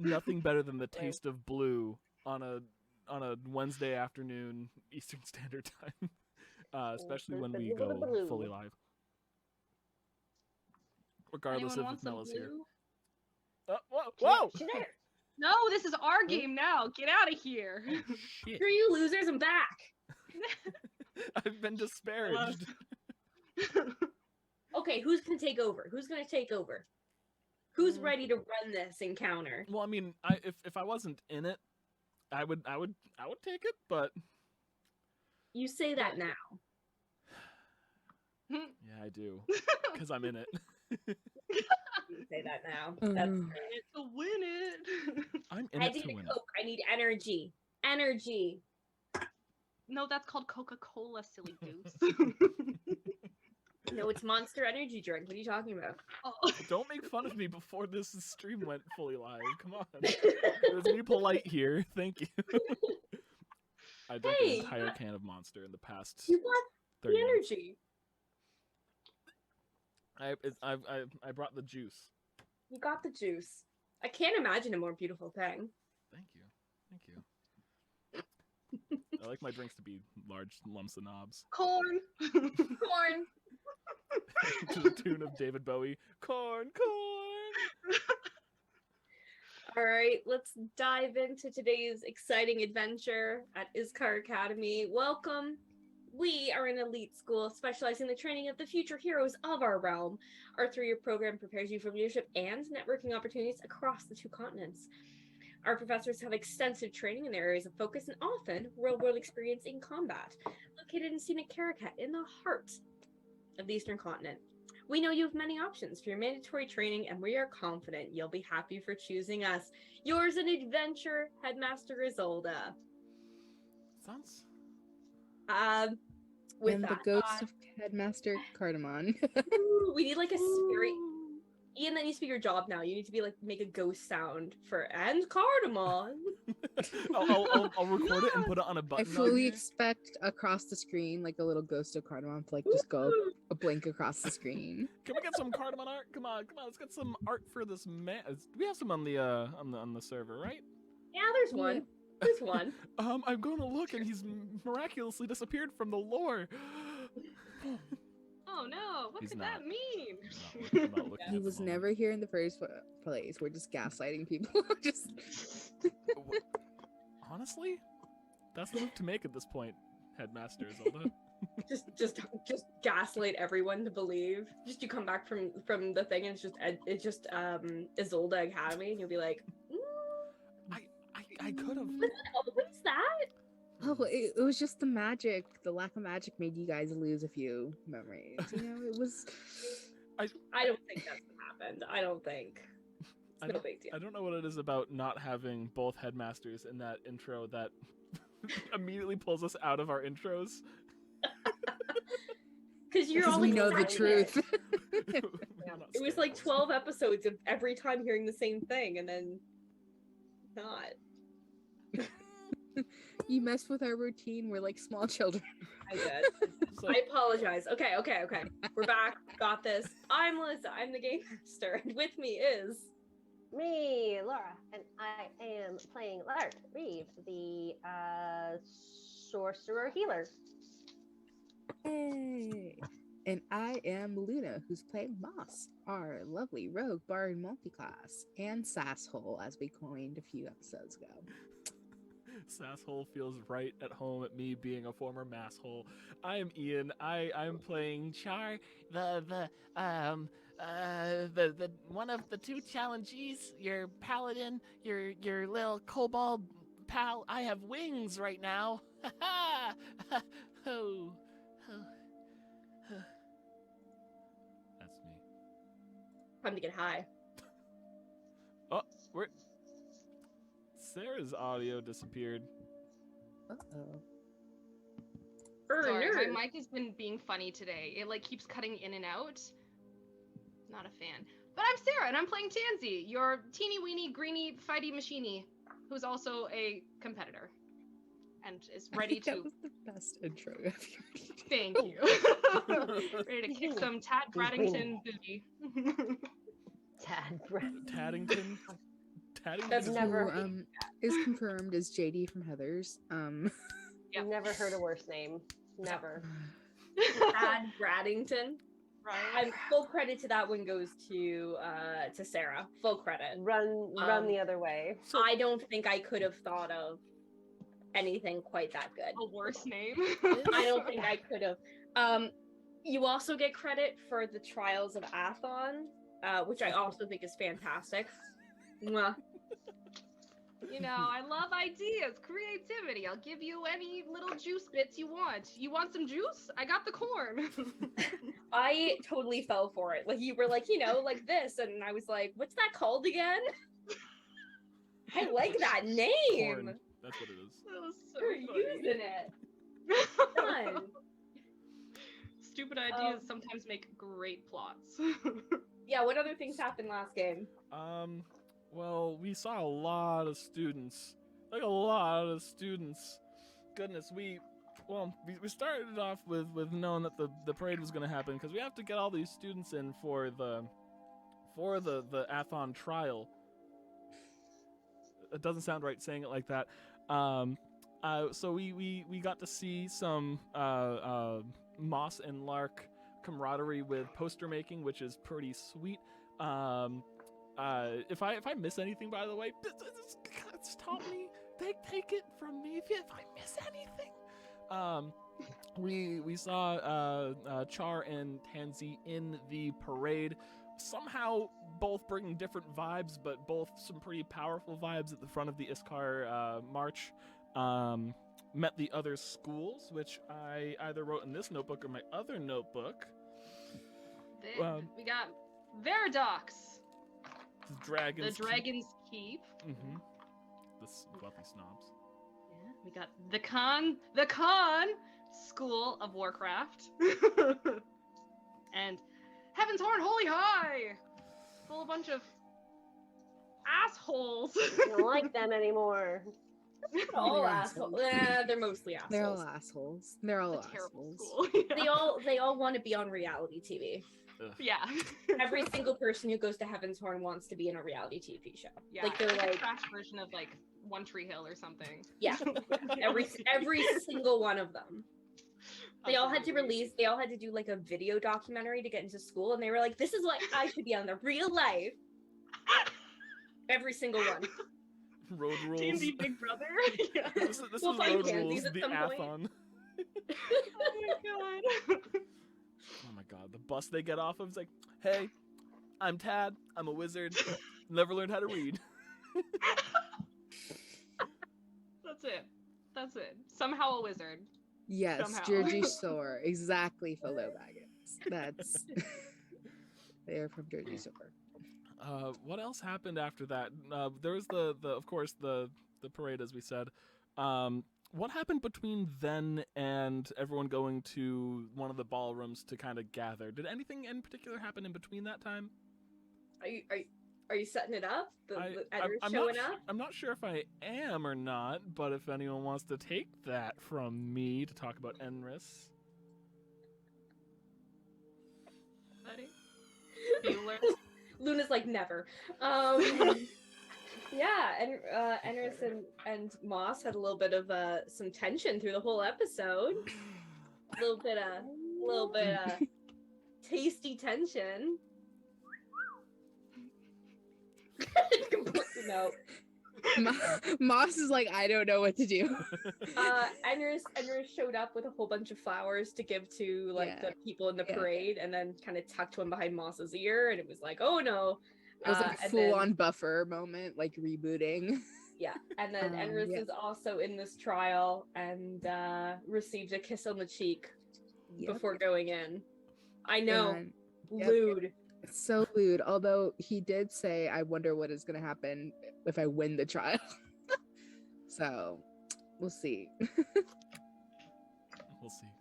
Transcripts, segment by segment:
nothing better than the taste of blue on a Wednesday afternoon Eastern Standard Time, especially when we go fully live. Regardless Anyone of if want some Mella's here. blue? Whoa! No, this is our game now. Get out of here. Oh, shit. Screw you, losers! I'm back. I've been disparaged. Okay, who's gonna take over? Who's gonna take over? Who's ready to run this encounter? Well, I mean, if I wasn't in it, I would take it, but You say that now. yeah, I do, because I'm in it. You say that now. That's It's to win it. I'm in I it to need win. a Coke. I need energy. Energy. No, that's called Coca-Cola, silly goose. No, it's Monster Energy drink. What are you talking about? Oh. Don't make fun of me before this stream went fully live. Come on. Let's be polite here. Thank you. I drank an entire can of Monster in the past. You want 30 the minutes. energy. I brought the juice. You got the juice. I can't imagine a more beautiful thing. Thank you. I like my drinks to be large lumps of knobs. Corn. Corn. To the tune of David Bowie. Corn. All right, let's dive into today's exciting adventure at Iskar Academy. Welcome. We are an elite school specializing in the training of the future heroes of our realm. Our 3-year program prepares you for leadership and networking opportunities across the 2 continents. Our professors have extensive training in their areas of focus and often real-world experience in combat, located in scenic Caracat in the heart of the Eastern Continent. We know you have many options for your mandatory training, and we are confident you'll be happy for choosing us. Yours in adventure, Headmaster Isolda. Sounds. With and that, the ghost of Headmaster Cardamon. we need like a spirit. Ian, that needs to be your job now. You need to be like make a ghost sound for and Cardamon. I'll record it and put it on a I button. fully expect across the screen, like a little ghost of Cardamon to like just go a blink across the screen. Can we get some Cardamon art? Come on, let's get some art for this man. We have some on the server, right? Yeah, there's one. There's one. I'm going to look, and he's miraculously disappeared from the lore. Oh no, what could that mean? I'm not looking He at was the never here in the first place. We're just gaslighting people. Just moment. Honestly, that's the move to make at this point, Headmaster Isolda. just gaslight everyone to believe. Just you come back from the thing and it's just Isolda Academy and you'll be like, I could have. What's that? oh, it was just the magic. The lack of magic made you guys lose a few memories. You know, it was. I don't think that's what happened. I don't think. It's no big deal. I don't know what it is about not having both headmasters in that intro that immediately pulls us out of our intros. Because you're Because all we know the excited. truth. It was like 12 episodes of every time hearing the same thing and then not. You mess with our routine. We're like small children. I did. I apologize. Okay. We're back. Got this. I'm Melissa. I'm the game master. And with me is Me, Laura, and I am playing Lart Reeve, the sorcerer healer. Hey. And I am Luna, who's playing Moss, our lovely rogue bard multiclass, and sasshole, as we coined a few episodes ago. Sasshole feels right at home at me being a former masshole. I am Ian. I'm playing Charr, the one of the 2 challengees, your paladin, your little kobold pal. I have wings right now. Oh. That's me. time to get high. Oh, where? Sarah's audio disappeared. Uh-oh. Sorry, my mic has been being funny today. It like keeps cutting in and out. Not a fan. But I'm Sarah, and I'm playing Tanzy, your teeny weeny greeny fighty machiney, who's also a competitor, and is ready to. That was the best intro I've heard. Thank you. Ready to kick some Tad Braddington booty. Tad Taddington. Taddy That's is never- Who is confirmed as JD from Heather's. Yep. Never heard a worse name. Never. Tad Braddington. Right. I'm full credit to that one goes to Sarah. Full credit. Run the other way. I don't think I could have thought of anything quite that good. A worse name. I don't think I could have. You also get credit for the Trials of Athan, which I also think is fantastic. Mwah. You know, I love ideas, creativity. I'll give you any little juice bits you want. You want some juice? I got the corn. I totally fell for it. Like you were like, like this, and I was like, what's that called again? I like that name. Corn. That's what it is. That was so You're funny. using it. Done. Stupid ideas sometimes make great plots. Yeah, what other things happened last game? Well, we saw a lot of students. Like a lot of students. Goodness, we started off with knowing that the parade was going to happen because we have to get all these students in for the Athon trial. It doesn't sound right saying it like that. So we got to see some Moss and Lark camaraderie with poster making, which is pretty sweet. If I miss anything, by the way, stop me. Take it from me if I miss anything. We saw Charr and Tanzy in the parade. Somehow both bringing different vibes, but both some pretty powerful vibes at the front of the Iskar march. Met the other schools, which I either wrote in this notebook or my other notebook. We got Veridox. The Dragon's Keep. Mm-hmm. The wealthy snobs. Yeah, we got the Khan School of Warcraft. And Heaven's Horn Holy High. Full of bunch of assholes. I don't like them anymore. All They're assholes. assholes. Yeah, they're mostly assholes. They're all assholes. They're all It's a terrible assholes. school. They all want to be on reality TV. Yeah. Every single person who goes to Heaven's Horn wants to be in a reality TV show. Yeah, Like they're it's like, a trash version of like One Tree Hill or something. yeah, every single one of them. They all had to do like a video documentary to get into school, and they were like, "This is what I should be on the real life." Every single one. Road rules. D&D Big Brother. Yeah. This We'll is find Road Tanzys Rules, at the some point. Athon. Oh my god. Oh my god, the bus they get off of is like, hey, I'm Tad, I'm a wizard, never learned how to read. That's it. Somehow a wizard. Yes, Somehow. Jersey Shore. Exactly, fellow Baggins. That's they are from Jersey Shore. What else happened after that? There was of course the parade, as we said. What happened between then and everyone going to one of the ballrooms to kind of gather? Did anything in particular happen in between that time? Are you setting it up? The editors I'm showing not, up? I'm not sure if I am or not, but if anyone wants to take that from me to talk about Enris. Buddy? Bueller? Luna's like never. Yeah, and Enris and Moss had a little bit of some tension through the whole episode. A little bit of tasty tension. No. Moss is like, I don't know what to do. Enris showed up with a whole bunch of flowers to give to the people in the parade, and then kind of tucked one behind Moss's ear, and it was like, oh no. It was like a full-on buffer moment, like rebooting. Yeah, and then Enris is also in this trial and received a kiss on the cheek before going in. I know, lewd. So lewd. Although he did say, "I wonder what is going to happen if I win the trial." So, we'll see. We'll see.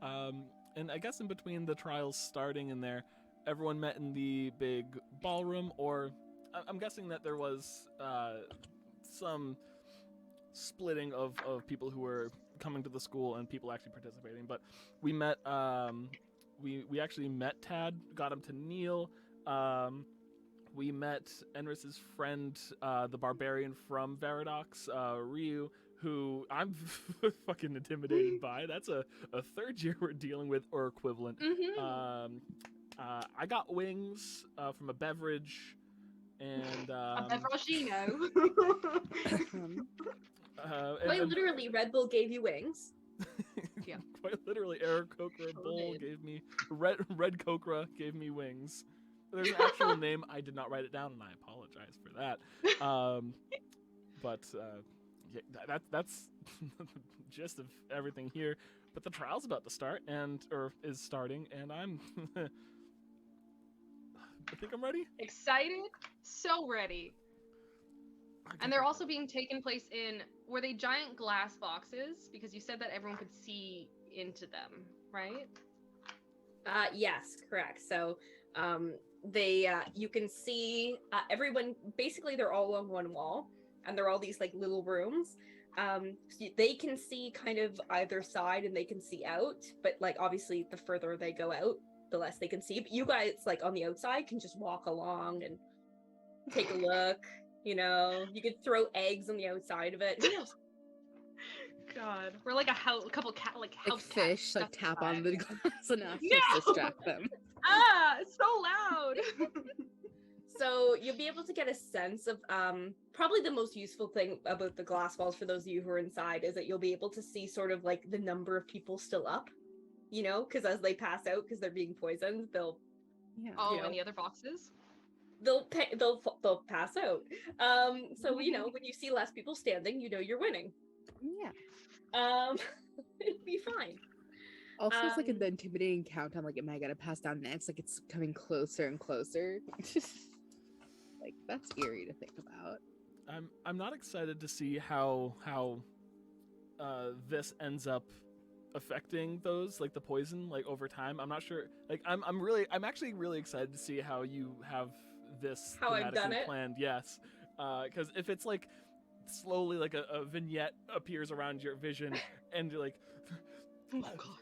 And I guess in between the trials starting in there, everyone met in the big ballroom, or I'm guessing that there was some splitting of people who were coming to the school and people actually participating. But we met, we actually met Tad, got him to kneel. we met Enris's friend, the barbarian from Veridox, Ryu, who I'm fucking intimidated by. That's a third year we're dealing with, or equivalent. I got wings from a beverage, and A beveragino. Quite literally, Red Bull gave you wings. Yeah. Quite literally, Aarakocra Bull gave me Red Kokra gave me wings. There's an actual name. I did not write it down, and I apologize for that. Yeah, that's the gist of everything here. But the trial's about to start, is starting, and I'm. I think I'm ready. Excited, so ready. And they're also being taken place in, were they giant glass boxes? Because you said that everyone could see into them, right? Yes, correct. So you can see everyone, basically they're all on one wall, and they're all these like little rooms. So they can see kind of either side, and they can see out, but like obviously the further they go out, the less they can see. But you guys like on the outside can just walk along and take a look. You know, you could throw eggs on the outside of it. Who knows? God, we're like a couple house Like fish, cats like stuck tap on inside. the glass enough No! to distract them. Ah, it's so loud. So you'll be able to get a sense of probably the most useful thing about the glass walls for those of you who are inside is that you'll be able to see sort of like the number of people still up, you know, because as they pass out because they're being poisoned, they'll Oh, you know, and the other boxes? they'll pass out. So you know, when you see less people standing, you know you're winning. Yeah. It'd be fine. Also, it's like the intimidating countdown. Like, am I gonna pass down next? Like, it's coming closer and closer. Like, that's eerie to think about. I'm not excited to see how this ends up affecting those, like the poison, like over time. I'm not sure. Like, I'm actually really excited to see how you have this How I've done thematically it? planned. Yes, because if it's like slowly like a vignette appears around your vision, and you're like, Oh god.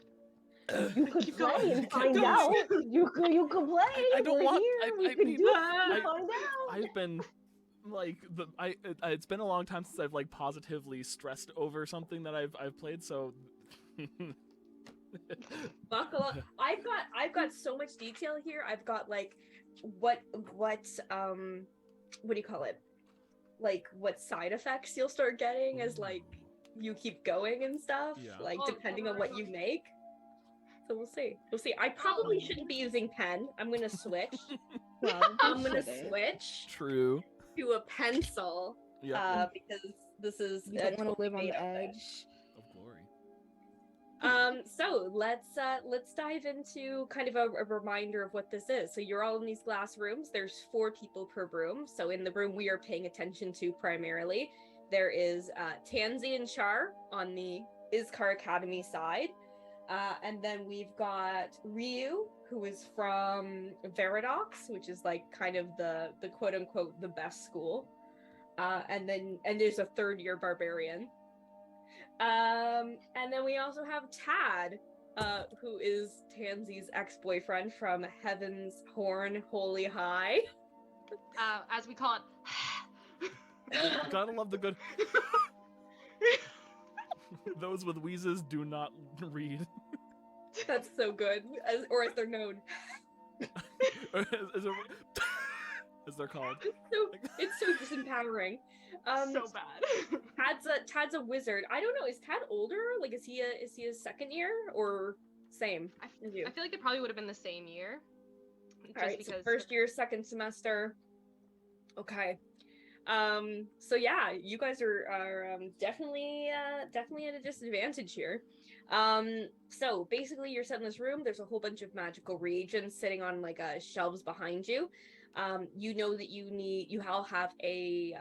You could Keep play going. and Keep find going. out. You could play. I don't We're want. here. I We could mean, do it and I- find out. I've been like it's been a long time since I've like positively stressed over something that I've played, so Buckle up. I've got so much detail here. I've got like what do you call it? Like what side effects you'll start getting as like you keep going and stuff. Yeah. Like Oh, depending on what you make. So we'll see. We'll see. I probably shouldn't be using pen. I'm gonna switch. I'm gonna switch True. to a pencil. Yeah. Because this is You don't want to live on made the outfit. edge. Of glory. So let's dive into kind of a reminder of what this is. So you're all in these glass rooms. There's 4 people per room. So in the room we are paying attention to primarily, there is Tanzy and Charr on the Iskar Academy side. And then we've got Ryu, who is from Veridox, which is like kind of the quote unquote the best school. And there's a 3rd-year barbarian. And then we also have Tad, who is Tanzy's ex-boyfriend from Heaven's Horn Holy High. As we call it. Gotta love the good. Those with wheezes do not read. That's so good, as they're known. As they're called. It's so disempowering. So bad. Tad's a wizard. I don't know. Is Tad older? Like, is he a 2nd year or same as you? I feel like it probably would have been the same year. Just All right, because so 1st year, 2nd semester. Okay. So yeah, you guys are definitely at a disadvantage here. So basically you're set in this room. There's a whole bunch of magical reagents sitting on like shelves behind you. You know that you all have a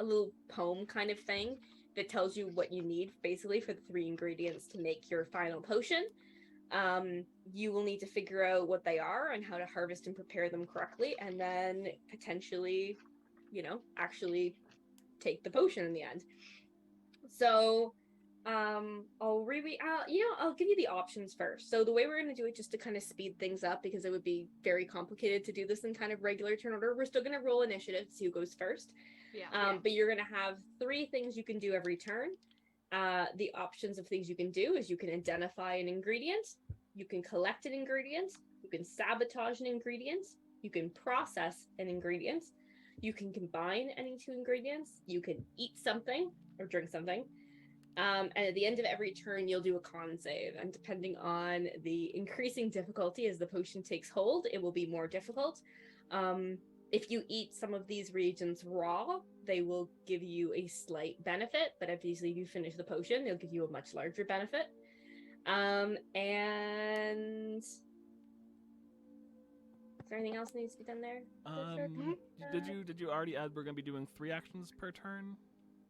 little poem kind of thing that tells you what you need basically for the 3 ingredients to make your final potion. You will need to figure out what they are and how to harvest and prepare them correctly, and then potentially, you know, actually take the potion in the end. So I'll I'll give you the options first. So the way we're going to do it, just to kind of speed things up, because it would be very complicated to do this in kind of regular turn order, we're still going to roll initiative to see who goes first. Yeah. But you're going to have 3 things you can do every turn. The options of things you can do is you can identify an ingredient, you can collect an ingredient, you can sabotage an ingredient, you can process an ingredient, you can combine any 2 ingredients, you can eat something or drink something. And at the end of every turn, you'll do a con save. And depending on the increasing difficulty as the potion takes hold, it will be more difficult. If you eat some of these reagents raw, they will give you a slight benefit. But obviously, if you finish the potion, they'll give you a much larger benefit. And is there anything else that needs to be done there? Did you already add we're gonna be doing 3 actions per turn?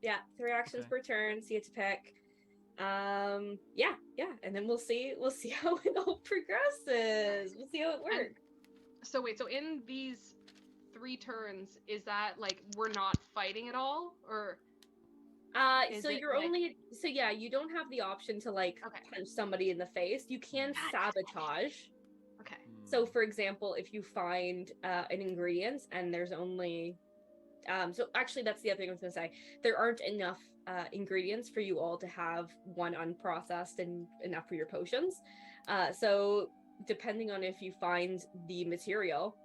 Yeah, 3 actions per turn, so you have to pick. Yeah, and then we'll see how it all progresses. We'll see how it works. So in these 3 turns, is that like we're not fighting at all, or so you're you don't have the option to like punch somebody in the face. You can sabotage. Okay. So for example, if you find an ingredient and there's only so actually that's the other thing I was going to say. There aren't enough ingredients for you all to have one unprocessed and enough for your potions. So depending on if you find the material,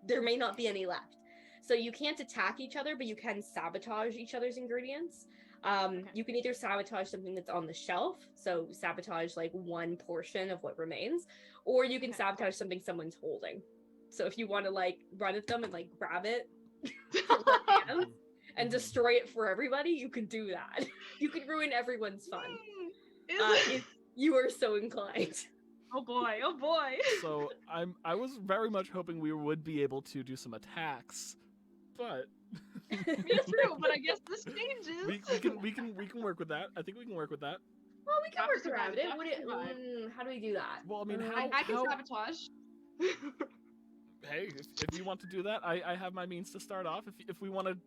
there may not be any left. So you can't attack each other, but you can sabotage each other's ingredients. You can either sabotage something that's on the shelf, so sabotage like one portion of what remains, or you can sabotage something someone's holding. So if you want to like run at them and like grab it from their hands and destroy it for everybody, you can do that. You can ruin everyone's fun if you are so inclined. Oh boy. So I was very much hoping we would be able to do some attacks, but it's true. But I guess this changes. we can work with that. I think we can work with that. Well, we can work around it. How do we do that? Well, I mean, I can sabotage. Hey, if you want to do that, I have my means to start off. If we want to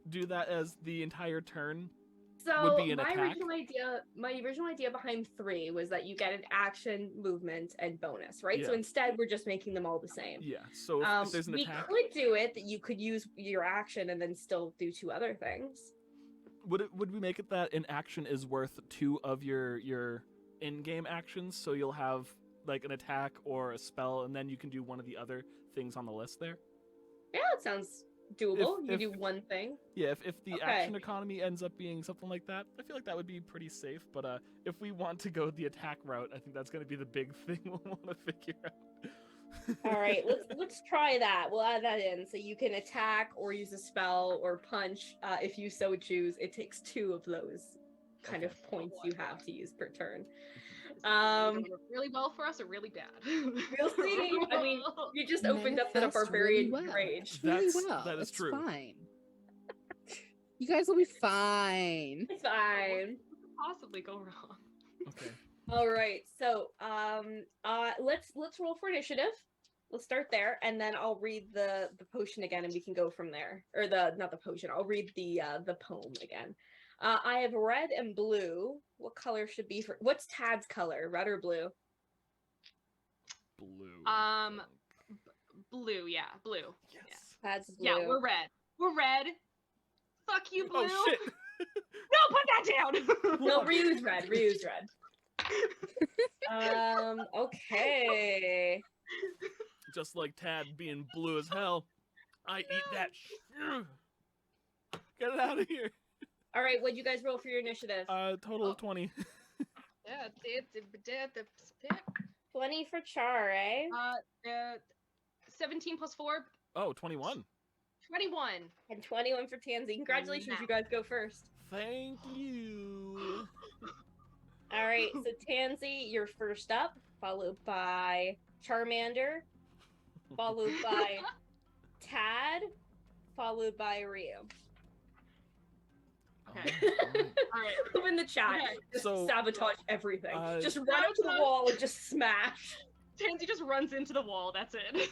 do that as the entire turn, would be an attack. My original idea behind 3 was that you get an action, movement, and bonus, right? Yeah. So instead, we're just making them all the same. Yeah. So if there's an attack, we could do it that you could use your action and then still do 2 other things. Would we make it that an action is worth 2 of your in-game actions? So you'll have like an attack or a spell, and then you can do one of the other things on the list there. Yeah, that sounds doable. You do one thing. Yeah, if the action economy ends up being something like that, I feel like that would be pretty safe. But if we want to go the attack route, I think that's going to be the big thing we'll want to figure out. All right, let's try that. We'll add that in. So you can attack or use a spell or punch if you so choose. It takes 2 of those kind of points you have to use per turn. Really well for us or really bad? We'll see. I mean, you just opened up the barbarian rage. Really well. That is true. Fine. You guys will be fine. It's fine. What could possibly go wrong? Okay. All right. So, let's roll for initiative. Let's start there, and then I'll read the potion again, and we can go from there. Or not the potion. I'll read the poem again. I have red and blue. What color should be for? What's Tad's color? Red or blue? Blue. Blue. Yeah, blue. Yes. Yeah. Tad's blue. Yeah, we're red. We're red. Fuck you, blue. Oh shit. No, put that down. No, Ryu's red. Ryu's red. Okay. Just like Tad being blue as hell, I eat that. Get it out of here. All right, what'd you guys roll for your initiative? Total of 20. Yeah, 20 for Charr, eh? 17 plus 4. Oh, 21. 21. And 21 for Tanzy. Congratulations, you guys go first. Thank you. All right, so Tanzy, you're first up, followed by Charmander, followed by Tad, followed by Ryu. Okay. All right. Open the chat. Okay. Just So, sabotage everything. Just run Sabotage. up to the wall and just smash. Tansy just runs into the wall. That's it.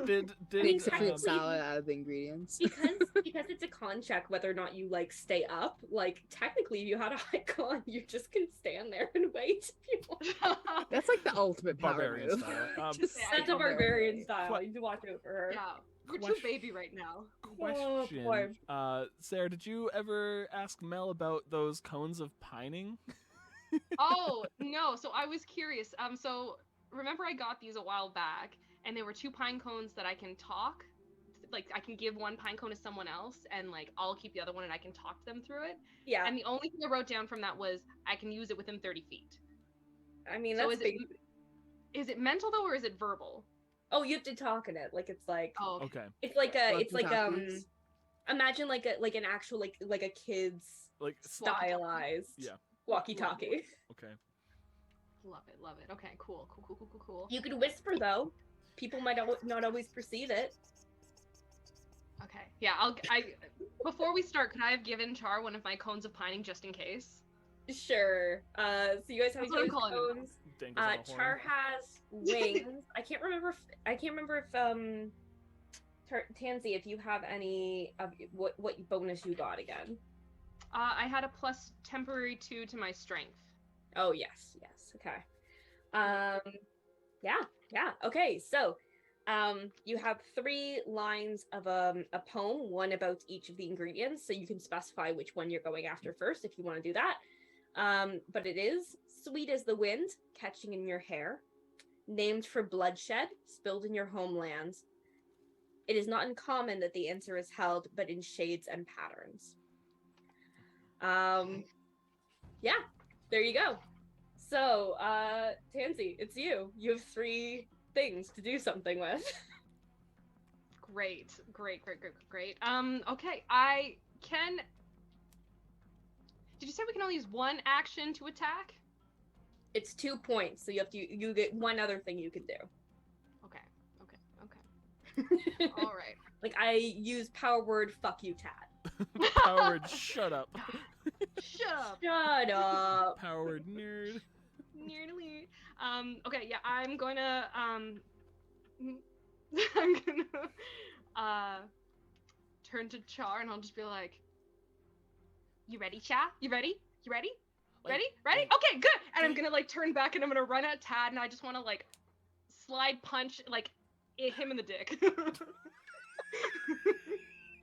Did Makes a fruit technically- salad out of the ingredients. because it's a con check whether or not you like stay up. Like technically, if you had a high con, you just can stand there and wait if you want. That's like the ultimate power Barbarian move. style. Just Yeah, That's sit a on there. barbarian style. What- You need to watch out for her. Yeah, we're too Question- baby right now. Question. boy. Sarah, did you ever ask Mel about those cones of pining? Oh no! So I was curious. So remember I got these a while back, and there were 2 pine cones that I can talk. Like I can give 1 pine cone to someone else, and like I'll keep the other one, and I can talk to them through it. Yeah. And the only thing I wrote down from that was I can use it within 30 feet. I mean, So that's is it, big. is it mental though, or is it verbal? Oh, you have to talk in it. Like it's like Oh, okay. Okay. it's like a it's like Walkie-talkies. imagine like an actual like a kid's Like stylized Yeah. walkie-talkie. Okay. Love it, love it. Okay, cool. You could whisper though. People might not always perceive it. Okay, yeah. I before we start, could I have given Char one of my cones of pining just in case? Sure. So you guys have That's what I'm those calling them. cones. Dangles on a horn. Char has wings. I can't remember if Tansy, if you have any of what bonus you got again. I had a plus temporary 2 to my strength. Oh yes. Okay. Yeah. Okay. So, you have 3 lines of a poem, one about each of the ingredients, so you can specify which one you're going after first if you want to do that. But it is sweet as the wind, catching in your hair, named for bloodshed, spilled in your homelands. It is not uncommon that the answer is held, but in shades and patterns. Yeah, there you go. So, Tansy, it's you. You have 3 things to do something with. Great. Okay, I can. Did you say we can only use 1 action to attack? It's 2 points, so you get 1 other thing you can do. Okay. All right. Like I use power word fuck you, Tad. Powered, shut up. Shut up. Shut up. Powered nerd. Nearly. Okay, yeah, I'm gonna turn to Char and I'll just be like, "You ready, Cha? You ready? You ready? Ready? Ready? Okay, good." And I'm gonna like turn back and I'm gonna run at Tad and I just want to like slide punch like him in the dick.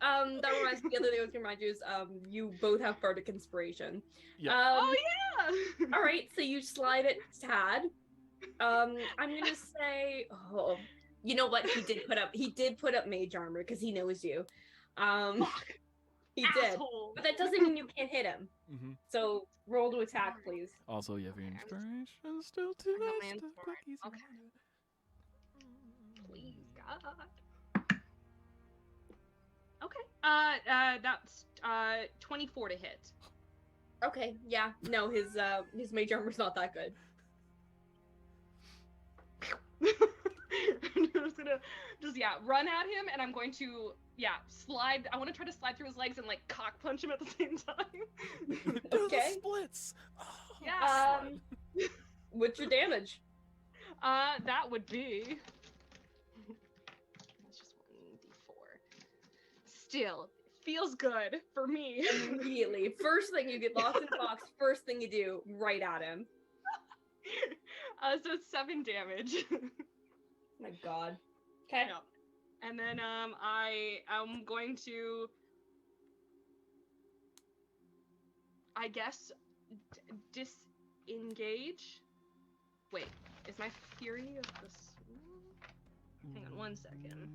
That reminds me, the other thing I was gonna remind you is you both have bardic inspiration. Yeah. Oh yeah. All right, so you slide it, Tad. I'm gonna say, oh, you know what? He did put up mage armor because he knows you. Fuck. He did, Asshole. but that doesn't mean you can't hit him. Mm-hmm. So roll to attack, please. Also, you have your inspiration still to I got my this. inspiration. Okay. Please, God. Okay. That's 24 to hit. Okay, yeah, no, his mage armor's not that good. I'm just gonna run at him and I'm going to slide. I want to try to slide through his legs and like cock punch him at the same time. Do Okay. the splits. Oh, Yeah. slide. What's your damage? That would be. That's just 1d4. Still, feels good for me. Immediately. First thing you get locked in the box, first thing you do, right at him. So it's 7 damage. My god. Okay. Yeah. And then I am going to, I guess, disengage. Wait, is my Fury of the Hang on 1 second.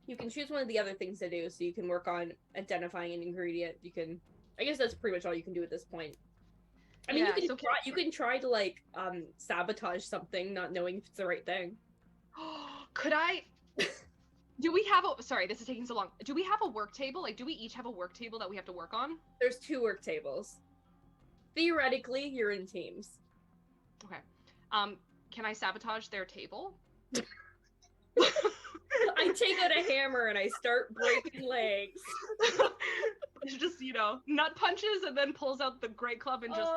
You can choose one of the other things to do, so you can work on identifying an ingredient. You can, I guess that's pretty much all you can do at this point. I mean, Yeah, you can try to like sabotage something, not knowing if it's the right thing. Could I? Do we have a? Sorry, this is taking so long. Do we have a work table? Like, do we each have a work table that we have to work on? There's 2 work tables. Theoretically, you're in teams. Okay. Can I sabotage their table? I take out a hammer and I start breaking legs. Just, nut punches and then pulls out the great club and just.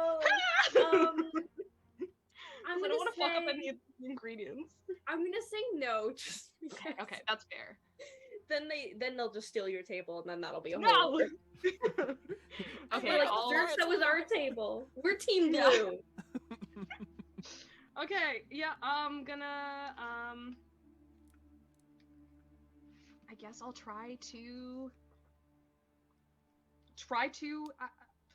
I'm I gonna don't want to fuck up say- any of the ingredients. I'm gonna say no, just because Okay, that's fair. then they'll just steal your table, and then that'll be a No! whole. Okay, We're like, I'll- first that was our table. We're team Yeah. blue. Okay, yeah, I'm gonna, I guess I'll try to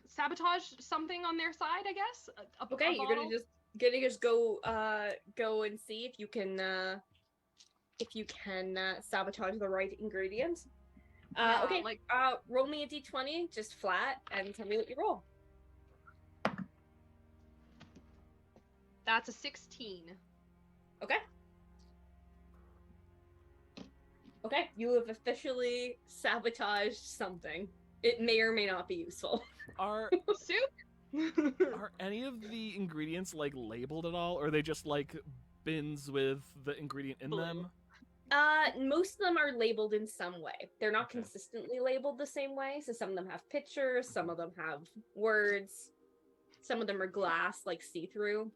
sabotage something on their side, I guess. Okay, you're gonna just go and see if you can sabotage the right ingredient. Yeah, Okay, like- roll me a d20, just flat, and tell me what you roll. That's a 16. Okay. Okay, you have officially sabotaged something. It may or may not be useful. Are Soup? are any of the ingredients like labeled at all, or are they just like bins with the ingredient in Blue. them? Most of them are labeled in some way. They're not Okay. consistently labeled the same way. So some of them have pictures, some of them have words, some of them are glass, like see-through.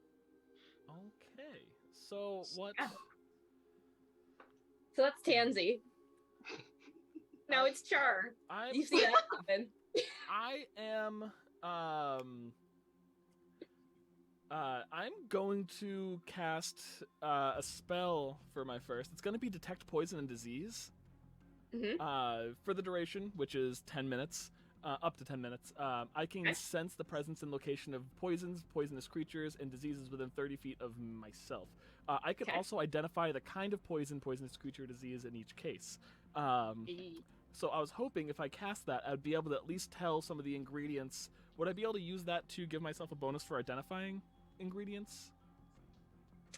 Okay. So what? Yeah. So that's Tanzy. Now it's Charr. I'm You see that happen? I am I'm going to cast a spell for my first. It's going to be detect poison and disease. For the duration, which is 10 minutes, up to 10 minutes. I can Okay. sense the presence and location of poisons, poisonous creatures, and diseases within 30 feet of myself. I can Okay. also identify the kind of poison, poisonous creature, disease in each case. So I was hoping if I cast that, I'd be able to at least tell some of the ingredients. Would I be able to use that to give myself a bonus for identifying ingredients?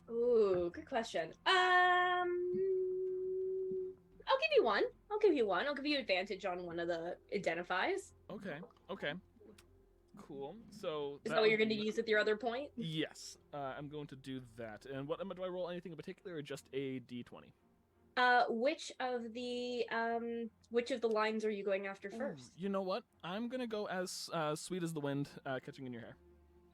Ooh, good question. I'll give you one. I'll give you advantage on one of the identifies. Okay. Cool. So Is that what you're would going to be- use with your other point? Yes, I'm going to do that. And what do I roll? Anything in particular, or just a d20? Which of the lines are you going after Ooh, first? you know what? I'm gonna go as sweet as the wind catching in your hair.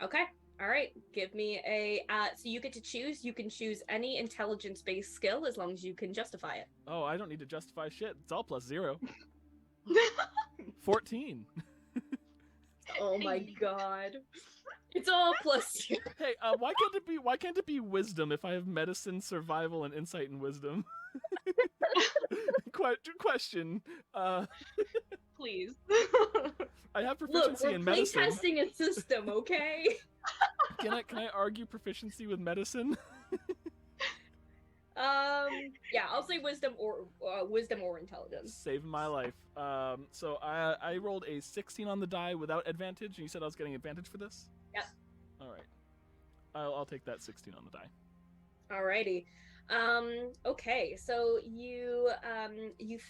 Okay. All right. Give me a. So you get to choose. You can choose any intelligence-based skill as long as you can justify it. Oh, I don't need to justify shit. It's all +0. 14. Oh my god. It's all plus. Hey, why can't it be wisdom if I have medicine, survival, and insight and wisdom? Question. Please. I have Look, proficiency we're in medicine. playtesting a system, okay? Can I argue proficiency with medicine? Yeah, I'll say wisdom or intelligence. Saving my life. So I rolled a 16 on the die without advantage, and you said I was getting advantage for this? Yep. All right. I'll take that 16 on the die. Alrighty. Okay, so you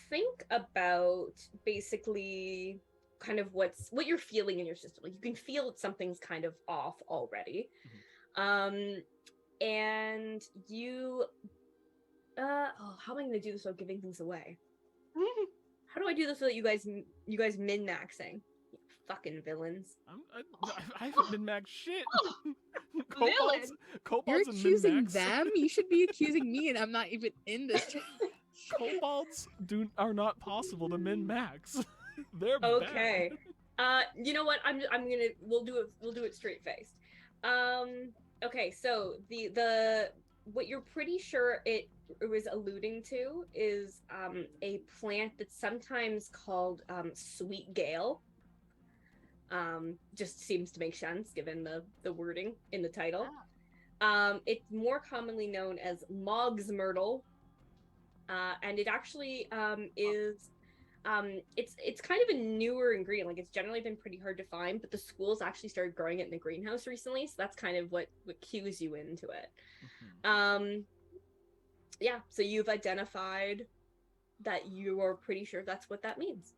think about basically kind of what you're feeling in your system. Like you can feel that something's kind of off already. And you how am I gonna do this without giving things away? How do I do this without you guys min-maxing? You fucking villains. I haven't been max shit. Villain. Kobolds You're and accusing min-max. them? You should be accusing me, and I'm not even in this. Kobolds are not possible to min-max. They're Okay. bad. You know what? We'll do it straight faced. Okay, so the what you're pretty sure it was alluding to is a plant that's sometimes called sweet gale. Just seems to make sense given the wording in the title. It's more commonly known as Mog's myrtle, and it actually is. It's kind of a newer ingredient. Like it's generally been pretty hard to find, but the schools actually started growing it in the greenhouse recently, so that's kind of what cues you into it. Yeah, so you've identified that you are pretty sure that's what that means.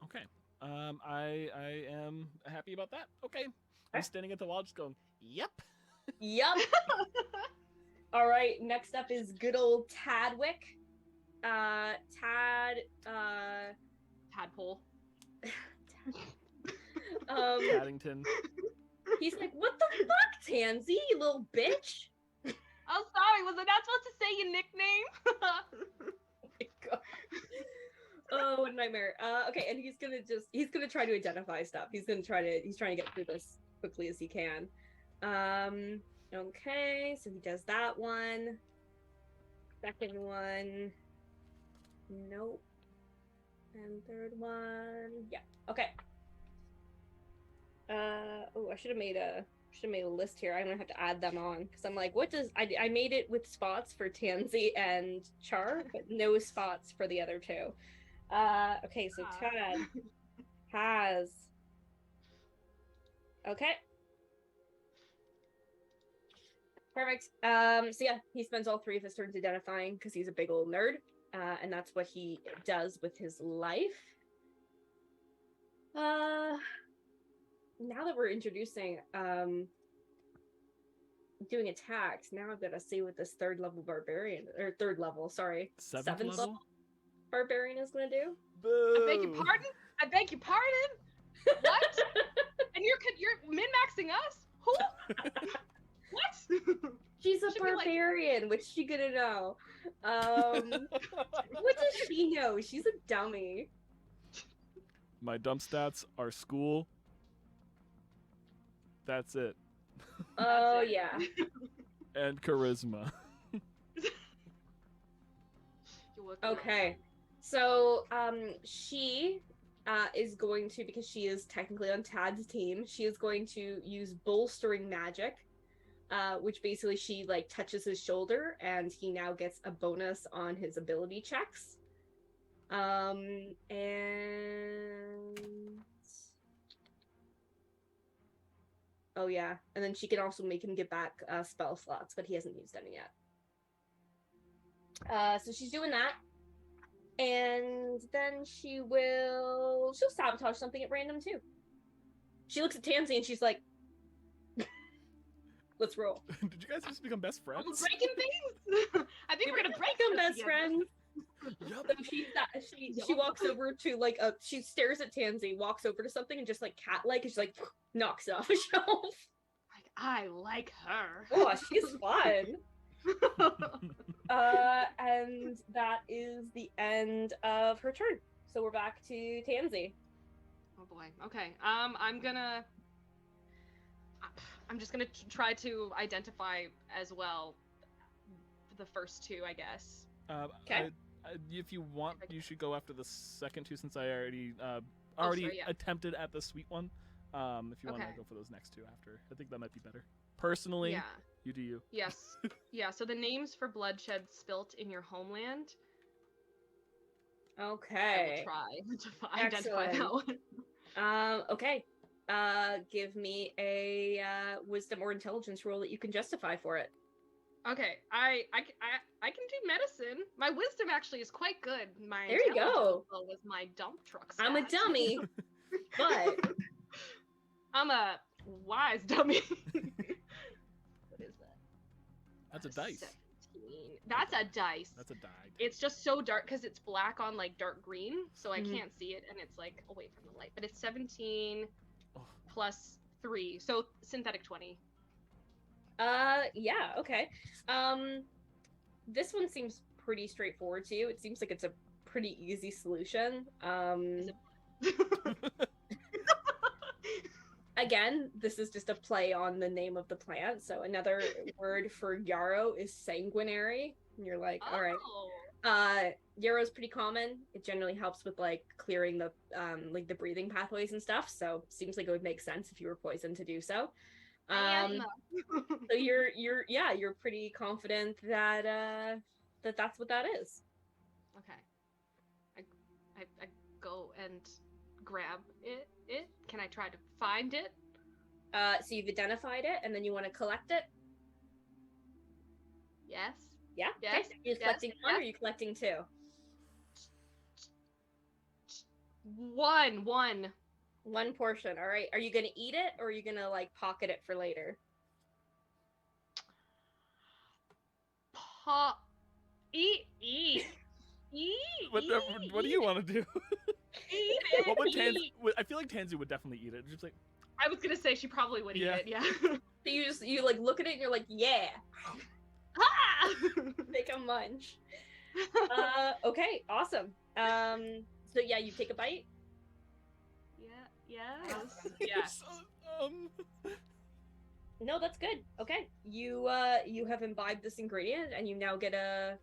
Okay. I am happy about that. Okay. I'm standing at the wall just going, yep. Yup. All right, next up is good old Tadwick. Tadpole. Um, Paddington. He's like, what the fuck, Tanzy, you little bitch? Oh, sorry. Was I not supposed to say your nickname? Oh my god. Oh, what a nightmare. Okay, and he's gonna try to identify stuff. He's trying to get through this quickly as he can. Okay, so he does that one. Second one. Nope. And third one. Yeah. Okay. Oh, I should have made a list here. I'm gonna have to add them on because I'm like, what does I made it with spots for Tanzy and Charr, but no spots for the other two. Okay, so Tad has. Okay. Perfect. So yeah, he spends all 3 of his turns identifying because he's a big old nerd, and that's what he does with his life. Now that we're introducing doing attacks, now I've got to see what this third level seventh level barbarian is gonna do. Boo. I beg your pardon? I beg your pardon? What? And you're min-maxing us? Who? What? She's a Should we, barbarian. What's she gonna know? What does she know? She's a dummy. My dump stats are school. That's it. Oh yeah. And charisma. Okay. So she is going to, because she is technically on Tad's team, she is going to use bolstering magic, which basically she like touches his shoulder and he now gets a bonus on his ability checks. And oh yeah, and then she can also make him get back spell slots, but he hasn't used any yet. So she's doing that. And then she'll sabotage something at random too. She looks at Tanzy and she's like, let's roll. Did you guys just become best friends? We're breaking things. I think we're gonna break them them best friends. Yep. So she walks over to like she stares at Tanzy, walks over to something and just like cat-like, and she like knocks it off a shelf. Like, I like her. Oh, she's fun. And that is the end of her turn. So we're back to Tanzy. Oh boy. Okay. I'm just gonna try to identify as well the first 2, I guess. Okay. If you want, you should go after the second 2 since I already sorry, yeah. attempted at the sweet one. If you want to Okay. go for those next 2 after, I think that might be better. Personally, Yeah. you do you. Yes. Yeah. So the names for bloodshed spilt in your homeland. Okay. I will try to identify that one. Okay. Give me a wisdom or intelligence roll that you can justify for it. Okay, I can do medicine. My wisdom actually is quite good. My There you go. intelligence was my dump truck I'm a stat. dummy, but I'm a wise dummy. What is that? That's a dice. 17. That's a dice. That's a die. It's just so dark because it's black on like dark green, so I Mhm. can't see it, and it's like away from the light. But it's 17 Oh. plus 3, so synthetic 20. yeah, okay. This one seems pretty straightforward to you. It seems like it's a pretty easy solution. Is it- Again, this is just a play on the name of the plant. So another word for yarrow is sanguinary. And you're like, all right. Oh. Yarrow's pretty common. It generally helps with like clearing the like the breathing pathways and stuff. So seems like it would make sense if you were poisoned to do so. So you're pretty confident that that's what that is. Okay. I go and grab it. Can I try to find it? So you've identified it, and then you want to collect it. Yes. Yeah. Yes, Okay. Are you yes, collecting one, or yes. are you collecting 2? One. One portion. All right. Are you gonna eat it, or are you gonna like pocket it for later? Eat. What do you want to do? Eat it. What would Tansy? I feel like Tansy would definitely eat it. Just like, I was gonna say she probably would eat Yeah. it. Yeah. So you like look at it and you're like, yeah, Ah! make a munch. Okay, awesome. So yeah, you take a bite. Yes. You're Yes. so, No, that's good. Okay, you have imbibed this ingredient, and you now get a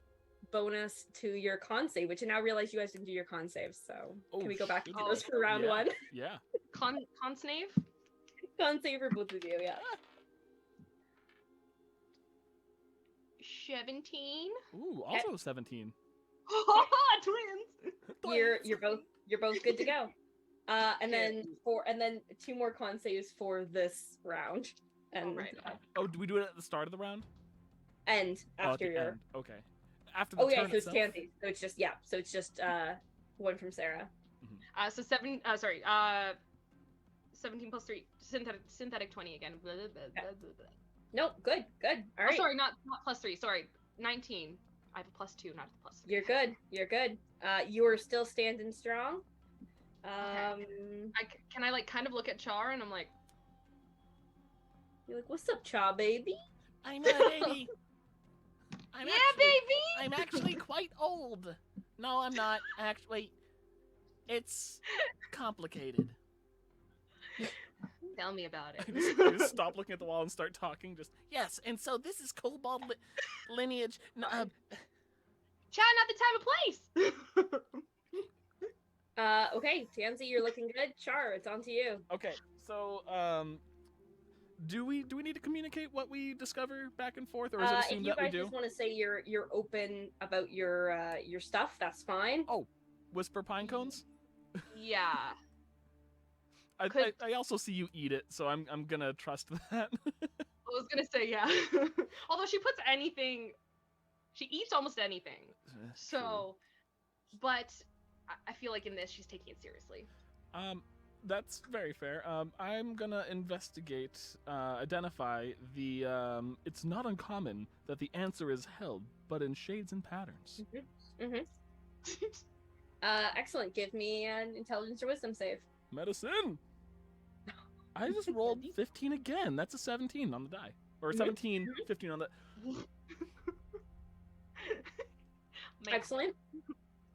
bonus to your con save, which I now realize you guys didn't do your con saves. So can we go back to shoot. those for round Yeah. one? Yeah. Consnave? Con save for both of you. Yeah. 17. Ooh, also 17. Twins. You're both good to go. And then 2 more con saves for this round, and Alright. Oh, do we do it at the start of the round? end Oh, at after the your. end. Okay. After the Oh yeah, turn so it's itself? Tansy. So it's just one from Sarah. So 17 plus 3, synthetic 20 again. Blah, blah, blah, blah, blah. Nope, good. All Oh, right, sorry, not plus 3. Sorry, 19. I have a plus 2, not a plus 3. you're good. You are still standing strong. Can I like kind of look at Charr and I'm like, You're like, what's up, Cha baby? I'm a baby. baby. I'm actually quite old. No, I'm not. Actually, it's complicated. Tell me about I it. just stop looking at the wall and start talking. Just yes, and so this is kobold lineage. No, Chat, not the time or place. Okay, Tansy, you're looking good. Char, it's on to you. okay, so do we need to communicate what we discover back and forth, or is it If assumed you that we guys do? just want to say you're open about your stuff, that's fine. Whisper pine cones. Yeah. I Could- also see you eat it, so I'm gonna trust that. I was gonna say yeah. Although she puts anything, she eats almost anything. So, but I feel like in this she's taking it seriously. That's very fair. I'm gonna investigate, identify the. It's not uncommon that the answer is held, but in shades and patterns. Excellent. Give me an intelligence or wisdom save. Medicine. I just rolled 15 again. That's a 17 on the die, or 17, 15 on the. Man. Excellent.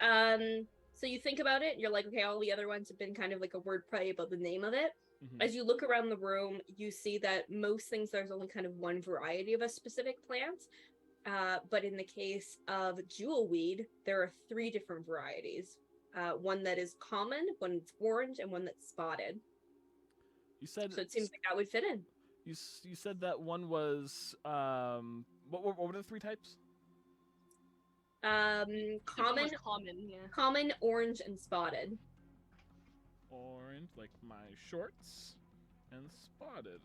So you think about it, you're like, okay, all the other ones have been kind of like a wordplay about the name of it. Mhm. As you look around the room, you see that most things there's only kind of one variety of a specific plant. But in the case of jewelweed, there are 3 different varieties. One that is common, one that's orange, and one that's spotted. You said. So it seems like that would fit in. You said that one was. What were the 3 types? Common, Common, yeah. common, orange, and spotted. Orange, like my shorts, and spotted.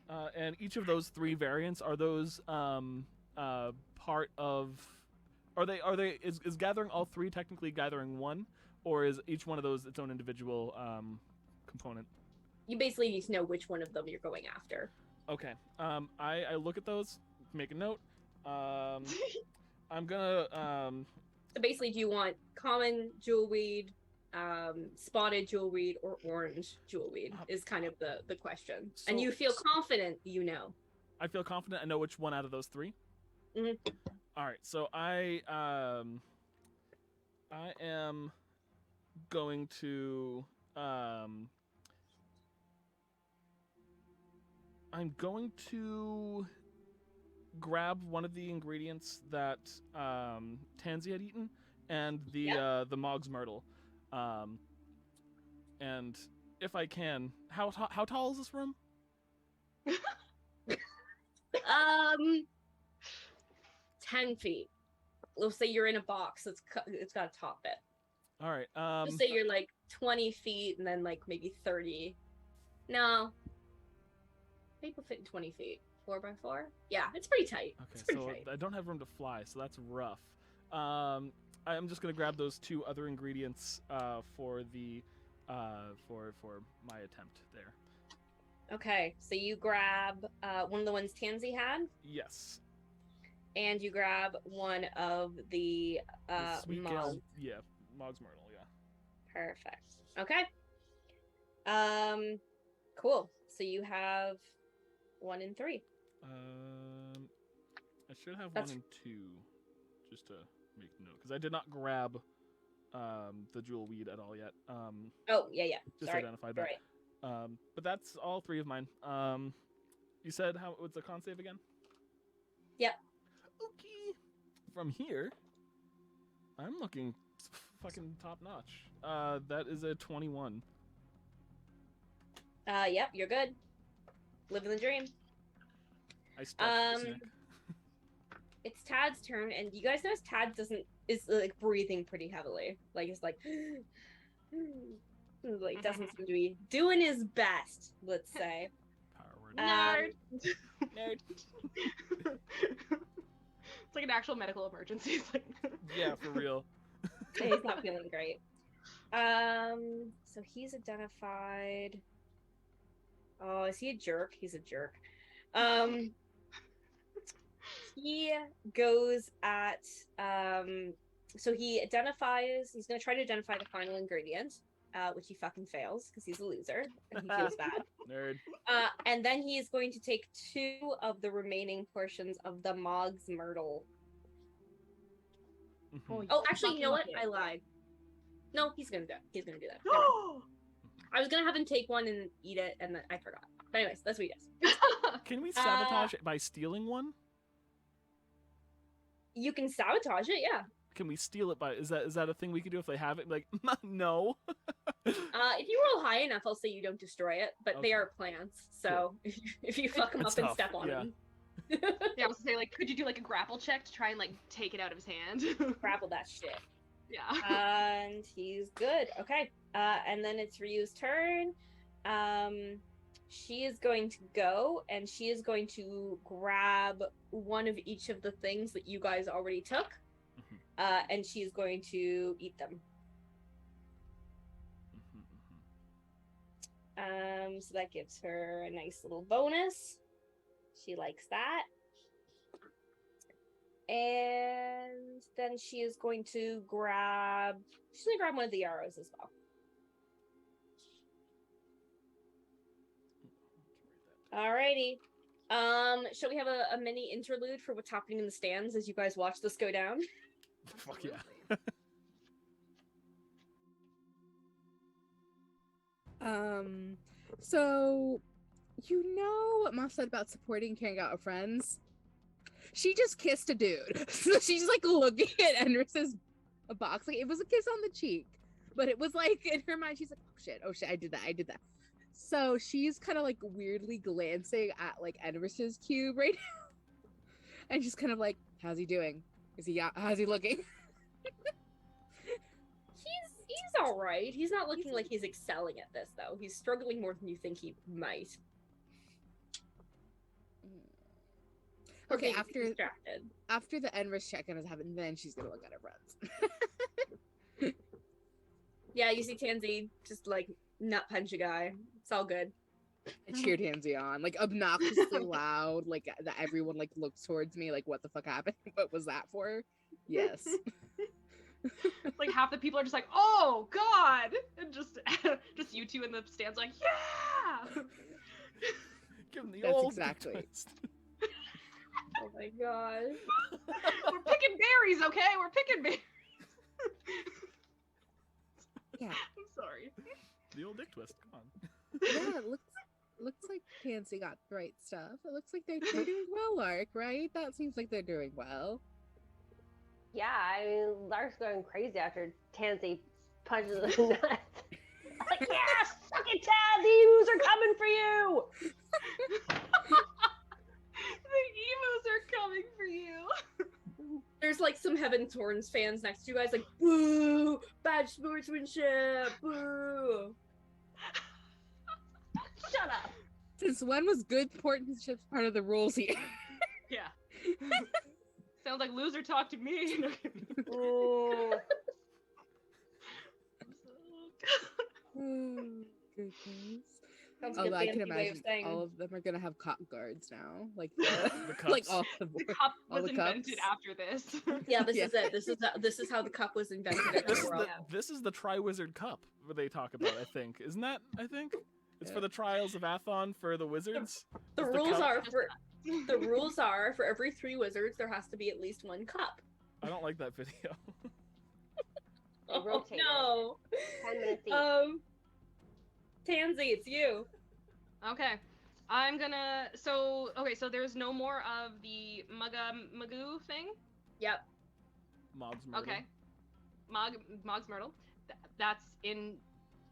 Oh. And each of those 3 variants, are those part of? Are they? Is gathering all 3 technically gathering one, or is each one of those its own individual component? You basically need to know which one of them you're going after. Okay. I look at those, make a note. I'm gonna So basically, do you want common jewelweed, spotted jewelweed, or orange jewelweed? Is kind of the question. And you feel confident, you know. I feel confident I know which one out of those 3. Mhm. All right, so I am going to I'm going to grab one of the ingredients that Tanzy had eaten, and the Mog's myrtle, and if I can, how tall is this room? 10 feet. Let's say you're in a box. It's got a top bit. All right. Let's say you're like 20 feet, and then like maybe 30. No. People fit in 20 feet. 4x4? Yeah, it's pretty tight. Okay, It's pretty so tight. I don't have room to fly, so that's rough. I'm just gonna grab those 2 other ingredients for the for my attempt there. Okay, so you grab one of the ones Tansy had, Yes. and you grab one of the The sweet Mog. gale, yeah, Mog's myrtle, yeah. Perfect. Okay. Cool. So you have 1 and 3. I should have That's- 1 and 2, just to make note, because I did not grab the jewel weed at all yet. Oh, yeah. Just Sorry. identified You're that. right. But that's all 3 of mine. You said what's the con save again? Yep. Okay. From here, I'm looking fucking top notch. That is a 21. Yep, you're good. Living the dream. I stretched his neck. It's Tad's turn, and you guys notice Tad is like breathing pretty heavily. Like it's like like doesn't seem to be doing his best, let's say. Power word. Nerd. Nerd. It's like an actual medical emergency. It's like Yeah, for real. He's not feeling great. So he's identified. Oh, is he a jerk? He's a jerk. He goes at so he identifies, he's gonna try to identify the final ingredient, which he fucking fails because he's a loser and he feels bad. Nerd. And then he is going to take 2 of the remaining portions of the Mog's Myrtle. Mhm. Oh, actually, you know what? Fucking I lied. No, he's gonna do that. He's gonna do that. Never mind. I was gonna have him take 1 and eat it, and then I forgot. But anyways, that's what he does. Can we sabotage it by stealing one? You can sabotage it, yeah. Can we steal it by? Is that a thing we could do if they have it? Like, no. If you roll high enough, I'll say you don't destroy it, but Okay. they are plants, so if you fuck them That's up and tough, step on yeah. them, Yeah, I was gonna say, like, could you do like a grapple check to try and like take it out of his hand? grapple that shit. Yeah. And he's good. Okay. And then it's Ryu's turn. She is going to go and she is going to grab one of each of the things that you guys already took. And she's going to eat them. So that gives her a nice little bonus. She likes that. And then she is going to grab one of the arrows as well. Alrighty. Shall we have a mini interlude for what's happening in the stands as you guys watch this go down? Fuck yeah. So you know what Mom said about supporting and caring out of friends? She just kissed a dude. So she's like looking at Enris's box. Like it was a kiss on the cheek. But it was like in her mind, she's like, oh shit, I did that. So she's kind of like weirdly glancing at like Enris's cube right now. And she's kind of like, how's he doing? How's he looking? He's all right. He's not looking like he's excelling at this though. He's struggling more than you think he might. Okay, He's distracted. after the Enris check-in has happened, then she's gonna look at her friends. Yeah, you see Tanzy just like nut punch a guy. It's all good. I cheered Tansy on, like obnoxiously loud, like that everyone like looks towards me, like what the fuck happened? What was that for? Yes. Like half the people are just like, oh god, and just you two in the stands like, yeah. Give him the That's old exactly. twist. Oh my god. We're picking berries, okay? We're picking berries. Yeah. I'm sorry. The old dick twist. Come on. Yeah, it looks like Tansy got the right stuff. It looks like they're doing well, Lark, right? That seems like they're doing well. Yeah, I mean, Lark's going crazy after Tansy punches the nuts. Like, yes, suck it, Tad. The emus are coming for you. The emus are coming for you. There's like some Heaven Torns fans next to you guys, like, boo! Bad sportsmanship! Boo! Shut up. Since when was good sportsmanship part of the rules here? Yeah. Sounds like loser talk to me. Ooh. Oh, goodness. Sounds like Although a I can fancy way of imagine saying. all of them are gonna have cop guards now, like the, The like cups. all the The cup all was the cups. invented after this. Yeah, this Yeah. is it. This is how the cup was invented in This our is world. the Triwizard Cup where they talk about. I think isn't that? I think it's for Yeah. the Trials of Athan for the wizards. The It's rules cup. are for every 3 wizards there has to be at least 1 cup. I don't like that video. Oh rotate it. no. 10 minutes each. Tansy, it's you. Okay. I'm gonna so there's no more of the Magoo thing? Yep. Mog's murder. Okay. Mog's Myrtle. That's in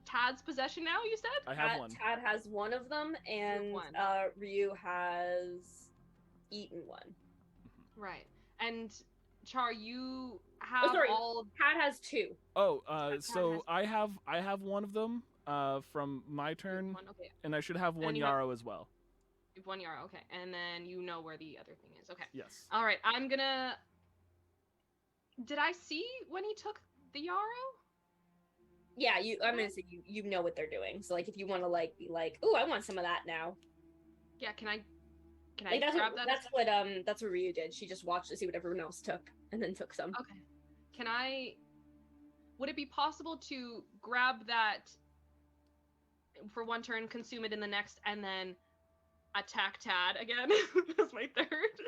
Tad's possession now, you said? I have one. Tad has 1 of them, and one. Ryu has eaten 1. Right. And Char, you have sorry. all Tad has 2. Oh, has- so I have one of them from my turn, one. Okay. and I should have one you have- Yarrow as well. You have 1 Yarrow, okay. And then you know where the other thing is. Okay. Yes. Alright, I'm gonna Did I see when he took the Yarrow? Yeah, I'm gonna say you know what they're doing. So like if you want to like be like, oh, I want some of that now. Yeah, can I Like, grab that? that's what Ryu did. She just watched to see what everyone else took and then took some. Okay. Would it be possible to grab that for 1 turn, consume it in the next, and then attack Tad again as my 3rd?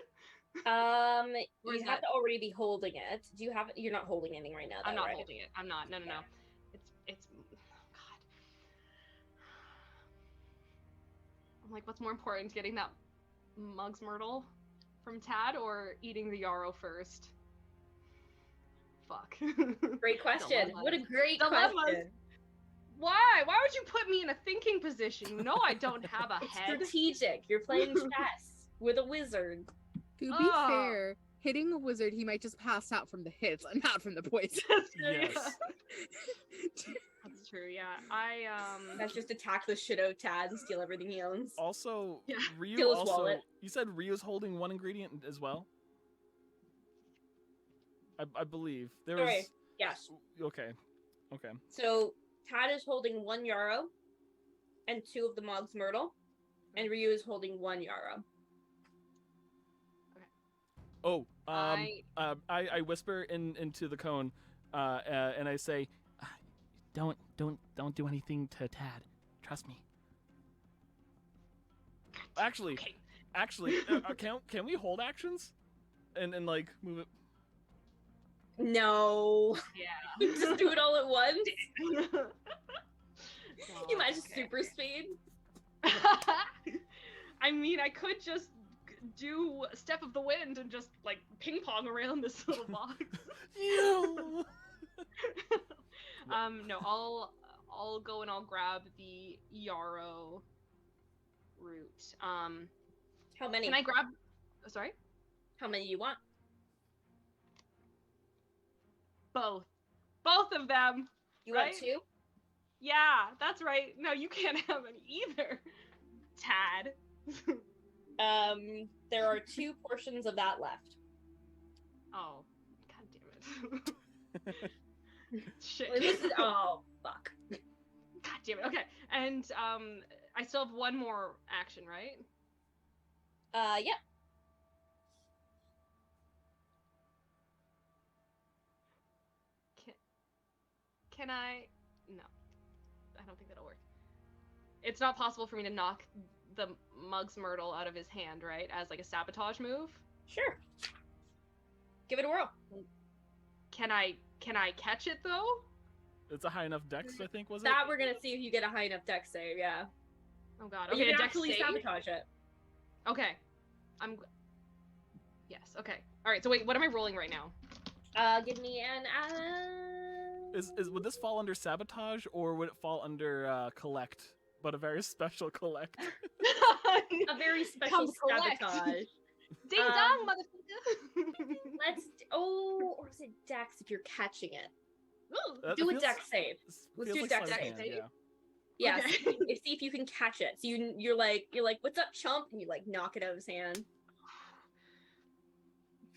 Or You is have that- to already be holding it. Do you have? You're not holding anything right now. Though, I'm not right? holding it. I'm not. No. Yeah. It's God. I'm like, what's more important, getting that Mug's Myrtle from Tad or eating the Yarrow first? Fuck. Great question. Dilemmas. What a great Dilemmas. question. Why? Why would you put me in a thinking position? You know I don't have a It's head. strategic. You're playing chess with a wizard. To be Ah. fair, hitting a wizard, he might just pass out from the hits and not from the poison. That's true, Yes. yeah. That's true, yeah. Let's just attack the shit out of Tad and steal everything he owns. Also, Yeah. Ryu Steal his also. wallet. You said Ryu's holding 1 ingredient as well. I believe there was. Sorry. Yes. Okay. Okay. So Tad is holding 1 Yarrow and 2 of the Mog's Myrtle, and Ryu is holding 1 Yarrow. Oh, I I whisper into the cone, and I say, don't do anything to Tad. Trust me. Actually, can we hold actions, and like move it? No. yeah. Just do it all at once. Oh, You might just okay. super speed. I mean, I could just do Step of the Wind and just like ping pong around this little box. You. No, I'll go and I'll grab the Yarrow root. How many? Can I grab? Oh, sorry, How many you want? both of them. You Right? want 2? Yeah, that's right. No, you can't have any either. Tad. There are 2 portions of that left. Oh, god damn it. Shit. Oh, fuck. God damn it. Okay, and I still have 1 more action, right? Yeah. Can I? No, I don't think that'll work. It's not possible for me to knock the Mug's Myrtle out of his hand, right? As like a sabotage move. Sure. Give it a whirl. Can I catch it though? It's a high enough dex, I think, was it? That we're gonna see if you get a high enough dex save, yeah. Oh god. You Okay, can dex actually save. sabotage it. Okay. Yes. Okay. All right. So wait, what am I rolling right now? Give me an Would this fall under sabotage, or would it fall under collect, but a very special collect? a very special Come collect. sabotage. Ding dong, motherfucker. Or is it dex if you're catching it? Ooh. That Do a feels- dex save. Let's do feels dex sleight of save. hand, yeah. Yeah, Okay. see if you can catch it. So you're like, what's up, chump? And you like knock it out of his hand.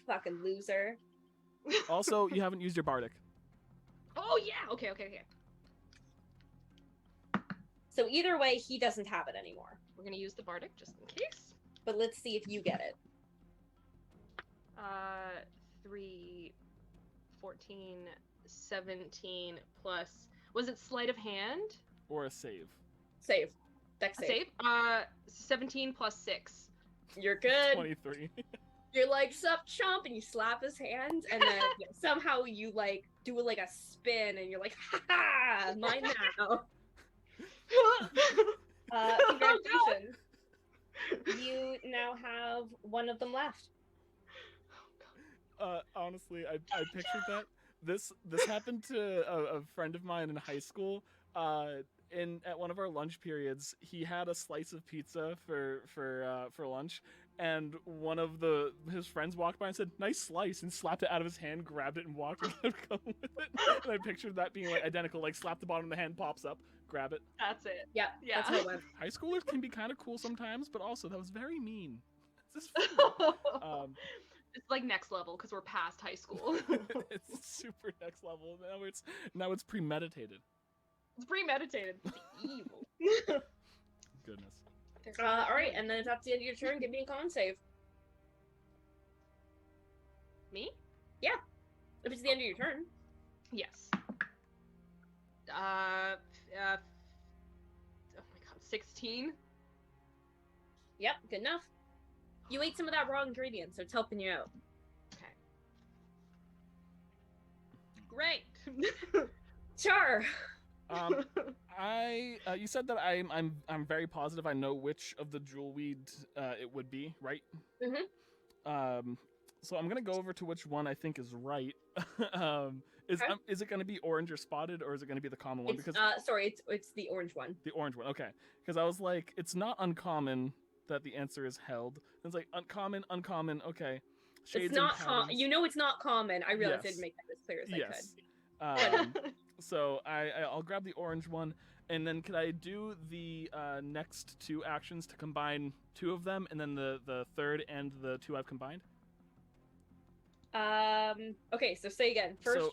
Fucking loser. Also, you haven't used your bardic. Oh yeah. Okay. So So either way, he doesn't have it anymore. We're gonna use the bardic just in case. But let's see if you get it. 3, 14, 17 plus. Was it sleight of hand? Or a save. Save. Dex A save. save? 17 plus 6. You're good. 23. You're like, sup, chomp, and you slap his hand, and then somehow you like do like a spin, and you're like, ha ha, mine now. Congratulations. You now have one of them left. Honestly, I pictured that. This happened to a friend of mine in high school. At one of our lunch periods, he had a slice of pizza for lunch, and one of his friends walked by and said, "Nice slice," and slapped it out of his hand, grabbed it, and walked and kept going with it. And I pictured that being like identical, like slap the bottom of the hand, pops up, grab it. That's it. Yeah, Yeah. that's how it went. High schoolers can be kind of cool sometimes, but also that was very mean. Is this food? It's like next level because we're past high school. It's super next level. Now it's premeditated. It's premeditated. It's evil. Goodness. All right, and then if that's the end of your turn, give me a con save. Me? If it's the end of your turn. Yes. Oh my god, 16. Yep, good enough. You ate some of that raw ingredient, so it's helping you out. Okay. Great. Charr. You said that I'm very positive I know which of the jewel weed it would be, right? Mhm. So I'm gonna go over to which one I think is right. Okay. Is it gonna be orange or spotted, or is it gonna be the common one? It's, Because sorry, it's the orange one. the orange one, okay. Because I was like, it's not uncommon that the answer is held. And it's like uncommon, okay. Shades It's not and patterns. you know it's not common. I realized I Yes. didn't make that as clear as Yes. I could. So I'll grab the orange one, and then could I do the next two actions to combine two of them, and then the third and the two I've combined? Okay, so say again. First, So-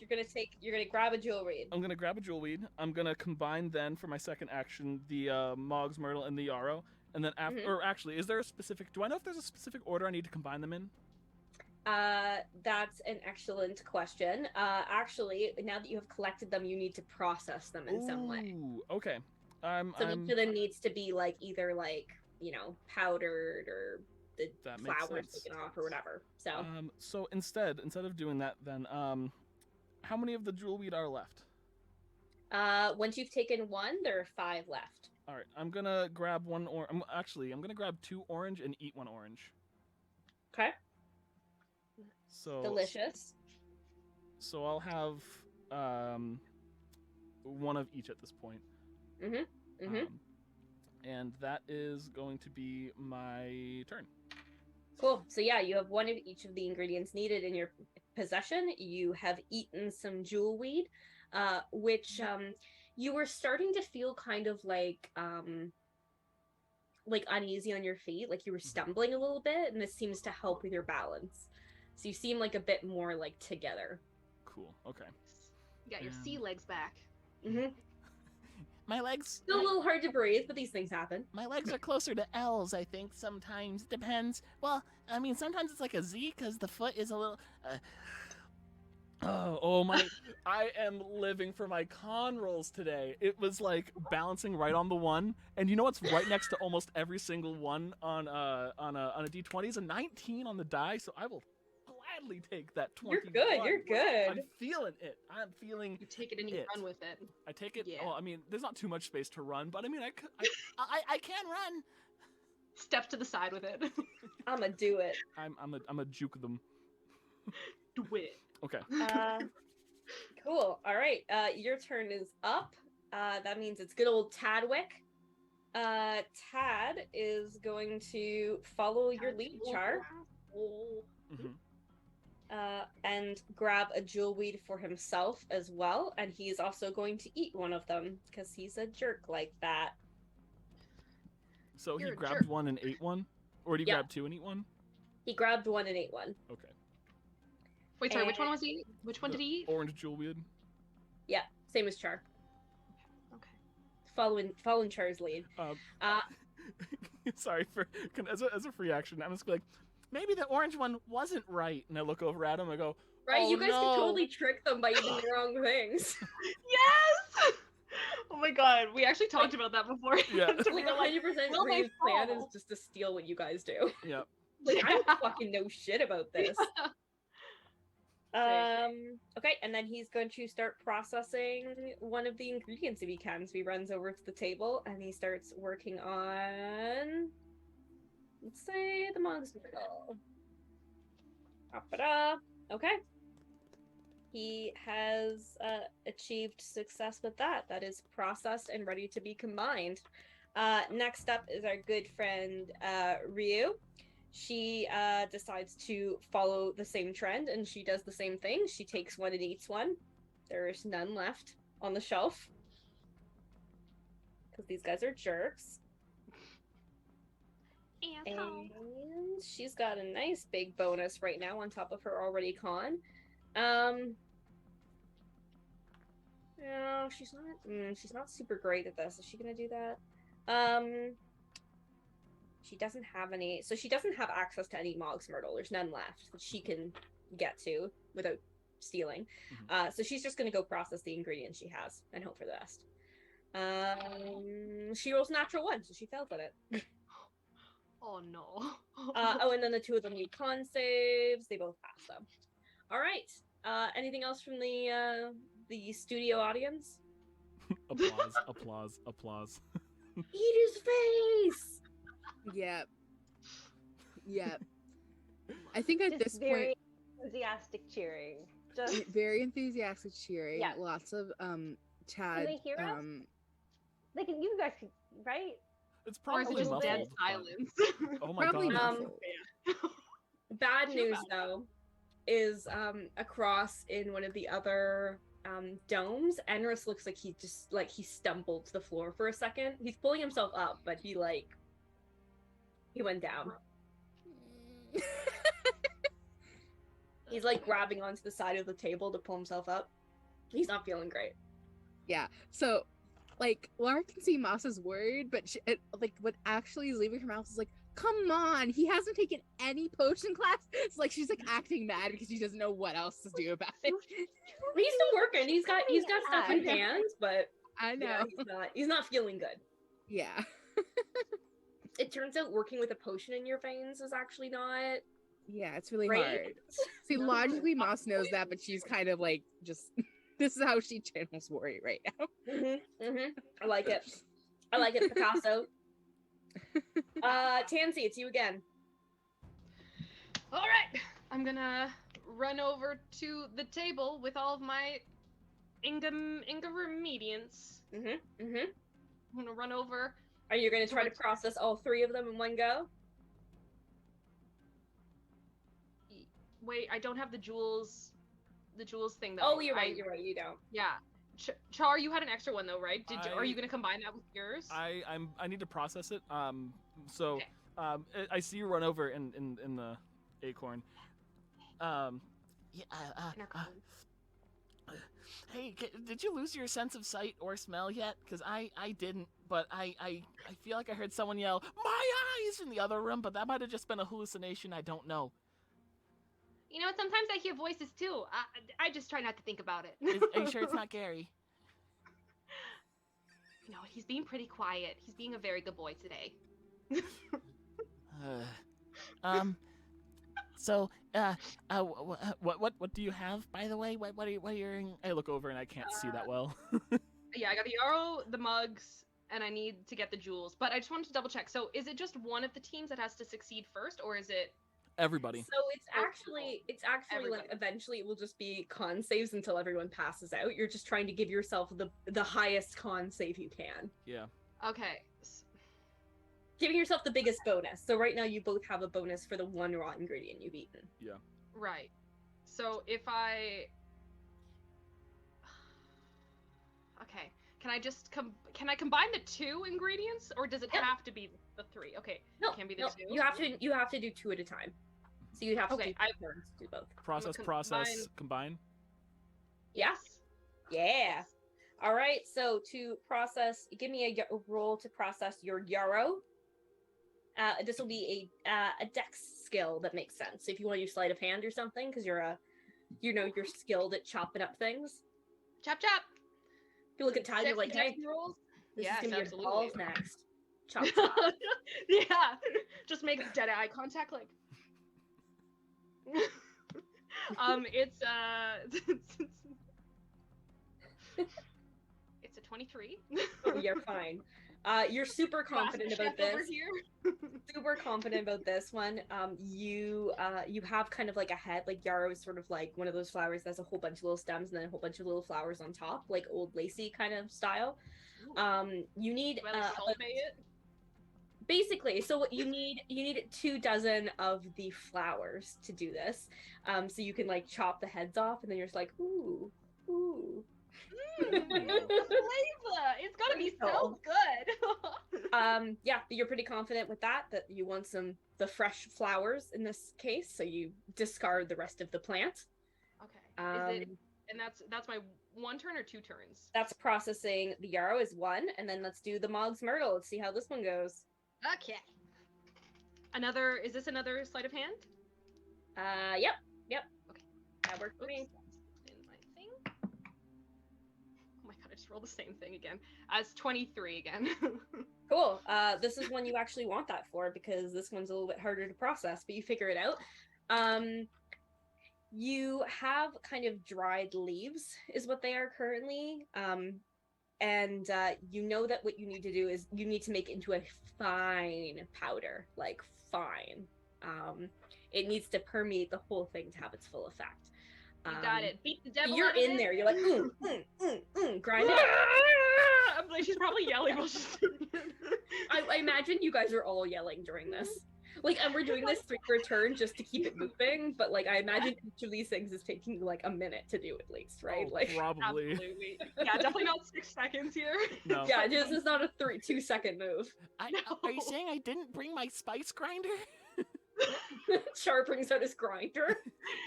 you're gonna grab a jewel reed. I'm gonna grab a jewel weed. I'm gonna combine then for my second action the Mog's Myrtle and the Yarrow, and then after, Mhm. or actually, is there a specific? Do I know if there's a specific order I need to combine them in? That's an excellent question. Actually, now that you have collected them, you need to process them in some way. Ooh, okay. So each of them needs to be like either like, powdered or the That makes flowers sense. taken off or whatever. So So instead of doing that, then how many of the jewel weed are left? once you've taken one, there are 5 left. All right, I'm gonna grab one I'm gonna grab 2 orange and eat 1 orange. Okay. So Delicious. So I'll have one of each at this point. Mhm. And that is going to be my turn. Cool. So yeah, you have one of each of the ingredients needed in your possession. You have eaten some jewel weed, which you were starting to feel kind of like uneasy on your feet, like you were stumbling a little bit, and this seems to help with your balance. So you seem like a bit more like together. Cool. Okay. You got your sea legs back. Mm-hmm. My legs. Still a little hard to breathe, but these things happen. My legs are closer to L's, I think. Sometimes depends. Well, I mean, sometimes it's like a Z because the foot is a little. Oh my! I am living for my con rolls today. It was like balancing right on the one, and you know what's right next to almost every single one on a D20 is a 19 on the die. So I will gladly take that 20. You're good. You're good. I'm feeling it. I'm feeling. You take it and you run with it. I take it. Yeah. Oh, I mean, there's not too much space to run, but I mean, I can run. Step to the side with it. I'ma do it. I'm a juke them. Do it. Okay. Cool. All right. Your turn is up. That means it's good old Tadwick. Tad is going to follow your lead, Charr. Mhm. And grab a jewel weed for himself as well, and he's also going to eat one of them because he's a jerk like that. So You're he a grabbed jerk. one and ate one, or did he Yeah. grab 2 and eat one? He grabbed one and ate one. Okay. Wait, sorry, which And- one was he? Which one did he eat? Orange jewel weed. Yeah, same as Charr. Okay. following Char's lead. Uh, Sorry for as a free action. I'm just like, maybe the orange one wasn't right, and I look over at him. I go, right, oh, you guys no. can totally trick them by using the wrong things. Yes! Oh my god, we actually talked about that before. Yeah. Like 100% Will they Ryu's plan is fall? just to steal what you guys do. Yeah. Like, I don't fucking know shit about this. Okay, and then he's going to start processing one of the ingredients if he can. So he runs over to the table and he starts working on, let's say, the Mog's Noodle. Okay. He has achieved success with that. That is processed and ready to be combined. Next up is our good friend Ryu. She decides to follow the same trend, and she does the same thing. She takes one and eats one. There is none left on the shelf. Because these guys are jerks. And she's got a nice big bonus right now on top of her already con. No, she's not super great at this. Is she gonna do that? She doesn't have any, so she doesn't have access to any Mog's Myrtle. There's none left that she can get to without stealing. Mm-hmm. So she's just gonna go process the ingredients she has and hope for the best. She rolls natural 1, so she fails at it. Oh no. Oh, and then the two of them need con saves. They both pass them. All right. Anything else from the studio audience? Applause. Eat his face. Yep. I think at Just this very point, enthusiastic cheering. Just very enthusiastic cheering. Yeah. Lots of Tad. Can they hear us? They can. You guys can, right? It's Or is probably it just muffled. dead but- silence? Oh my Probably god. muffled. Bad Too news bad. though is across in one of the other domes, Enris looks like he stumbled to the floor for a second. He's pulling himself up, but he went down. He's like grabbing onto the side of the table to pull himself up. He's not feeling great. Yeah. So, like, Lara can see Moss is worried, but what actually is leaving her mouth is like, "Come on, he hasn't taken any potion class." It's like she's like acting mad because she doesn't know what else to do about it. He's still working. He's got stuff in Yeah. hand, but I know. yeah, he's not feeling good. Yeah. It turns out working with a potion in your veins is actually not Yeah, it's really great. hard. See, No. logically, Moss knows that, but she's kind of like just. This is how she channels worry right now. I like it. I like it, Picasso. Tansy, it's you again. All right, I'm gonna run over to the table with all of my ingredients. I'm gonna run over. Are you going to try to process all 3 of them in one go? Wait, I don't have the jewels thing though. Oh, you're right. You don't. Yeah. Char, you had an extra one though, right? Are you I- gonna combine that with yours? I need to process it. So Okay. I see you run over in the acorn. Yeah. In our common. Hey, did you lose your sense of sight or smell yet? Because I didn't, but I feel like I heard someone yell, "My eyes!" in the other room, but that might have just been a hallucination. I don't know. You know, sometimes I hear voices too. I just try not to think about it. Are you sure it's not Gary? You know, he's being pretty quiet. He's being a very good boy today. So, what do you have, by the way? What are you wearing? I look over and I can't see that well. Yeah, I got the arrow, the mugs, and I need to get the jewels. But I just wanted to double check. So is it just one of the teams that has to succeed first, or is it? Everybody. So it's actually Everybody. like eventually it will just be con saves until everyone passes out. You're just trying to give yourself the highest con save you can. Yeah. Okay. Giving yourself the biggest bonus. So right now you both have a bonus for the 1 raw ingredient you've eaten. Right. So if I. Okay. Can I just can I combine the 2 ingredients, or does it Yep. have to be the 3? Okay. No, it can be the no, 2. you have to do 2 at a time. So you'd have to Okay, do I- turns to do both. Process, combine- combine. Yeah. Yeah. All right, so to process, give me a roll to process your yarrow. This will be a dex skill that makes sense. So if you want to use sleight of hand or something, because you're you're skilled at chopping up things. Chop chop. If you look at Tad, you're like, hey, rolls. this Yes, is gonna absolutely. be your balls next. Chop chop. Yeah. Just make dead eye contact, like. It's it's a 23. Oh, you're fine. You're super confident about Chef over this. here. Super confident about this one. You have kind of like a head, like yarrow is sort of like one of those flowers that's a whole bunch of little stems and then a whole bunch of little flowers on top, like old lacy kind of style. You need Do I like cultivate it? basically, so what you need 24 of the flowers to do this. So you can like chop the heads off and then you're just like, ooh. Flavor. It's gotta be so good. Yeah, you're pretty confident with that you want the fresh flowers in this case, so you discard the rest of the plant. Okay. Is it, and that's my 1 turn or 2 turns? That's processing the yarrow is 1, and then let's do the Mog's Myrtle. Let's see how this one goes. Okay. Is this another sleight of hand? Yep. Okay. That worked for me. In my thing. Oh my god, I just rolled the same thing again. As 23 again. Cool. This is one you actually want that for because this one's a little bit harder to process, but you figure it out. You have kind of dried leaves is what they are currently. And you know that what you need to do is you need to make it into a fine powder, like fine. It needs to permeate the whole thing to have its full effect. You got it. Beat the devil. You're out of in it. there. You're like, grind it. I'm like, she's probably yelling while she's doing it. I imagine you guys are all yelling during this. Like, and we're doing this 3 per turn just to keep it moving, but like, I imagine each of these things is taking like a minute to do at least, right? Oh, like, probably. Absolutely. Yeah, definitely not 6 seconds here. No. yeah, it's not a 2-second move. Are you saying I didn't bring my spice grinder? Charr brings out his grinder.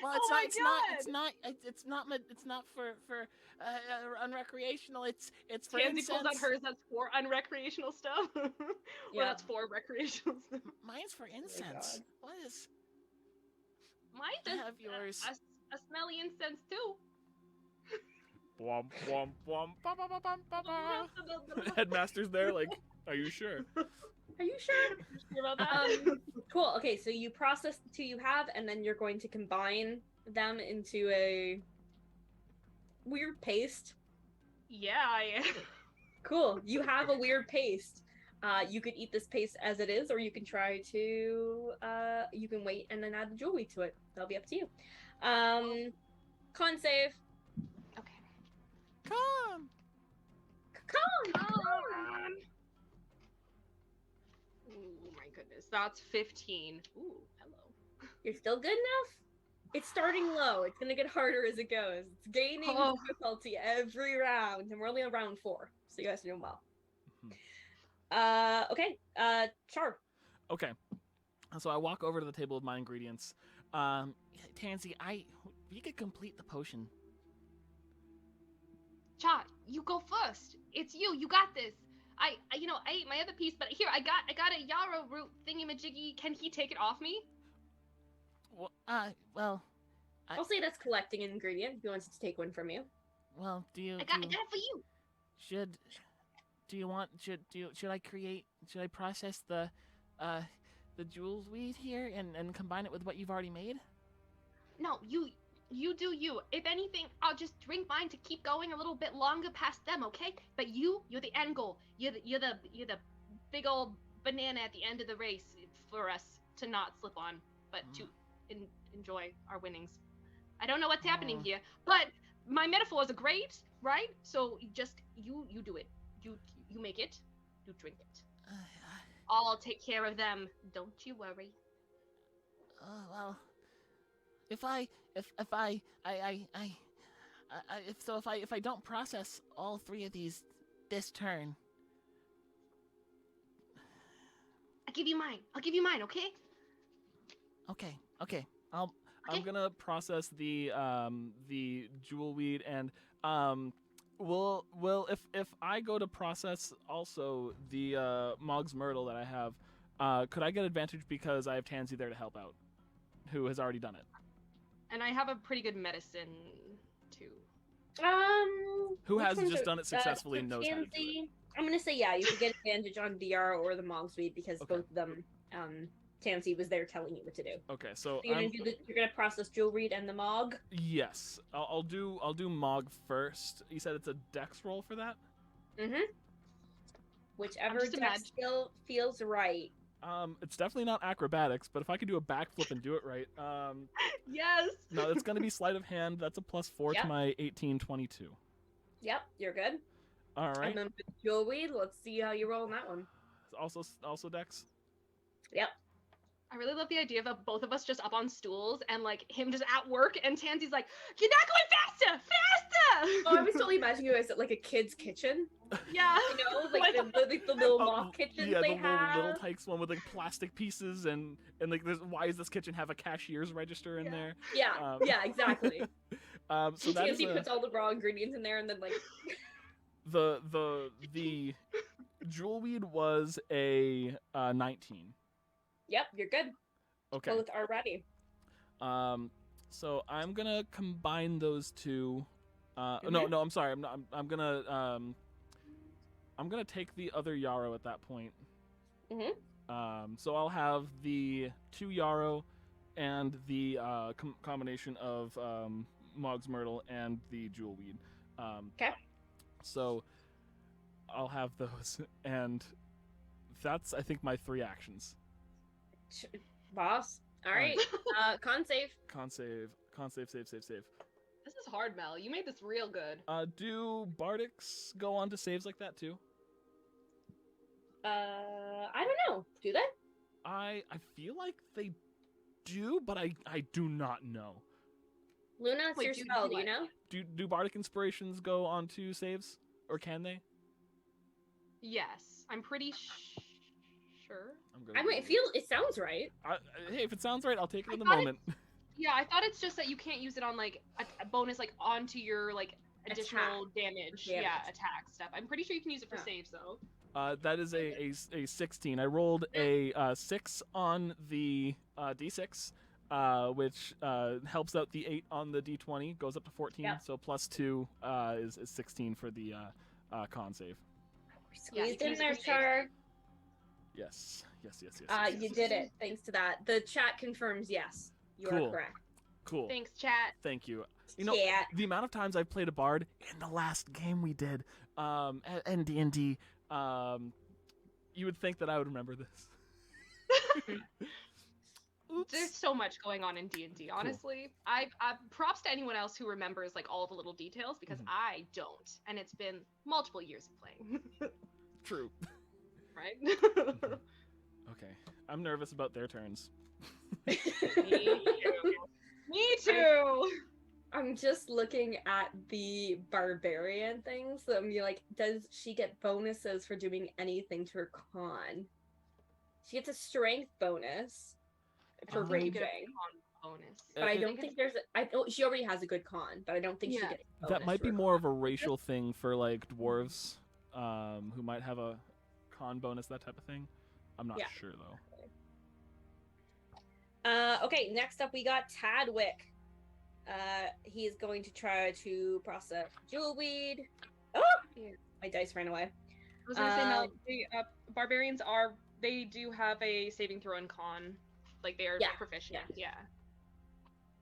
Well, Oh my it's not for unrecreational. It's for Tansy pulls out incense. hers. That's for unrecreational stuff. Well, Yeah. that's for recreational stuff. Mine's for incense. What is? Mine I does have yours. a smelly incense too. Womp womp womp ba ba ba ba ba ba. The headmaster's there, like, are you sure? Are you sure? About that? Cool. Okay, so you process the 2 you have, and then you're going to combine them into a weird paste. Yeah, I am. Cool. You have a weird paste. You could eat this paste as it is, or you can try to. You can wait and then add the jewelry to it. That'll be up to you. Con save. Okay. Come. Oh my goodness, that's 15. Ooh, hello. You're still good enough. It's starting low. It's gonna get harder as it goes. It's gaining difficulty every round, and we're only on round 4, so you guys are doing well. Okay. Charr. Okay. So I walk over to the table of my ingredients. Tansy, we could complete the potion. Charr, you go first. It's you. You got this. I ate my other piece, but here I got a yarrow root thingy-majiggy. Can he take it off me? Well, I'll say that's collecting an ingredient. If he wants to take one from you. well, I got it for you. should I process the jewels weed here and combine it with what you've already made? No, you do you. If anything, I'll just drink mine to keep going a little bit longer past them, okay? But you're the end goal. You're the big old banana at the end of the race for us to not slip on, but to enjoy our winnings. I don't know what's happening here, but my metaphors are great, right? So you do it. You make it. You drink it. I'll take care of them. Don't you worry. Well, if I don't process all 3 of these this turn, I'll give you mine, okay? Okay. I'm gonna process the jewel weed and Well, if I go to process also the Mog's Myrtle that I have, could I get advantage because I have Tansy there to help out, who has already done it? And I have a pretty good medicine too. Who which has one's just a- done it successfully and knows how to do it? Tansy, I'm gonna say yeah. You could get advantage on DR or the Mogsweed because Okay. both of them. Tansy was there telling you what to do. Okay, so You're gonna process Jewel Reed and the Mog. yes, I'll do Mog first. You said it's a Dex roll for that. Mm-hmm. Whichever just dex imagine- skill feels right. It's definitely not acrobatics, but if I could do a backflip and do it right, Yes. no, it's gonna be sleight of hand. That's a +4 Yep. to my 1822. Yep, you're good. All right. And then with Jewel Reed, let's see how you roll on that one. Also Dex. Yep. I really love the idea of both of us just up on stools and like him just at work and Tansy's like, "You're not going faster, faster!" Oh, I was totally imagining you as at like a kid's kitchen. Yeah. You know, like the little mock kitchens yeah, they the have. little Tykes one with like plastic pieces and like why does this kitchen have a cashier's register in there? Yeah, yeah, exactly. So that is Tansy puts all the raw ingredients in there and then like the Jewelweed was a 19. yep, you're good. Okay. Both are ready. So I'm gonna combine those two. Mhm. No, I'm sorry. I'm gonna take the other Yarrow at that point. Mhm. So I'll have the 2 Yarrow and the combination of Mog's Myrtle and the Jewelweed. Okay. So I'll have those, and that's I think my 3 actions. Boss. All right. Con save. Con save, save. This is hard, Mel. You made this real good. Do Bardics go on to saves like that too? I don't know. Do they? I feel like they do, but I do not know. Luna, it's Wait, your do- spell. do Do you what? know? Do Bardic inspirations go on to saves, or can they? Yes, I'm pretty sure. I'm gonna. I mean, it sounds right. Hey, if it sounds right, I'll take it in the thought moment. Yeah, I thought it's just that you can't use it on like a bonus like onto your like additional damage. Yeah, Damage. attack stuff. I'm pretty sure you can use it for Yeah. saves though. That is a 16. I rolled a 6 on the D6, which helps out the 8 on the D20, goes up to 14. Yep. So +2 is 16 for the con save. Yeah, you Squeezed can in use it there, for saves. Char. Yes. You did it. Thanks to that. The chat confirms yes. You Cool. are correct. Cool. Thanks, chat. Thank you. You know, Yeah. the amount of times I've played a bard in the last game we did, and D&D, you would think that I would remember this. Oops. There's so much going on in D&D. Honestly, I props to anyone else who remembers like all the little details because Mhm. I don't, and it's been multiple years of playing. True. Right? Okay. I'm nervous about their turns. Me too. I'm just looking at the barbarian things. So I'm like, does she get bonuses for doing anything to her con? She gets a strength bonus for I think you get a raging, con bonus. but I it- don't think there's. She already has a good con, but I don't think she Yeah. gets. A That bonus might for be her more con. of a racial thing for like dwarves, who might have a con bonus, that type of thing. I'm not Yeah. sure though. Okay, next up we got Tadwick. He is going to try to process jewelweed. Oh, Yeah. my dice ran away. I was gonna say, Mel, Um, the barbarians they do have a saving throw in con, like they are Yeah, proficient. Yeah.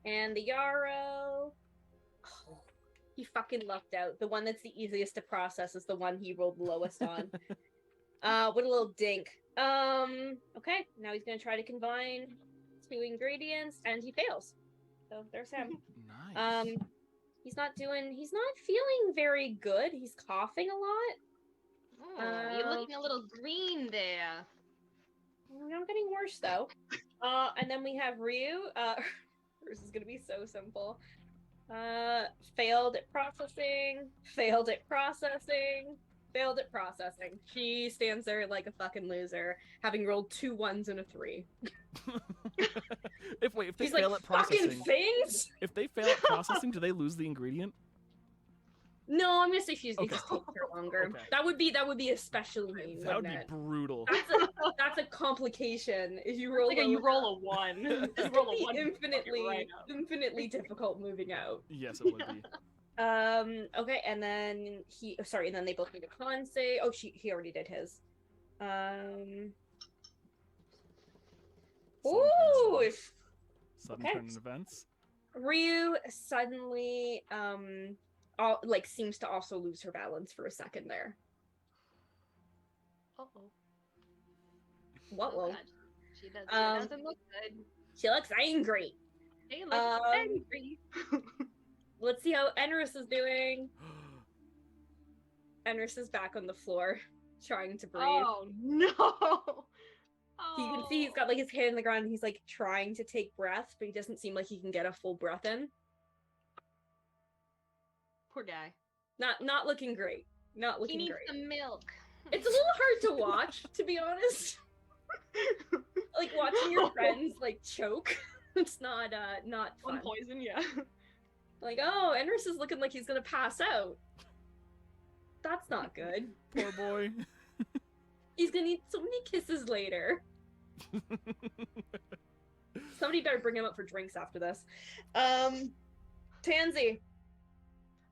And the Yarrow. Oh, he fucking lucked out. The one that's the easiest to process is the one he rolled the lowest on. What a little dink. Okay, now he's gonna try to combine 2 ingredients, and he fails. So there's him. Nice. He's not feeling very good. He's coughing a lot. Oh, you're looking a little green there. I'm getting worse though. And then we have Ryu. Hers is gonna be so simple. Failed at processing. Failed at processing. Failed at processing. She stands there like a fucking loser, having rolled 2 1s and a 3. if they He's fail like, at processing, fucking things. if they fail at processing, do they lose the ingredient? No, I'm gonna say she's Okay. it just takes her longer. Okay. That would be especially mean. That would wouldn't be it? brutal. That's a complication. If you roll Like you roll a 1. this You could roll a be 1. you fuck it right up. infinitely difficult moving out. Yes, it would be. Okay, and then and then they both made a con save. Oh, he already did his. Ooh, Sudden okay. turn in events. Ryu suddenly seems to also lose her balance for a second there. Uh-oh. What Oh, will? God. She doesn't look good. She looks angry. She looks angry. Let's see how Enris is doing. Enris is back on the floor, trying to breathe. Oh no! You can see he's got like his hand on the ground and he's like trying to take breath, but he doesn't seem like he can get a full breath in. Poor guy. Not looking great. Not looking He needs great. some milk. It's a little hard to watch, to be honest. Like watching your friends like choke. It's not fun. On poison, yeah. Like, oh, Enris is looking like he's gonna pass out. That's not good. Poor boy. He's gonna need so many kisses later. Somebody better bring him up for drinks after this. Tanzy.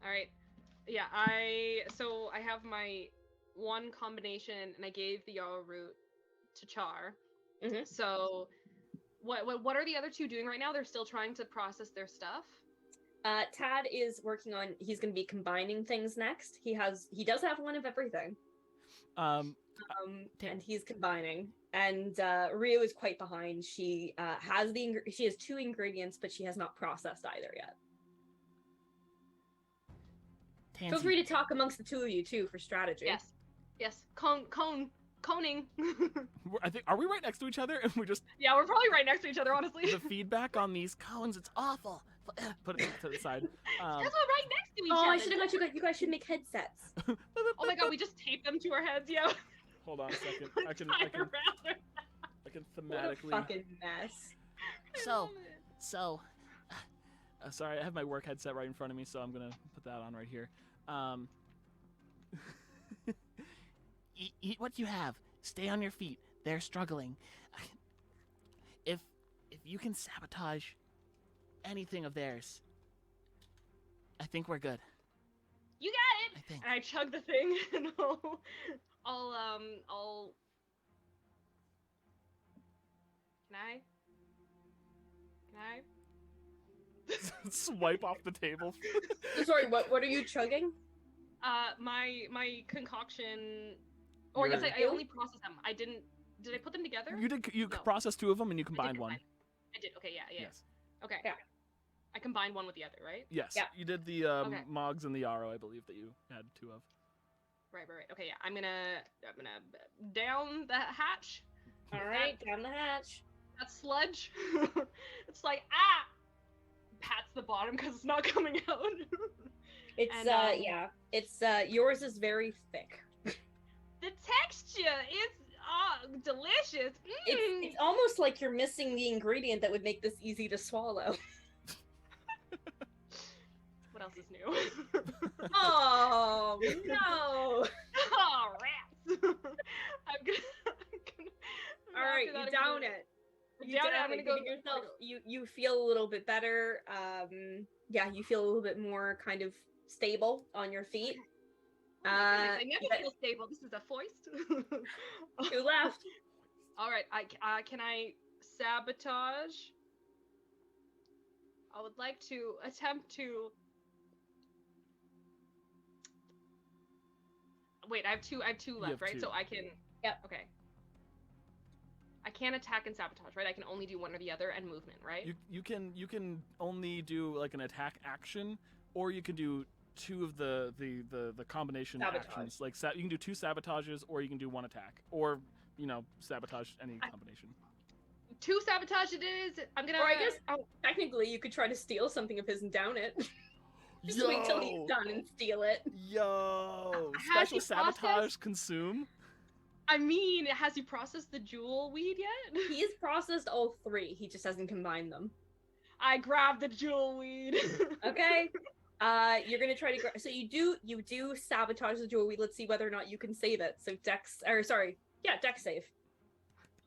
All right. Yeah, I have my one combination, and I gave the yarrow root to Charr. Mhm. So, what are the other two doing right now? They're still trying to process their stuff. Tad is working on. He's going to be combining things next. He does have one of everything. And he's combining. And Ryu is quite behind. She has 2 ingredients, but she has not processed either yet. Tansy. Feel free to talk amongst the two of you too for strategy. Yes. Coning. Are we right next to each other? And we just Yeah, we're probably right next to each other, honestly. the feedback on these cones, it's awful. Put it to the side. That's what right next to each Oh, other. I should have got you guys should make headsets. Oh my god, we just taped them to our heads, yeah. Hold on a second. I can Tie around our- What a thematically. fucking mess. So, sorry, I have my work headset right in front of me, so I'm gonna put that on right here. Eat what you have. Stay on your feet. They're struggling. If you can sabotage anything of theirs, I think we're good. You got it. I think. And I chug the thing, and I'll Can I? Swipe off the table. Sorry, what are you chugging? My concoction. Or I Your- guess I only processed them. I didn't. Did I put them together? You No. processed 2 of them and you I combined did one. I did. Okay, yeah. Yes. Okay. Yeah. I combined one with the other, right? Yes. Yeah. You did the Okay. Mogs and the Yarrow, I believe, that you had 2 of. Right. Okay, yeah. I'm gonna down the hatch. All right, down the hatch. That sludge. It's like pats the bottom because it's not coming out. It's And, it's yours is very thick. The texture is delicious. It's almost like you're missing the ingredient that would make this easy to swallow. What else is new? Oh no! Oh, rats! I'm gonna All right, after you that, down it. I'm You down it. down I'm gonna it. go. Giving yourself. You feel a little bit better. You feel a little bit more kind of stable on your feet. Oh my goodness, I never but- feel stable. This is a foist. You left. All right. Can I sabotage? I would like to attempt to. Wait, I have two left, have right? 2. So I can. Yep. Okay. I can't attack and sabotage, right? I can only do one or the other, and movement, right? You can only do like an attack action, or you can do 2 of the combination Sabotage. actions. Like you can do 2 sabotages, or you can do 1 attack, or sabotage any combination. 2 sabotage it is. I'm gonna. Or I guess technically you could try to steal something of his and down it. Just wait till he's done and steal it. Yo! Has Special he sabotage processed- consume. I mean, has he processed the jewel weed yet? He has processed all 3. He just hasn't combined them. I grabbed the jewel weed. Okay. You're gonna try to so you do sabotage the jewelry. Let's see whether or not you can save it. So dex save.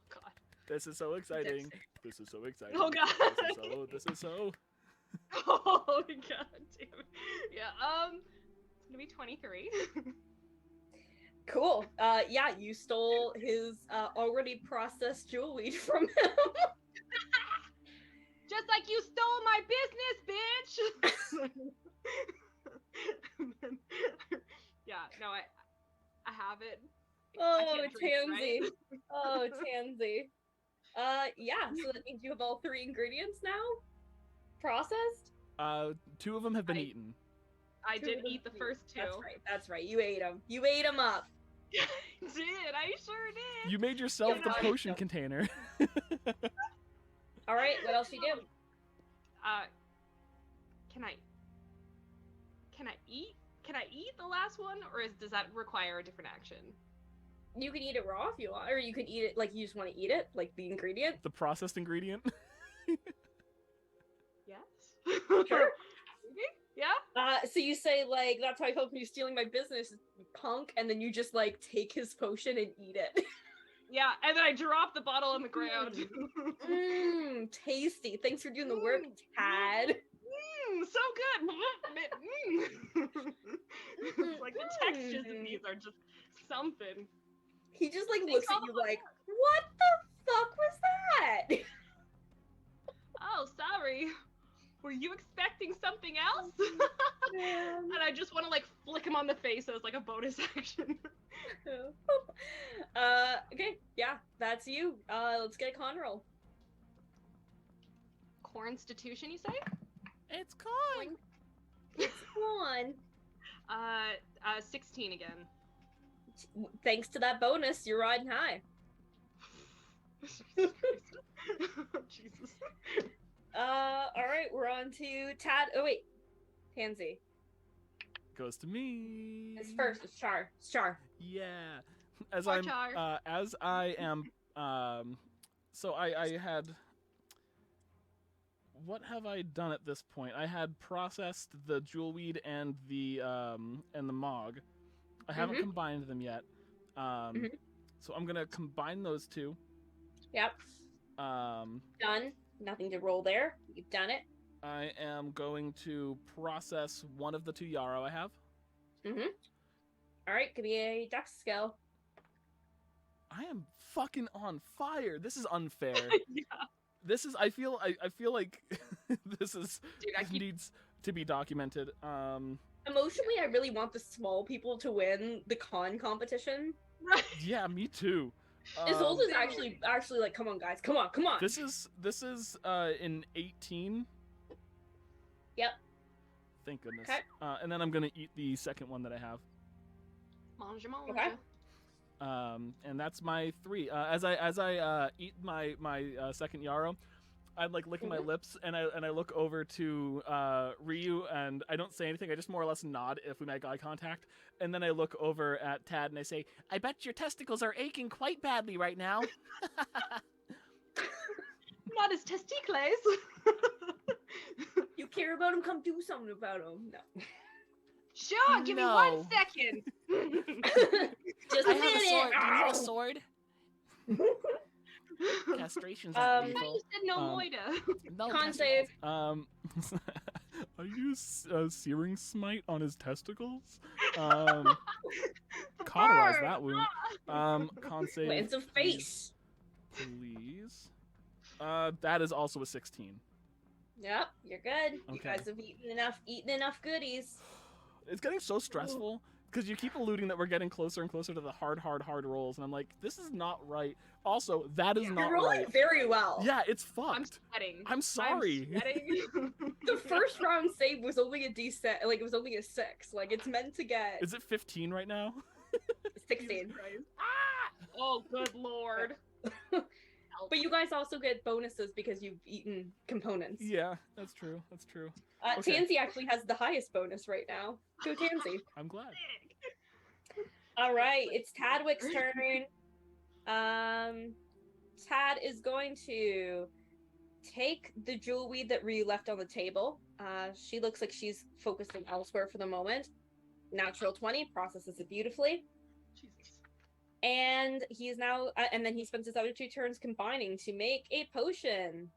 God. This is so exciting. This is so exciting. Oh, God. This is so. Oh god damn it. Yeah, it's gonna be 23. Cool. Yeah, you stole his already processed jewelry from him. Just like you stole my business, bitch. Yeah, no, I have it. Oh, can't drink, Tanzy. right? Oh, Tanzy. Yeah, so that means you have all 3 ingredients now? Processed? 2 of them have been I- eaten. I Two did of them eat the too. first 2. That's right. You ate them. You ate them up. I did. I sure did. You made yourself Yeah, the no, I- potion container. All right, what else you do? Can I eat the last one, or does that require a different action? You can eat it raw if you want, or you can eat it like you just want to eat it, like the ingredient. The processed ingredient. Yes. Sure. Yeah. So you say like that's how I felt when you stealing my business, punk, and then you just like take his potion and eat it. Yeah, and then I drop the bottle on the ground. Tasty. Thanks for doing the work, Tad. So good. Like the textures of these are just something. He just like Thanks looks at all you the like, what the fuck was that? Oh, sorry. Were you expecting something else? Man. And I just want to like flick him on the face as like a bonus action. Okay, yeah, that's you. Let's get a con roll. Core institution, you say? It's con. It's one. 16 again. Thanks to that bonus, you're riding high. Jesus. Alright, we're on to Tad. Oh, wait. Tanzy. Goes to me. It's first. It's Charr. It's Charr. Yeah. As Poor I'm Charr. as I am so I had what have I done at this point? I had processed the jewel weed and the mog. I haven't combined them yet. So I'm gonna combine those 2. Yep. Done. Nothing to roll there. You've done it. I am going to process one of the 2 yarrow I have. Alright, give me a dex skill. I am fucking on fire. This is unfair. Yeah. This is I feel like this is Dude, this needs to be documented. Emotionally, I really want the small people to win the con competition. Right. Yeah, me too. Isolda's actually like, come on, guys, come on. This is in 18. Yep. Thank goodness. Okay. And then I'm gonna eat the second one that I have. Mange. Okay. And that's my 3. As I eat my second yarrow, I'm like licking my lips, and I look over to Ryu, and I don't say anything. I just more or less nod if we make eye contact, and then I look over at Tad and I say, "I bet your testicles are aching quite badly right now." Not his testicles. You care about him? Come do something about him. No. Sure, give me 1 second. Just I a have a minute. sword. Do you have a sword? Castrations aren't I thought lethal. you said no moida. No, Con save. Are you searing smite on his testicles? Cauterize that wound. Con save. Lands of face. Please. That is also a 16. Yep, you're good. You Okay. guys have eaten enough goodies. It's getting so stressful because you keep alluding that we're getting closer and closer to the hard rolls, and I'm like, this is not right. Also, that is not You're rolling right. very well. Yeah, it's I'm fucked. sweating. I'm sorry. I'm sweating. The first round save was only a D7, like it was only a 6. Like it's meant to get Is it 15 right now? 16. Oh, good lord. But you guys also get bonuses because you've eaten components. Yeah, that's true. That's true. Okay. Tansy actually has the highest bonus right now. Go Tansy. I'm glad. All right, it's Tadwick's turn. Tad is going to take the jewel weed that Ryu left on the table. She looks like she's focusing elsewhere for the moment. Natural 20, processes it beautifully. Jesus. And he's now, and then he spends his other 2 turns combining to make a potion.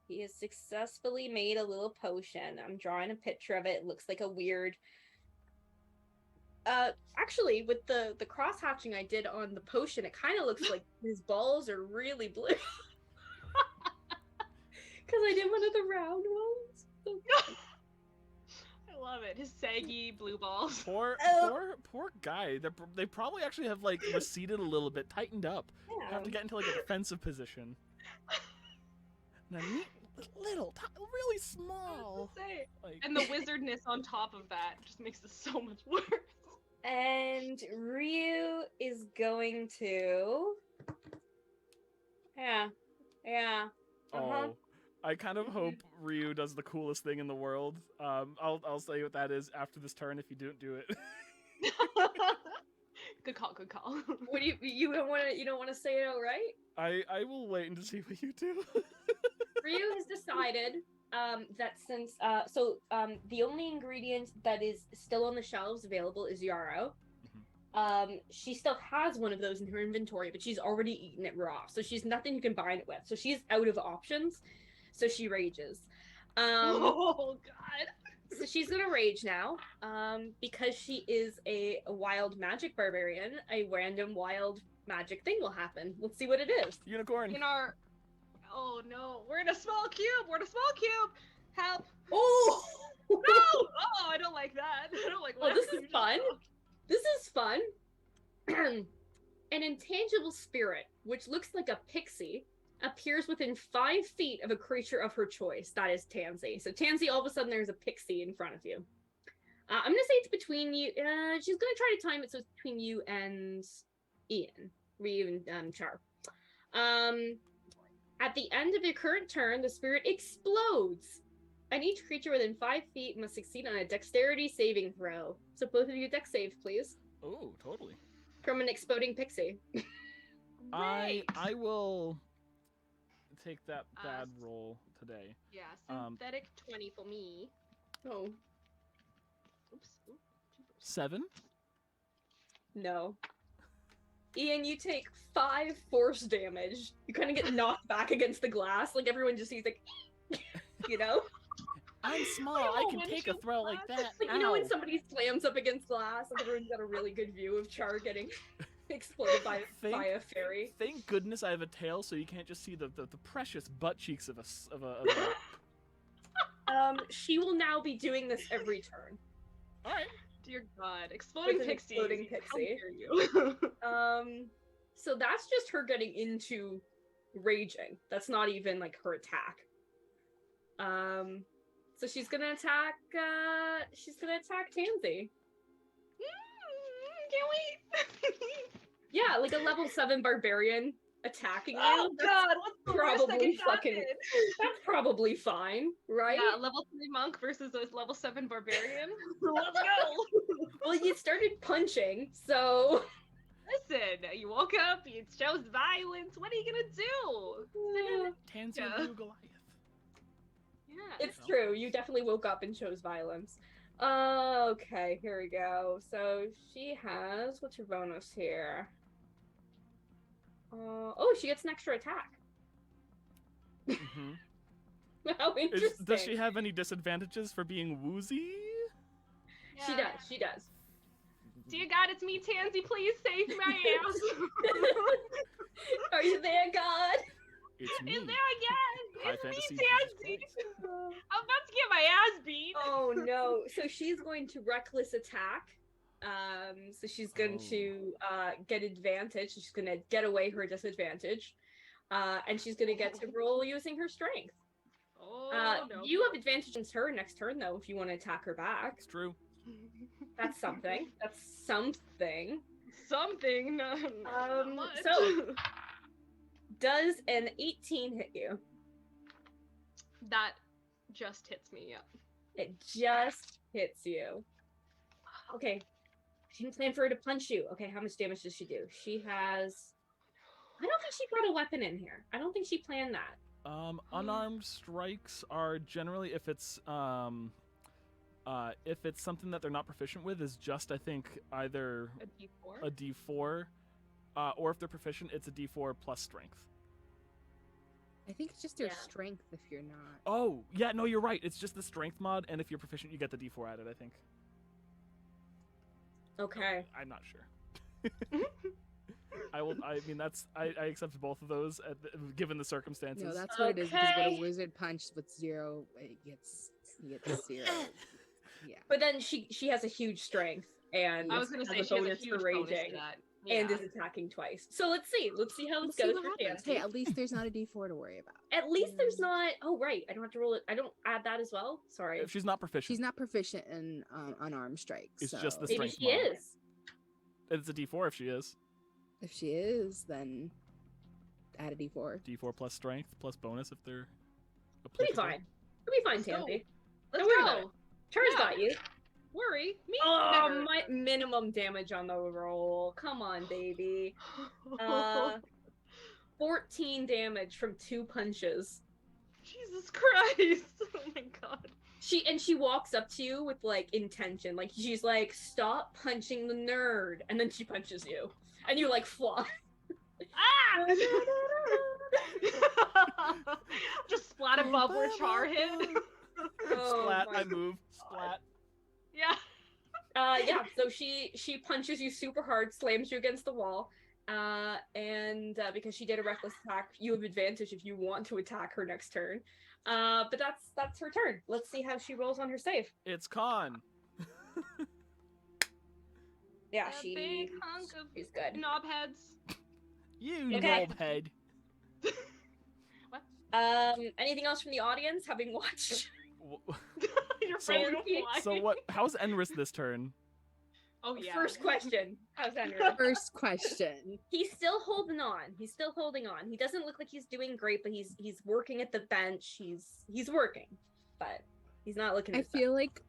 He has successfully made a little potion. I'm drawing a picture of it. It looks like a weird. Actually, with the cross hatching I did on the potion, it kind of looks like his balls are really blue. Because I did one of the round ones. I love it. His saggy blue balls. Poor guy. They probably actually have like receded a little bit, tightened up. Yeah. Have to get into like a defensive position. And a neat little, really small. Say. Like, And the wizardness on top of that just makes this so much worse. And Ryu is going to. Yeah. Uh-huh. oh, I kind of hope Ryu does the coolest thing in the world. I'll say what that is after this turn if you don't do it. Good call. What do you don't want to say it outright? I will wait and to see what you do. Ryu has decided that since the only ingredient that is still on the shelves available is yarrow. She still has one of those in her inventory, but she's already eaten it raw, so she's nothing to combine it with. So she's out of options. So she rages. Oh god. So she's gonna rage now, because she is a wild magic barbarian. A random wild magic thing will happen. Let's see what it is. Unicorn. Oh no, we're in a small cube. Help. Oh No! Oh, I don't like that. I don't like. Oh, what this you is just fun. saw. This is fun. An intangible spirit, which looks like a pixie, appears within 5 feet of a creature of her choice. That is Tanzy. So Tanzy, all of a sudden, there's a pixie in front of you. I'm gonna say it's between you. She's gonna try to time it so it's between you and Ian, Ryu, and Charr. At the end of your current turn, the spirit explodes, and each creature within 5 feet must succeed on a dexterity saving throw. So both of you dex save, please. Oh, totally. From an exploding pixie. Great. I will take that bad roll today. Yeah, synthetic 20 for me. Oh. Oops. Ooh, 7. No. Ian, you take 5 force damage. You kind of get knocked back against the glass. Like, everyone just sees, like, you know? I'm small. I can take a throw like that. Like, you know when somebody slams up against glass and everyone's got a really good view of Charr getting exploded by a fairy? Thank goodness I have a tail, so you can't just see the precious butt cheeks of a. She will now be doing this every turn. All right. Dear God, exploding With an pixie. exploding How pixie. dare you? So that's just her getting into raging. That's not even like her attack. So she's gonna attack. She's gonna attack Tanzy. Can't wait. Yeah, like a level 7 barbarian attacking you. Oh That's God, what's the worst that probably can fucking. happen? That's probably fine, right? Yeah, level 3 monk versus a level 7 barbarian. Let's go. Well, you started punching, so. Listen, you woke up, you chose violence. What are you gonna do? Tansy Yeah. blew Goliath. Yeah. It's true. You definitely woke up and chose violence. Okay, here we go. So she has, what's her bonus here? Oh, she gets an extra attack. Mm-hmm. How interesting. Does she have any disadvantages for being woozy? She does. She does. Dear God, it's me, Tansy. Please save my ass. Are you there, God? It's me. Is there again? High It's fantasy me, Jesus Tansy. Christ. I'm about to get my ass beat. Oh no. So she's going to reckless attack. So she's going to get advantage. She's going to get away her disadvantage. And she's going to get to roll using her strength. Oh, no. You have advantage in her next turn, though, if you want to attack her back. It's true. That's something. That's something. Something. No, not much. So, does an 18 hit you? That just hits me, yeah. It just hits you. Okay. She didn't plan for her to punch you. Okay, how much damage does she do? She has... I don't think she brought a weapon in here. I don't think she planned that. Unarmed strikes are generally if it's something that they're not proficient with is just I think either A D4? a D4, or if they're proficient, it's a D4 plus strength. I think it's just their Yeah. strength if you're not. Oh yeah, no, you're right. It's just the strength mod, and if you're proficient, you get the D4 added. I think. Okay. I'm not sure. I will. I mean, I accept both of those given the circumstances. No, that's what it is because what Okay. a wizard punch with 0, it gets 0. Yeah. But then she has a huge strength and I was gonna has say a she has a bonus huge for bonus to raging that. and Yeah. is attacking twice. So let's see how Let's this see goes what for happens. Tansy. Hey, at least there's not a D4 to worry about. At least there's not. Oh right, I don't have to roll it. I don't add that as well. Sorry. If she's not proficient, She's not proficient in unarmed strikes. It's so just the Maybe strength she mod. is. it's a D4 if she is. If she is, then add a D4. D4 plus strength plus bonus if they're. It'll be applicable. fine. It'll be fine, Let's go. Tansy. Let's Don't worry about go. Char's Yeah. got you. Worry me. Oh, never. my minimum damage on the roll. Come on, baby. 14 damage from 2 punches. Jesus Christ! Oh my god. She walks up to you with like intention. Like she's like, stop punching the nerd. And then she punches you. And you like fly. Ah! Just splat above where Char hit. Oh Splat. my I move. Splat. Yeah. Yeah, so she punches you super hard, slams you against the wall. And because she did a reckless attack, you have advantage if you want to attack her next turn. But that's her turn. Let's see how she rolls on her save. It's con. Yeah, A big hunk of she's good. knob heads. You Okay. knobhead. Anything else from the audience having watched? Your So- friend will fly. So what? How's Enris this turn? Oh yeah. First question. How's Henry? First question. He's still holding on. He's still holding on. He doesn't look like he's doing great, but he's working at the bench. He's working, but he's not looking. I his best. feel like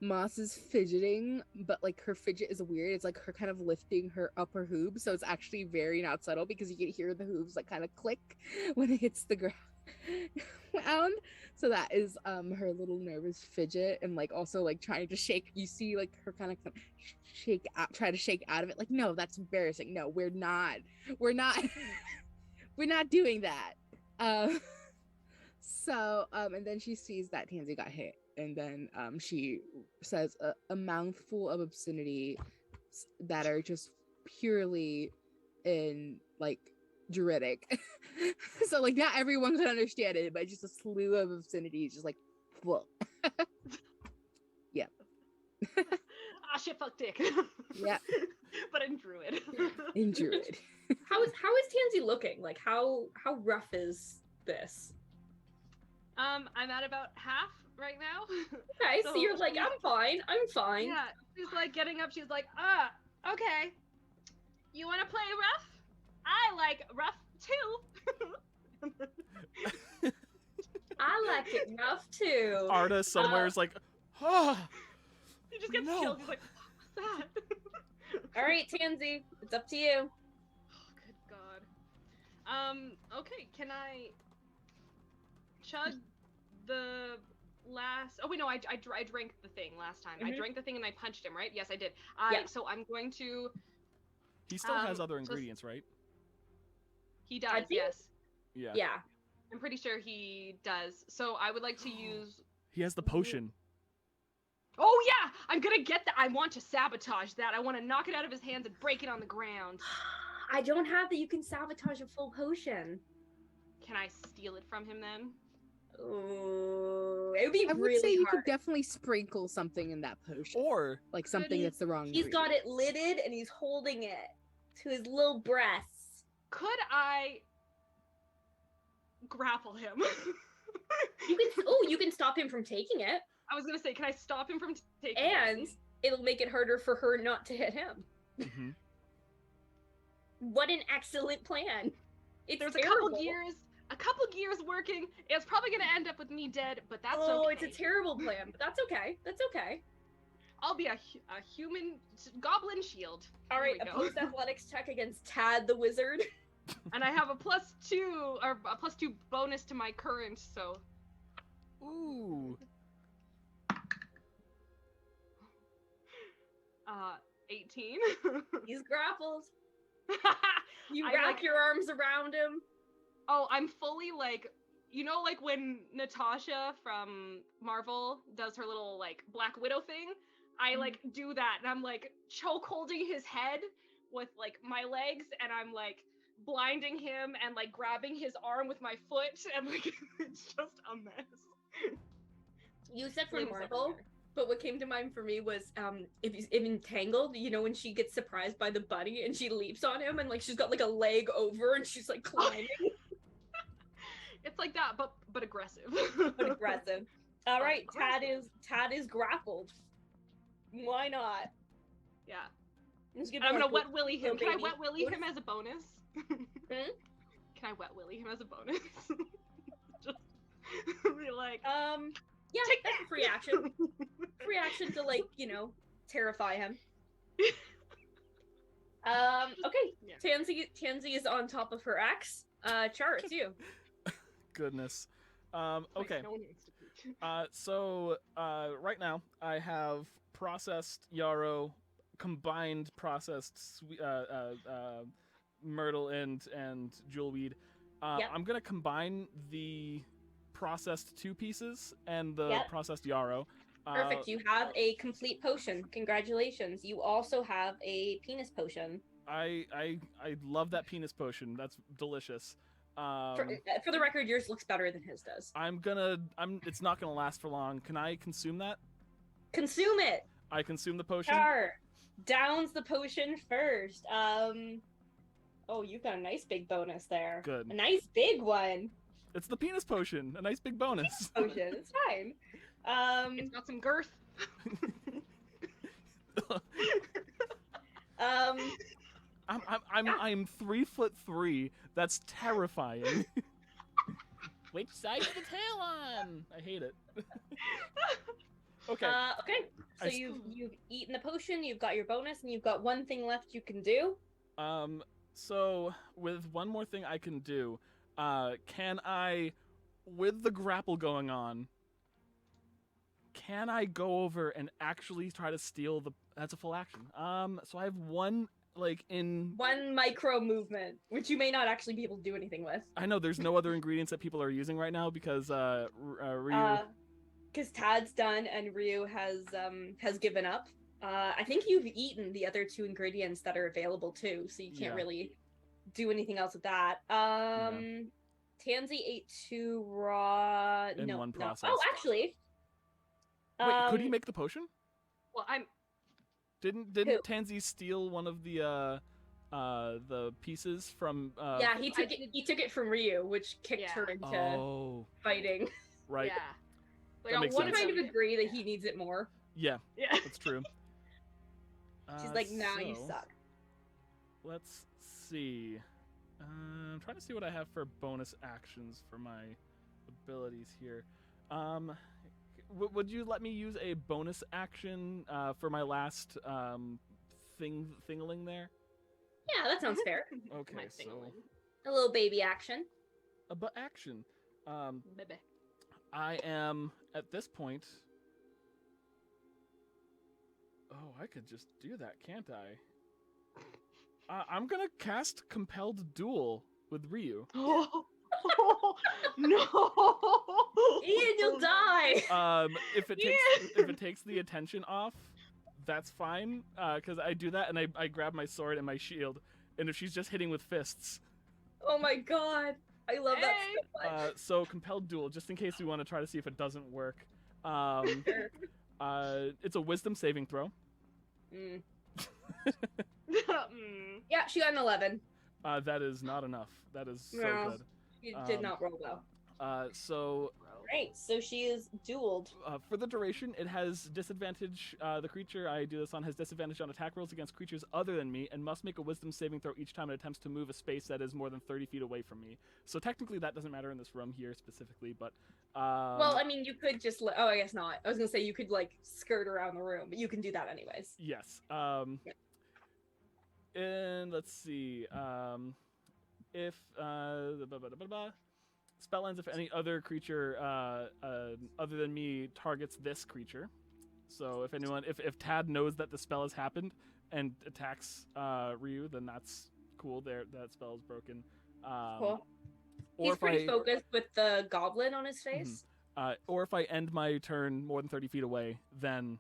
Moss is fidgeting, but like her fidget is weird. It's like her kind of lifting her upper hooves, so it's actually very not subtle because you can hear the hooves like kind of click when it hits the ground. So that is her little nervous fidget, and like also like trying to shake. You see like her kind of shake out, try to shake out of it. Like, no, that's embarrassing. No, we're not we're not doing that. So and then she sees that Tansy got hit, and then she says a mouthful of obscenity that are just purely in like Druidic. So like not everyone can understand it, but just a slew of obscenities, just like whoa. Yep. Ah shit, fuck dick. Yeah. But in Druid. In Druid. How is Tansy looking? Like how rough is this? I'm at about half right now. Okay, so So you're like, she- I'm fine. Yeah, she's like getting up. She's like, okay. You want to play rough? I like rough too. I like it rough too. Arda somewhere is like, oh, He just gets No. chilled. He's like, what's that? All right, Tansy, it's up to you. Oh, good God. Okay, can I chug the last? Oh wait, no, I drank the thing last time. I Mhm. drank the thing and I punched him, right? Yes, I did. Yeah. So I'm going to. he still has other so- ingredients, right? He does. think- Yes, Yeah. Yeah. I'm pretty sure he does. So I would like to use. He has the potion. Oh yeah, I'm gonna get that. I want to sabotage that. I want to knock it out of his hands and break it on the ground. I don't have that. You can sabotage a full potion. Can I steal it from him then? Ooh, it would be I would really say you hard. could definitely sprinkle something in that potion. Or Like something he- that's the wrong He's got ingredient. it lidded and he's holding it to his little breasts. Could I grapple him? You can stop him from taking it, I was gonna say, can I stop him from taking and it? it'll make it harder for her not to hit him. Mhm. What an excellent plan! It's There's terrible. a couple gears working. It's probably gonna end up with me dead, but that's Oh, okay. it's a terrible plan, but that's okay. That's okay. I'll be a human goblin shield. All There right, we go. opposed athletics check against Tad the wizard. And I have a +2 or a +2 bonus to my current, so Ooh. 18. He's grappled. You I, wrap like- your arms around him. Oh, I'm fully like, you know, like when Natasha from Marvel does her little like Black Widow thing? I like do that, and I'm like choke holding his head with like my legs, and I'm like blinding him and like grabbing his arm with my foot, and like it's just a mess. You said from Limbs Marvel, everywhere. but what came to mind for me was if Entangled, you know, when she gets surprised by the bunny and she leaps on him and like she's got like a leg over and she's like climbing. It's like that, but aggressive. But aggressive. All right, Tad is grappled. Why not? Yeah. Let's give I'm it gonna like wet willy him. little Can I baby wet willy bonus. him as a bonus? Hmm? Can I wet willy him as a bonus? Just be like, yeah, take that's a free action. Free action to like, you know, terrify him. Okay. Yeah. Tansy is on top of her ex. Charr, it's you. Goodness. like, Okay. no one needs to preach. So right now I have processed yarrow, combined processed myrtle and jewelweed. Yep. I'm gonna combine the processed 2 pieces and the Yep. processed yarrow. Perfect. You have a complete potion. Congratulations. You also have a penis potion. I love that penis potion. That's delicious. For the record, yours looks better than his does. It's not gonna last for long. Can I consume that? Consume it. I consume the potion. Charr downs the potion first. Oh, you've got a nice big bonus there. Good. A nice big one. It's the penis potion. A nice big bonus. Potion. It's fine. It's got some girth. I'm 3'3". That's terrifying. Which side's the tail on? I hate it. Okay. Okay. So you've eaten the potion. You've got your bonus, and you've got one thing left you can do. So with one more thing I can do, can I, with the grapple going on, can I go over and actually try to steal the? That's a full action. So I have one One micro movement, which you may not actually be able to do anything with. I know there's no other ingredients that people are using right now because Ryu. Because Tad's done and Ryu has given up. I think you've eaten the other 2 ingredients that are available too, so you can't really do anything else with that. Tanzy ate 2 raw. In one process. Oh, actually. Wait, could he make the potion? Well, I'm. Didn't Who? Tanzy steal one of the pieces from? Yeah, he took it from Ryu, which kicked Yeah. her into Oh, fighting. right. Yeah. Like, That on makes one I sense. kind of of agree that he needs it more. Yeah, Yeah. that's true. She's like, nah, you so, suck. Let's see. I'm trying to see what I have for bonus actions for my abilities here. Would you let me use a bonus action for my last thingling there? Yeah, that sounds fair. Okay, My so thingling. A little baby action. but action. Baby. I am at this point. Oh, I could just do that, can't I? I'm gonna cast Compelled Duel with Ryu. Oh, no! Ian, you'll die. If it takes the attention off, that's fine. Because I do that and I grab my sword and my shield, and if she's just hitting with fists. Oh my god. I love that so much. So Compelled Duel, just in case we want to try to see if it doesn't work. It's a Wisdom saving throw. Mm. Mm. Yeah, she got an 11. That is not enough. That is so No. good. She did not roll well. So Great, so she is dueled. for the duration, it has disadvantage. The creature I do this on has disadvantage on attack rolls against creatures other than me, and must make a Wisdom saving throw each time it attempts to move a space that is more than 30 feet away from me. So technically, that doesn't matter in this room here specifically, but. Well, I mean, you could just. Oh, I guess not. I was gonna say you could like skirt around the room, but you can do that anyways. Yes. And let's see. if spell ends if any other creature other than me targets this creature. So if Tad knows that the spell has happened and attacks Ryu, then that's cool. That spell is broken. Cool. Or He's if pretty focused with the goblin on his face. or if I end my turn more than 30 feet away, then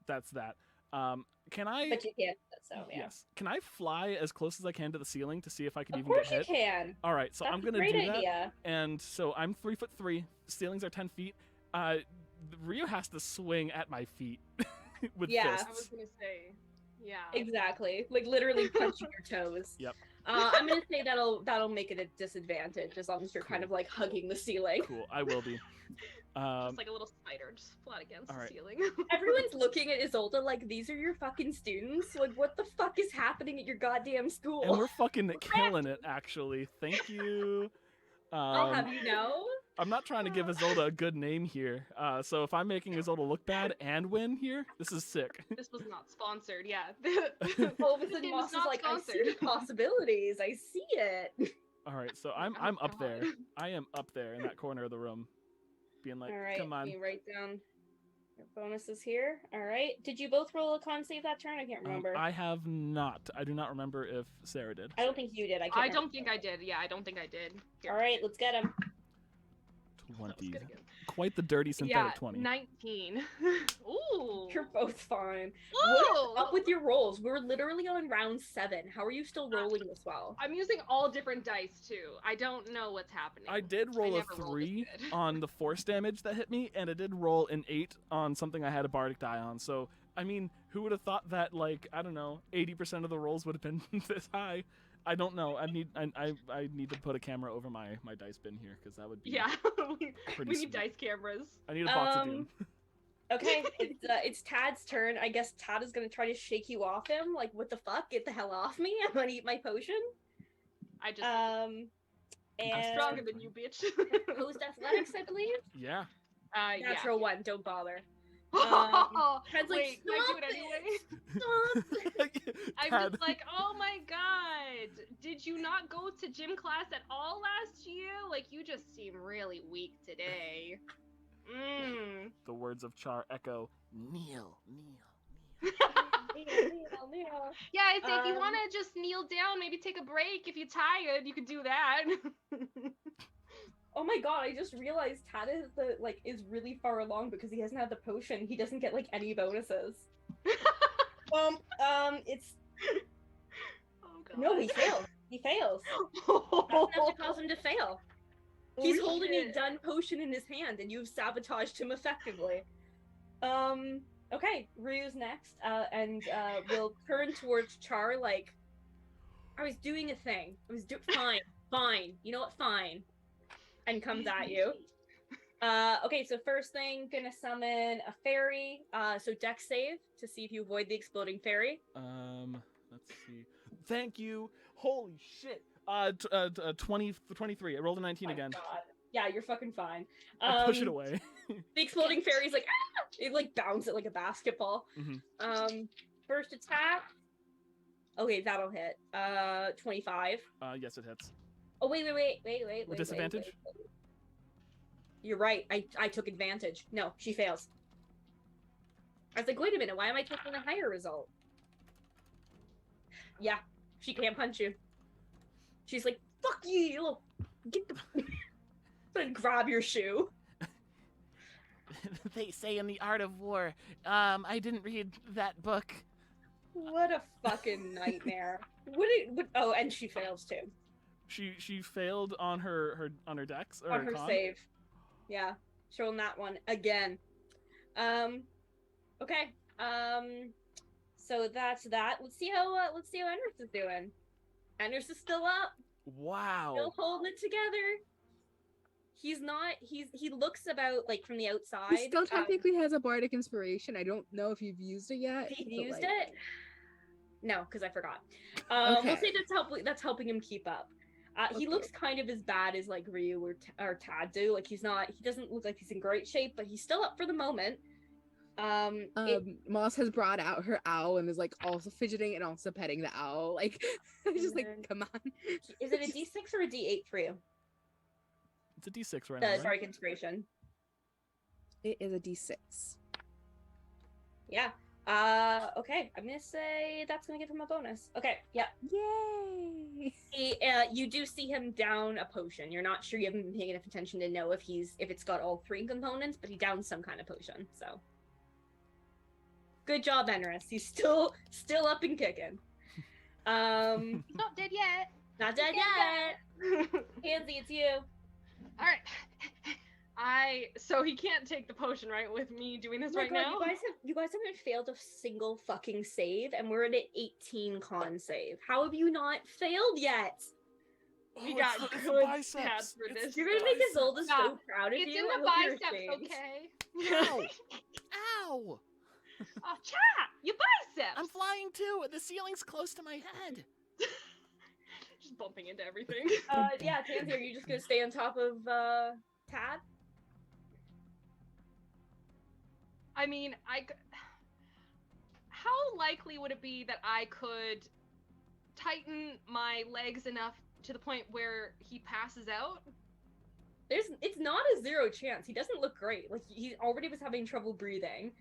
that's that. Can I? But you can't. So yeah. Yes. Can I fly as close as I can to the ceiling to see if I can Of even course get hit? you can. All right, so That's I'm gonna a great do that. idea. And so I'm 3'3". Ceilings are 10 feet. Ryu has to swing at my feet with Yeah. fists. I was gonna say, yeah. Exactly. Like literally punching your toes. Yep. I'm gonna say that'll make it a disadvantage as long as you're kind Cool. of like hugging the ceiling. Cool. I will be. Just like a little spider, just flat against all right. the ceiling. Everyone's looking at Isolda like, these are your fucking students? Like, what the fuck is happening at your goddamn school? And we're fucking killing it, actually. Thank you. I'll have you know. I'm not trying to give Isolda a good name here. So if I'm making Isolda look bad and win here, this is sick. This was not sponsored, yeah. All of a This sudden, game Moss is not like, I see sponsored. the possibilities. I see it. All right, so I'm Oh, up there. God. I am up there in that corner of the room, being like, All right, come on. let me write down your bonuses here. All right. Did you both roll a con save that turn? I can't remember. I have not. I do not remember if Sarah did. I don't think you did. I don't think I did. Yeah, I don't think I did. Here. All right, let's get him. That was 20. good again. Quite the dirty synthetic Yeah, 20. 19. Ooh. You're both fine. Whoa! What is up with your rolls? We're literally on round 7. How are you still rolling this well? I'm using all different dice too. I don't know what's happening. I did roll a never rolled 3 this good. on the force damage that hit me, and I did roll an 8 on something I had a bardic die on. So, I mean, who would have thought that, like, I don't know, 80% of the rolls would have been this high? I don't know. I need to put a camera over my dice bin here, because that would be Yeah, pretty we need sweet. dice cameras. I need a box of doom. Okay, it's Tad's turn. I guess Tad is gonna try to shake you off him. Like, what the fuck? Get the hell off me! I'm gonna eat my potion. I just And I'm stronger than you, bitch. Post athletics, I believe. Yeah. Natural 1. Don't bother. Oh, Tad's like, wait, can I do "Stop it anyway? I'm Tad. just like, oh my god, did you not go to gym class at all last year? Like, you just seem really weak today. The words of Charr echo. Kneel. Yeah, I say if you want to just kneel down, maybe take a break. If you're tired, you could do that. Oh my god, I just realized Tad is really far along because he hasn't had the potion. He doesn't get like any bonuses. It's Oh god. no, he fails. He fails. That's enough to cause him to fail. He's Holy holding shit. a done potion in his hand, and you've sabotaged him effectively. Okay, Ryu's next, and we'll turn towards Charr like, I was doing a thing. Fine. You know what? Fine. And comes at you. Okay, so first thing, gonna summon a fairy. So dex save to see if you avoid the exploding fairy. Let's see. Thank you. Holy shit. 23. I rolled a 19 My again. God. Yeah, you're fucking fine. I push it away. The exploding fairy's like, ah! It like bounces it like a basketball. Mhm. First attack. Okay, that'll hit. 25. Yes, it hits. Oh wait. With disadvantage? Wait. You're right. I took advantage. No, she fails. I was like, wait a minute, why am I taking a higher result? Yeah, she can't punch you. She's like, fuck you! Get the and grab your shoe. They say in the Art of War. I didn't read that book. What a fucking nightmare. Oh, and she fails too. She failed on her dex or On her con? save. Yeah, showing that one again. Okay. So that's that. Let's see how Anders is doing. Anders is still up, Wow. still holding it together. He's not. He looks about like from the outside. He still technically has a bardic inspiration. I don't know if you've used it yet. He but, used like, it. No, because I forgot. We'll Okay. say that's helping him keep up. He Okay. looks kind of as bad as like Ryu or Tad do. Like he doesn't look like he's in great shape, but he's still up for the moment. Moss has brought out her owl and is like also fidgeting and also petting the owl. Like, just like, come on. Is it a D6 or a D8 for you? It's a D6 right now, right? Sorry, inspiration. It is a D6. Yeah. Okay. I'm gonna say that's gonna give him a bonus. Okay. Yeah. Yay! You do see him down a potion. You're not sure. You haven't been paying enough attention to know if it's got all 3 components, but he downed some kind of potion. So. Good job, Enris. He's still up and kicking. He's not dead yet. Not dead yet. Tansy, it's you. All right. So he can't take the potion, right? With me doing this right now. You guys haven't failed a single fucking save, and we're at an 18 con save. How have you not failed yet? We got it's good biceps. stats for this. You're gonna make Isolda Stop. so proud of It's you. in I the hope you're biceps, ashamed. okay? Ow! Ow! Oh, cha! Your biceps! I'm flying too. The ceiling's close to my head. Just bumping into everything. Yeah, Tansy, are you just gonna stay on top of Tad? I mean, how likely would it be that I could tighten my legs enough to the point where he passes out? It's not a 0 chance. He doesn't look great. Like, he already was having trouble breathing.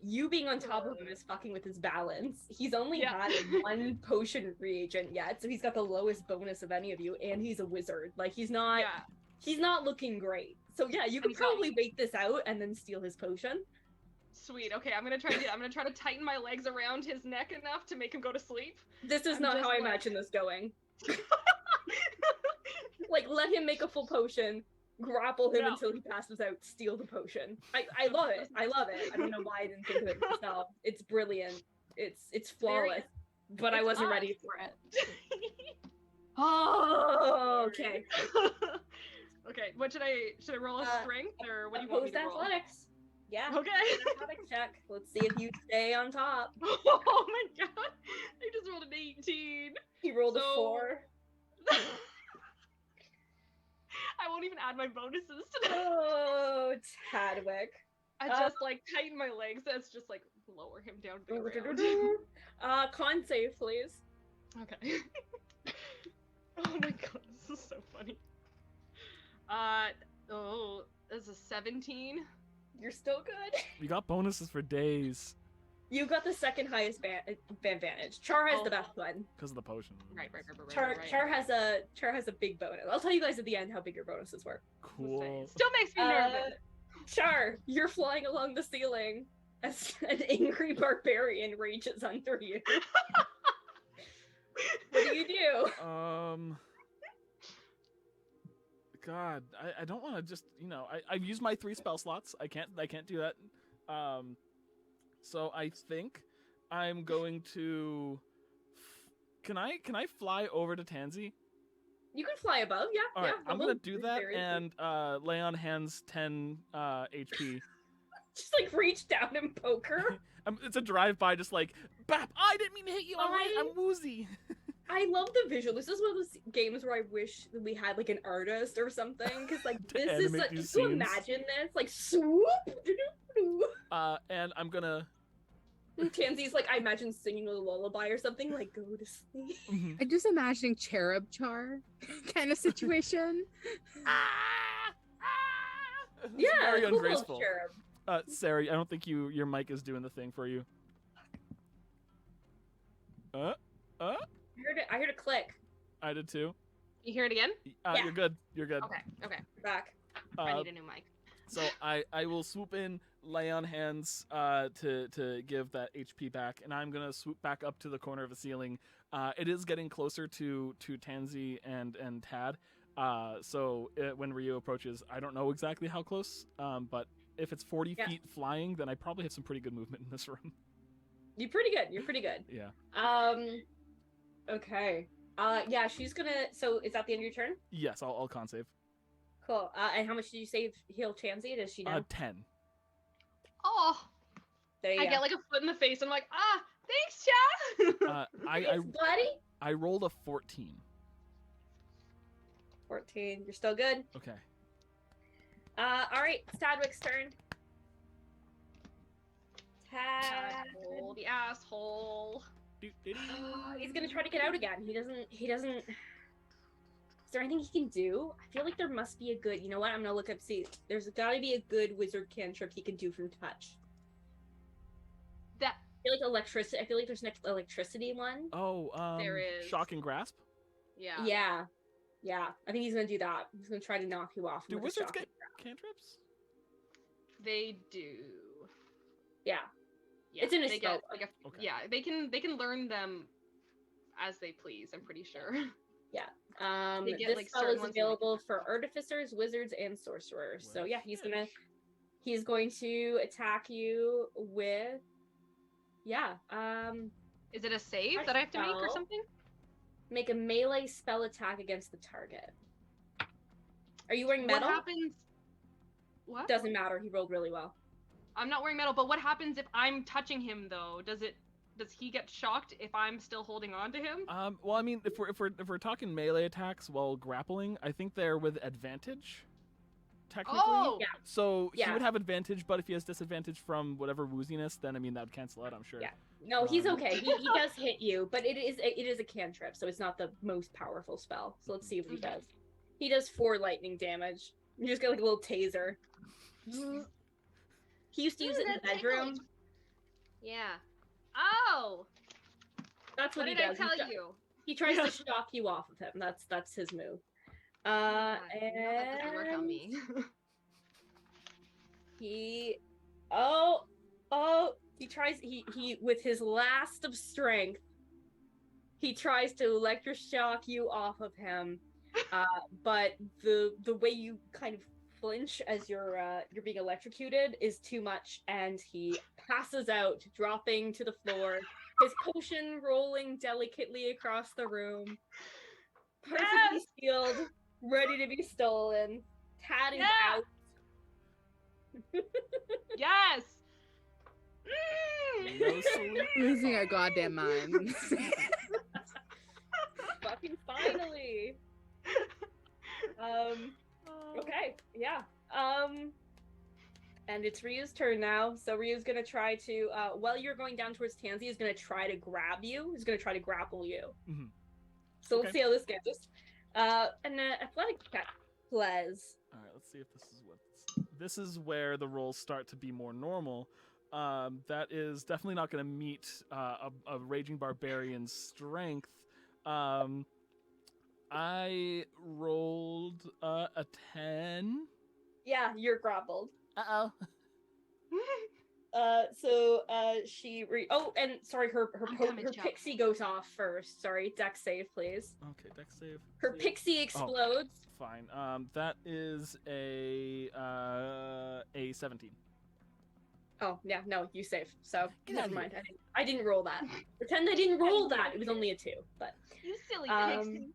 You being on top of him is fucking with his balance. He's only had 1 potion reagent yet, so he's got the lowest bonus of any of you, and he's a wizard. Like, he's not looking great. So yeah, you could probably wait this out and then steal his potion. Sweet. Okay, I'm gonna try to tighten my legs around his neck enough to make him go to sleep. This is not how I imagine this going. Like, let him make a full potion, grapple him until he passes out, steal the potion. I love it. I love it. I don't know why I didn't think of it myself. It's brilliant. It's flawless. But I wasn't ready for it. Oh, okay. Okay, what should I roll a strength or what do you want me to roll? Athletics. Yeah. Okay. Athletics check. Let's see if you stay on top. Oh my god. I just rolled an 18. He rolled a 4. I won't even add my bonuses to that. Oh, Tadwick. I just like tighten my legs. That's just like lower him down to the ground. Con save, please. Okay. Oh my god, this is so funny. This is 17. You're still good. You got bonuses for days. You got the second highest advantage. Charr has the best one. Because of the potion. Right. Charr has a big bonus. I'll tell you guys at the end how big your bonuses were. Cool. Still makes me nervous. Charr, you're flying along the ceiling as an angry barbarian rages under you. What do you do? God, I don't want to just, I've used my 3 spell slots. I can't do that. So I think I'm going to. Can I fly over to Tanzy? You can fly above, yeah. All right, yeah, I'm gonna do that and lay on hands 10 HP. Just like reach down and poke her. It's a drive-by, just like bap. I didn't mean to hit you. I'm woozy. I love the visual. This is one of those games where I wish that we had like an artist or something, because like this is like, just to imagine this like swoop. And I'm gonna. Tansy's like, I imagine singing a lullaby or something, like go to sleep. Mm-hmm. I'm just imagining cherub Charr kind of situation. Yeah, very cool ungraceful. Cherub. Sarah, I don't think your mic is doing the thing for you. I heard a click. I did too. You hear it again? Yeah. You're good. You're good. Okay. You're back. I need a new mic. So I will swoop in, lay on hands to give that HP back, and I'm gonna swoop back up to the corner of the ceiling. It is getting closer to Tanzy and Tad. When Ryu approaches, I don't know exactly how close, but if it's 40 feet flying, then I probably have some pretty good movement in this room. You're pretty good. Yeah. Okay. Yeah, she's gonna. So is that the end of your turn? Yes, I'll con save. Cool. And how much did you save heal Tansy? Does she know? 10. Oh. There you I go. get like a foot in the face. I'm like, thanks, Chad. Thanks, buddy. I rolled a 14. 14. You're still good. Okay. All right. Stadwick's turn. Tad. Asshole, the asshole. He's gonna try to get out again. He doesn't. Is there anything he can do? I feel like there must be a good. You know what? I'm gonna look up. See, there's got to be a good wizard cantrip he can do from touch. That I feel like electricity. I feel like there's an electricity one. Oh, There is. shock and grasp. yeah. Yeah. I think he's gonna do that. He's gonna try to knock you off. Do with a wizards shock get and grasp. cantrips? They do. Yeah. Yeah, It's in a they spell get like a, Okay. yeah, they can learn them as they please, I'm pretty sure. They get, This like, spell certain is ones and, like, available for artificers, wizards, and sorcerers. So yeah, he's Well, going to attack you with Is it a save that I have to make or Spell. something? make a melee spell attack against the target. Are you wearing metal? What happens? What? Doesn't matter. He rolled really well. I'm not wearing metal, but what happens if I'm touching him though? Does he get shocked if I'm still holding on to him? Well, I mean, if we're talking melee attacks while grappling, I think they're with advantage. Technically. Oh, Yeah. So he Yeah. would have advantage, but if he has disadvantage from whatever wooziness, then I mean that would cancel out. I'm sure. Yeah. No, he's Um, okay. He does hit you, but it is a cantrip, so it's not the most powerful spell. So let's see what he Okay. does. He does 4 lightning damage. You just get like a little taser. He used to use it in the that bedroom. tickled. Yeah. Oh, That's what what he did I does. tell He you? He tries to shock you off of him. That's his move. God, you know that doesn't work on And me. he he tries he with his last of strength, he tries to electroshock you off of him. But the way you kind of flinch as you're being electrocuted is too much, and he passes out, dropping to the floor, his potion rolling delicately across the room, perfectly Yes! sealed, ready to be stolen. Tad is Yeah! out. Yes. No sleep. Losing our goddamn minds. Fucking finally. Okay, yeah. And it's Ryu's turn now. So Ryu's gonna try to, while you're going down towards Tanzy, is gonna try to grab you. He's gonna try to grapple you. Mhm. So let's Okay. see how this goes. An athletic check, please. All right, let's see if this is where the rolls start to be more normal. That is definitely not going to meet a raging barbarian's strength. I rolled a 10. Yeah, you're grappled. Uh-oh. And sorry, her I'm coming, Chuck. pixie goes off first. Sorry, dex save, please. Okay, dex save. Her save. pixie explodes. Fine. That is a 17. Oh yeah, no, you save. So Get never outta mind. I didn't roll that. Pretend I didn't roll that. It was only a 2. But You silly Um, pixie.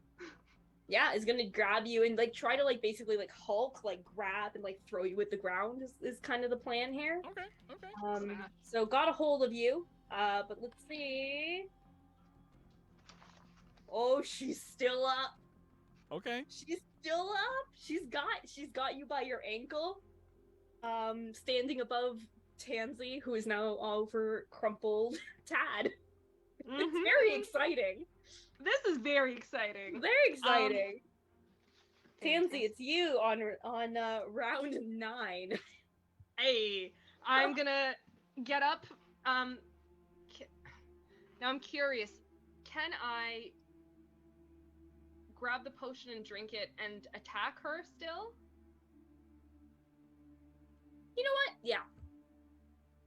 yeah, is gonna grab you and like try to like basically like Hulk, like grab and like throw you at the ground is kind of the plan here. Okay. Smash. So got a hold of you. But let's see. Oh, she's still up. Okay. She's still up. She's got you by your ankle. Standing above Tanzy, who is now over crumpled Tad. It's Mhm. very exciting. This is very exciting. Very exciting. Tansy, Fantastic. it's you on round 9. Hey, I'm gonna get up. Now I'm curious. Can I grab the potion and drink it and attack her still? You know what? Yeah.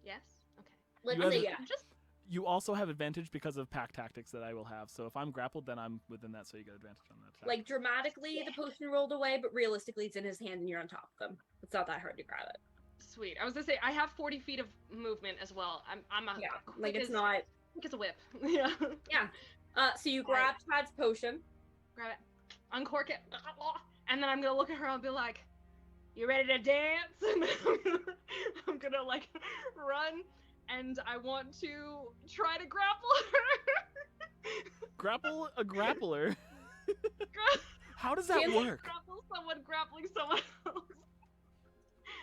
Yes. Okay. Let's You have say a- yeah. Just You also have advantage because of pack tactics that I will have. So if I'm grappled, then I'm within that, so you get advantage on that attack. Like dramatically, the potion rolled away, but realistically, it's in his hand and you're on top of him. It's not that hard to grab it. sweet. I was gonna say I have 40 feet of movement as well. I'm a Yeah, quick like it's as, not. quick as a whip. Yeah. So you grab Tad's potion. Grab it, uncork it, and then I'm gonna look at her and be like, "You ready to dance?" And then I'm gonna like run, and I want to try to grapple her. Grapple a grappler. Gra- How does that Can't work? Grapple someone grappling someone else.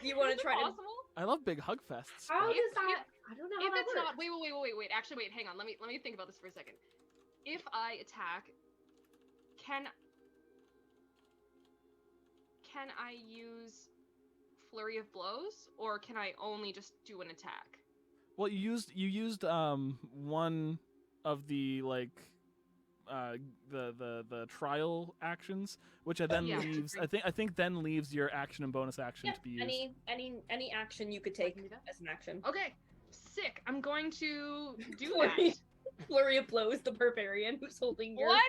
You want Is to it try to? possible? I love big hug fests. How but- does that? I don't know If how that it's works. not, wait. Actually, wait. Hang on. Let me think about this for a second. If I attack, can I use flurry of blows, or can I only just do an attack? Well, you used one of the like the trial actions, which then Yeah. leaves. I think then leaves your action and bonus action to be used. Any action you could I take can do that? as an action. Okay, sick. I'm going to do Flurry. that. Flurry of blows, the barbarian who's holding your. Why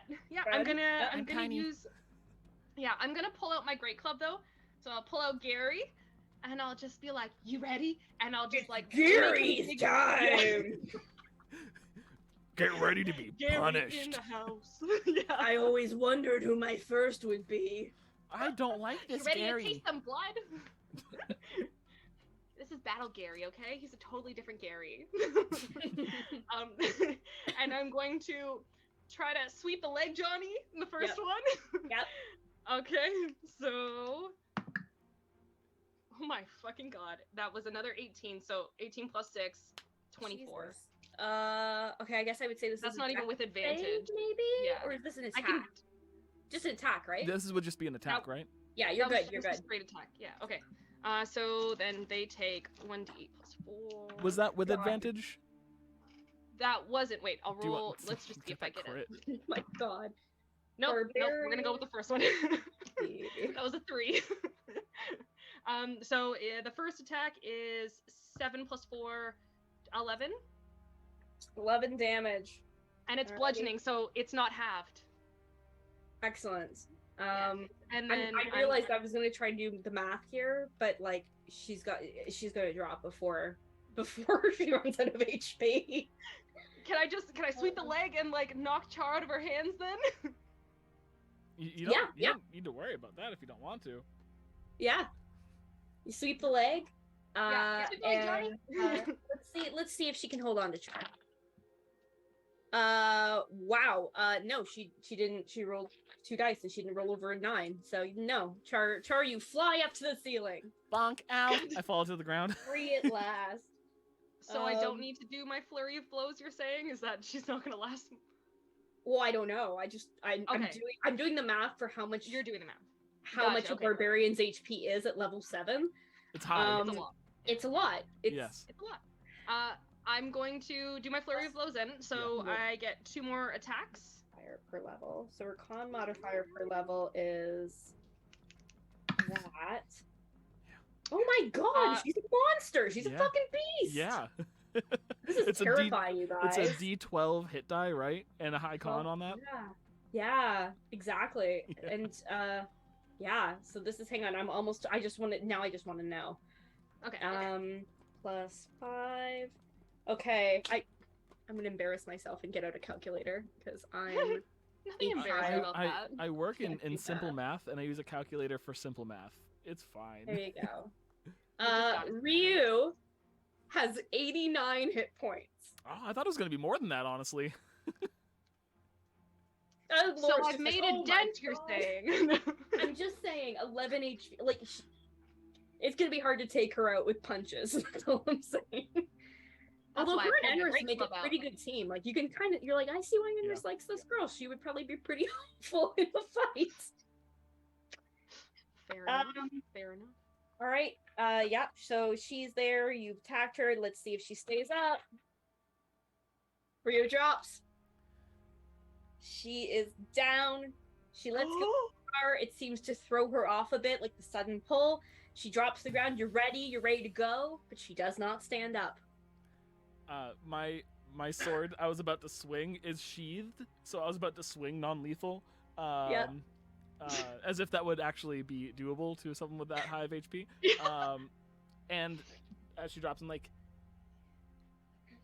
not? Yeah, I'm friend? gonna I'm I'm gonna tiny. use. Yeah, I'm gonna pull out my great club though. So I'll pull out Gary, and I'll just be like, "You ready?" And I'll just like make a Gary's big- time. Get ready to be Gary in punished. the house. Yeah. I always wondered who my first would be. I don't like You this, ready Gary. to taste some blood? This is Battle Gary, okay? He's a totally different Gary. And I'm going to try to sweep the leg, Johnny, in the first Yep. one. Yep. Okay, so. Oh my fucking god. That was another 18, so 18 plus 6, 24. Jesus. Okay, I guess I would say this That's is not a even with dex advantage. save, maybe? Yeah. Or is this an I attack? can. Just an attack, right? This would just be an attack, right? Yeah, you're that was good. You're just good. a Straight attack. Yeah, okay. So then they take 1d8 plus 4. Was that with God. advantage? That wasn't. Wait, I'll Do you want- roll. Let's just see if I that get it. crit? My God. Nope, we're gonna go with the first one. That was a 3. So the first attack is 7 plus 4, 11, 11 damage. and it's Alrighty. bludgeoning, so it's not halved. Excellent. Yeah. And then I realized I was gonna try and do the math here, but like she's gonna drop before she runs out of HP. Can I sweep the leg and like knock Charr out of her hands then? You don't, Yeah, you yeah. don't need to worry about that if you don't want to. Yeah. You sweep the leg. Yeah, sweep the leg, Johnny. and, let's see if she can hold on to Char. Wow. No, she didn't. She rolled 2 dice and she didn't roll over a 9. So no, Char, you fly up to the ceiling. Bonk out. I fall to the ground. Free at last. So I don't Um, need to do my flurry of blows. You're saying is that she's not gonna last? Well, I don't know. I'm Okay. doing the math for how much You're doing the math. how Gotcha, much a okay. barbarian's HP is at level 7. It's high. It's Um, a lot. It's a lot. It's Yes. It's a lot. I'm going to do my flurry of blows then. So Yeah. I get 2 more attacks. modifier per level. So her con modifier per level is that. Oh my god, she's a monster! She's a Yeah. fucking beast! Yeah. This is It's a D- terrifying, you guys. It's a D12 hit die, right? And a high con on that. Yeah, exactly. Yeah. And yeah, so this is hang on, I just want to know. Okay. Plus 5. Okay, I'm gonna embarrass myself and get out a calculator because I'm Nothing I- embarrassing about I, that. I work in Can't do simple that. math, and I use a calculator for simple math. It's fine. there you go. got it. Ryu has 89 hit points. Oh, I thought it was going to be more than that, honestly. Oh, So Lord, I've she's made like, a "Oh my dent, you're God." saying. I'm just saying, 11 HP. Like, it's gonna be hard to take her out with punches. That's all I'm saying. Although why I her pulled and the Enris great make a club out. pretty good team. Like, you can kind of, you're like, I see why Enris Yeah. likes this girl. She would probably be pretty helpful in the fight. Fair enough. Um, Fair enough. All right. Yeah. So she's there. You've attacked her. Let's see if she stays up. Ryu drops. She is down. She lets go of the bar. It seems to throw her off a bit, like the sudden pull. She drops to the ground. You're ready to go, but she does not stand up. My sword I was about to swing is sheathed, so I was about to swing non-lethal. Yeah. As if that would actually be doable to someone with that high of HP. And as she drops, I'm like,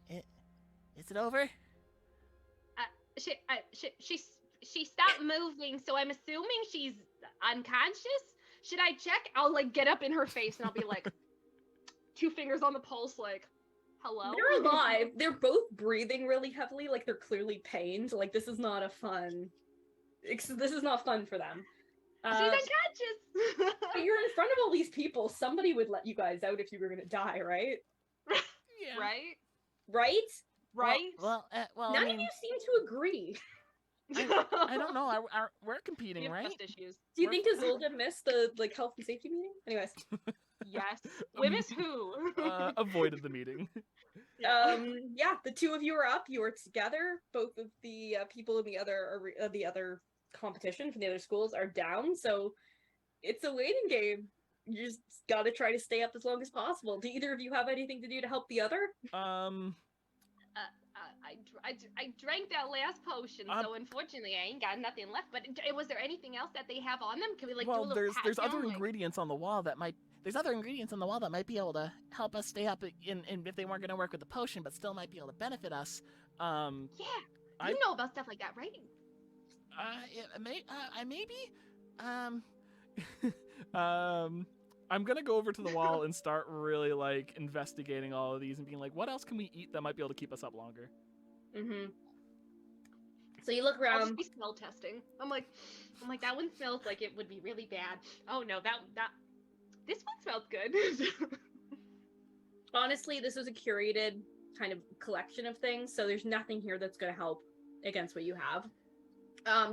is it over? She stopped moving, so I'm assuming she's unconscious. Should I check? I'll like get up in her face and I'll be like, 2 fingers on the pulse, like, hello. They're alive. They're both breathing really heavily, like they're clearly pained. Like this is not this is not fun for them. She's unconscious. But you're in front of all these people. Somebody would let you guys out if you were gonna die, right? Yeah. right? Right? Right? Well, None I of mean, you seem to agree. I don't know. We're We competing, have right? trust issues. Do you We're- think Isolda missed the health and safety meeting? Anyways, Yes. We miss who? Avoided the meeting. yeah, the two of you are up. You are together. Both of the people in the other competition from the other schools are down. So it's a waiting game. You just gotta try to stay up as long as possible. Do either of you have anything to do to help the other? I drank that last potion, so unfortunately I ain't got nothing left. But was there anything else that they have on them? Can we like do a Well, little there's pat other down, like- ingredients on the wall that might be able to help us stay up in if they weren't going to work with the potion, but still might be able to benefit us. Yeah, I- you know about stuff like that, right? Maybe. I'm gonna go over to the wall and start really like investigating all of these and being like, what else can we eat that might be able to keep us up longer? Mm-hmm. So you look I'll just around. be smell testing. I'm like that one smells like it would be really bad. Oh no, this one smells good. Honestly, this was a curated kind of collection of things, so there's nothing here that's going to help against what you have.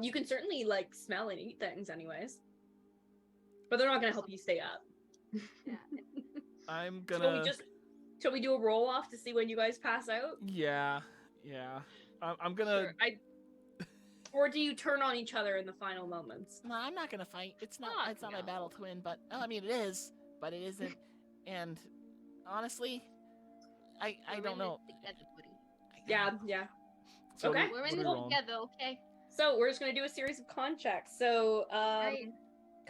You can certainly like smell and eat things anyways, but they're not going to help you stay up. Yeah. I'm gonna. Shall we do a roll off to see when you guys pass out? Yeah. I'm gonna. Sure. Or do you turn on each other in the final moments? No, I'm not gonna fight. It's not Fuck my no. battle to win, but I mean it is, but it isn't. And honestly, I don't know. Yeah. So Okay. We're what in are we this rolling? together, okay? So we're just going to do a series of con checks. So, Right.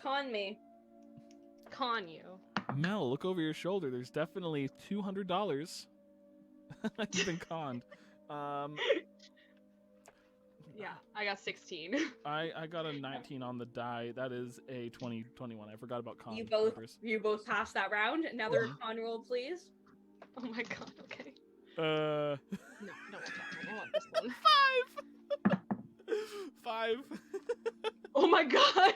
con me. Con you. Mel, look over your shoulder. There's definitely $200. You've been conned. Yeah, I got 16. I got a 19 on the die. That is a 2021. I forgot about con You both numbers. passed that round. Another con roll, please. Oh my god, okay. Uh, No, I want this one. 5. Oh my god!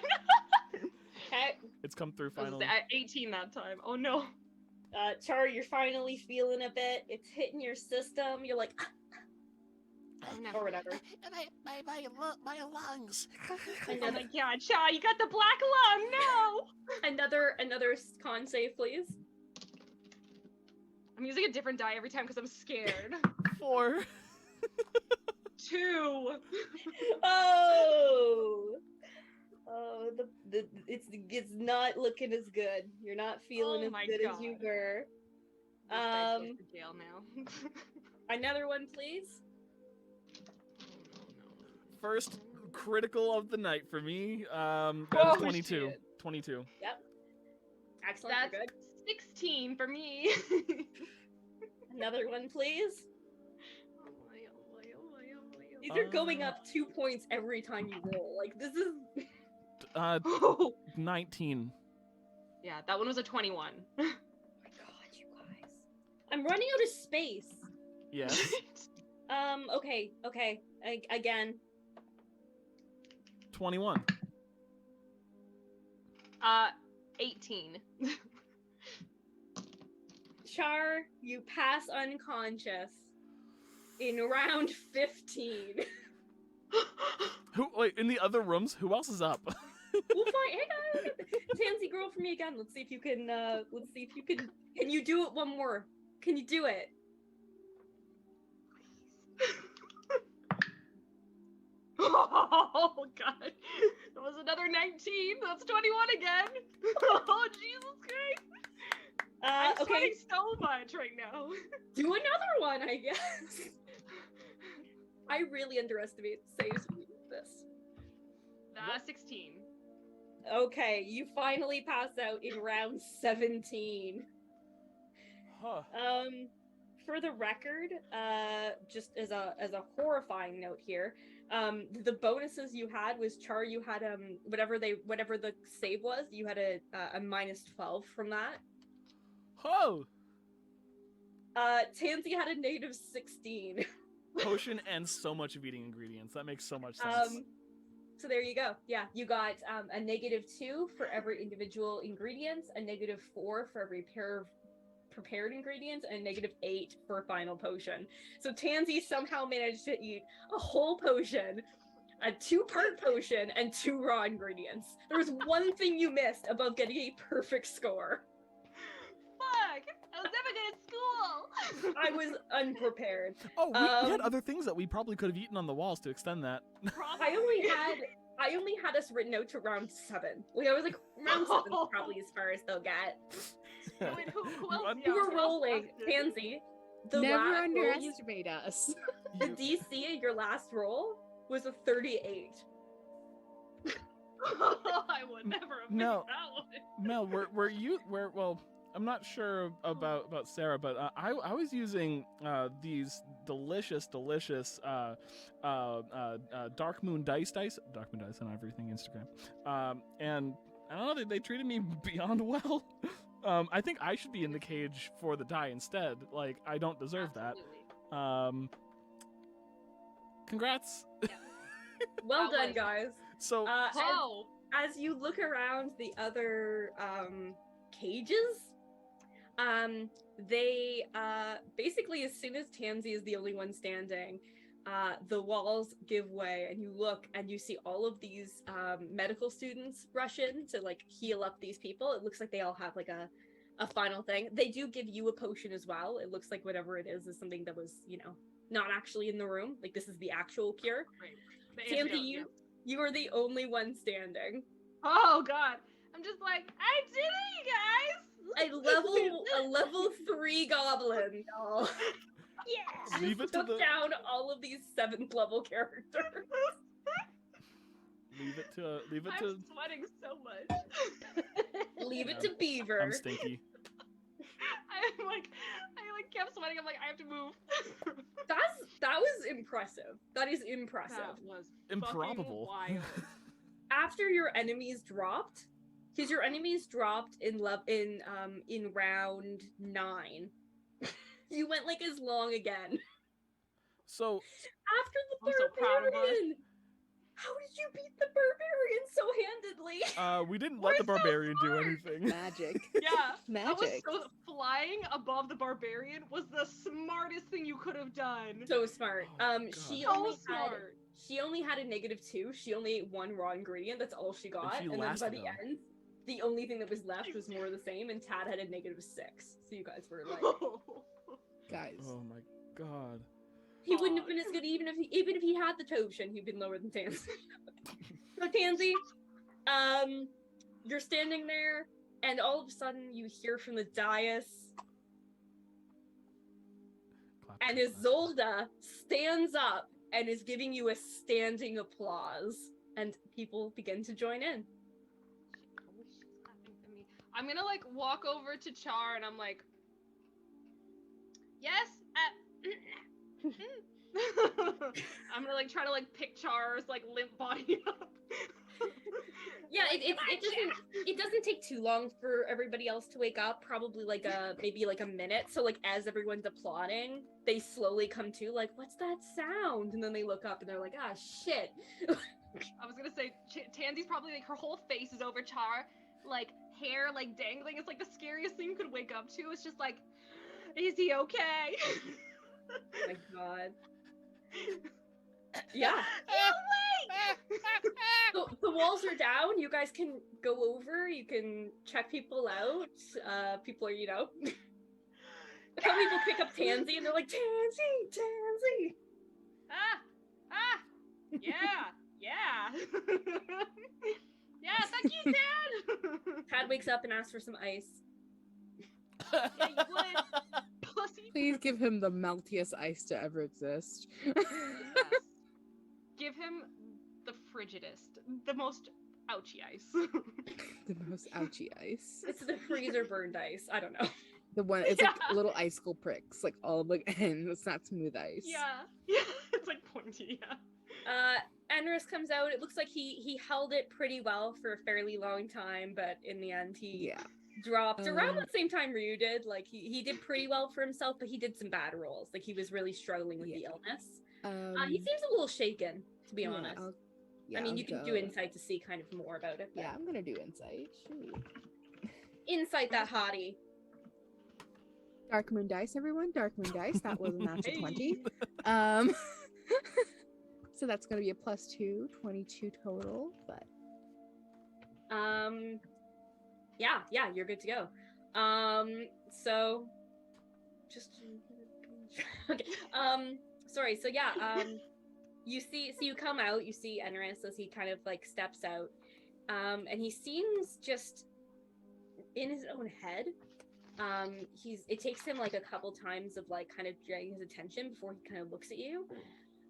Okay. It's come through I was finally. at 18 that time. Oh no. Char, you're finally feeling a bit. It's hitting your system. You're like, Oh, no. or whatever. My lungs. Oh my god, Char, you got the black lung, no! Another con save, please. I'm using a different die every time because I'm scared. 4. 2! It's not looking as good. You're not feeling Oh as my good as you God. were. This dice goes to jail now. Another one, please. First critical of the night for me. Oh, That is 22. shit. 22. Excellent. That's You're good. 16 for me. Another one, please. Oh boy, oh boy, oh boy, oh boy, These are going up 2 points every time you roll. Like this is. oh. 19. Yeah, that one was a 21. Oh my god, you guys! I'm running out of space. Yes. Okay. Again. 21. 18. Char, you pass unconscious in round 15. Wait, in the other rooms, who else is up? We'll find. Hang on. Tansy, girl for me again. Let's see if you can. Can you do it one more? Can you do it? Oh god. That was another 19. That's 21 again. Oh Jesus Christ. I'm Okay. sweating so much right now. Do another one, I guess. I really underestimate the saves with this. 16. Okay, you finally pass out in round 17. Huh. For the record, just as a horrifying note here, the bonuses you had was Char. You had whatever the save was. You had a -12 from that. Oh! Tansy had a -16. Potion and so much of eating ingredients. That makes so much sense. So there you go. Yeah, you got a -2 for every individual ingredient, a -4 for every pair of prepared ingredients and -8 for final potion. So Tansy somehow managed to eat a whole potion, a 2-part potion, and 2 raw ingredients. There was one thing you missed above getting a perfect score. Fuck! I was never good at school! I was unprepared. Oh, we had other things that we probably could have eaten on the walls to extend that. I only had us written out to round 7. Like, I was like, round 7 is probably as far as they'll get. Wait, who else? You were rolling, Tansy. The Never last roll underestimate us. the DC of your last roll was a 38. I would never have made No. that one. Mel, well, I'm not sure about Sarah, but I was using these delicious Dark Moon dice on everything Instagram, and I don't know, they treated me beyond well. I think I should be in the cage for the die instead. Like, I don't deserve Absolutely. that. Congrats. Well That done, was- guys. So Oh! As you look around the other cages, they basically, as soon as Tansy is the only one standing, the walls give way, and you look and you see all of these medical students rush in to like heal up these people. It looks like they all have like a final thing. They do give you a potion as well. It looks like whatever it is something that was, not actually in the room. Like, this is the actual cure. Great. The Tansy, antidote, you are the only one standing. yeah. Oh god. I'm just like, I did it, you guys! A level 3 goblin, y'all. Yeah! leave it to Took the down all of these 7th level characters. leave it to I'm sweating so much. Leave it Yeah. to Beaver. I'm stinky. I kept sweating. I'm like, I have to move. That was impressive. That is impressive. That was Improbable. fucking wild. After your enemies dropped, because your enemies dropped in round 9, you went like as long again. So After the I'm so proud of us. barbarian. How did you beat the barbarian so handedly? we didn't let the We're so barbarian do smart. anything. Magic. Yeah. That was Magic. so, flying above the barbarian was the smartest thing you could have done. So smart. Oh, God. She So only had smart. She only had a -2. She only ate 1 raw ingredient. That's all she got. she And then by lasted, the though. end, the only thing that was left was more of the same, and Tad had a -6. So you guys were like, Guys. Oh my god. he wouldn't have been as good even if he had the potion. He'd been lower than Tansy. So Tansy, you're standing there, and all of a sudden you hear from the dais, Clap, and clap, clap. Isolda stands up and is giving you a standing applause, and people begin to join in. Oh, she's clapping for me. I'm gonna like walk over to Charr and I'm like, yes. I'm gonna like try to like pick Char's like limp body up. Yeah, it doesn't take too long for everybody else to wake up. Probably like maybe like a minute. So like as everyone's applauding, they slowly come to like, what's that sound? And then they look up and they're like, ah, shit. I was gonna say Tansy's probably like her whole face is over Charr, like hair like dangling. It's like the scariest thing you could wake up to. It's just like, is he okay? Oh my god. Yeah. So the walls are down. You guys can go over. You can check people out. People are, some people pick up Tansy and they're like, Tansy. Yeah. Yeah, thank you, Dad. Tad wakes up and asks for some ice. Yeah, you would. Pussy. Please give him the meltiest ice to ever exist. Yes. Give him the frigidest, the most ouchy ice. The most ouchy ice. It's the freezer burned ice. I don't know. The one, it's like Yeah. little icicle pricks, like all the ends. It's not smooth ice. Yeah, it's like pointy. Yeah. Enris comes out. It looks like he held it pretty well for a fairly long time, but in the end he Yeah. dropped around Um, the same time Ryu did. Like he did pretty well for himself, but he did some bad rolls. Like he was really struggling with the Yeah. illness. He seems a little shaken, to be yeah, honest. I mean, I'll you can do go. insight to see kind of more about it. But Yeah, I'm gonna do insight. Shoot. insight that hottie. Darkmoon dice, everyone. Darkmoon dice. That was a natural 20. Hey. So that's gonna be a +2, 22 total. But Yeah, you're good to go. So just okay. Sorry. So yeah, you come out, you see Enris as he kind of like steps out, and he seems just in his own head. It takes him like a couple times of like kind of dragging his attention before he kind of looks at you.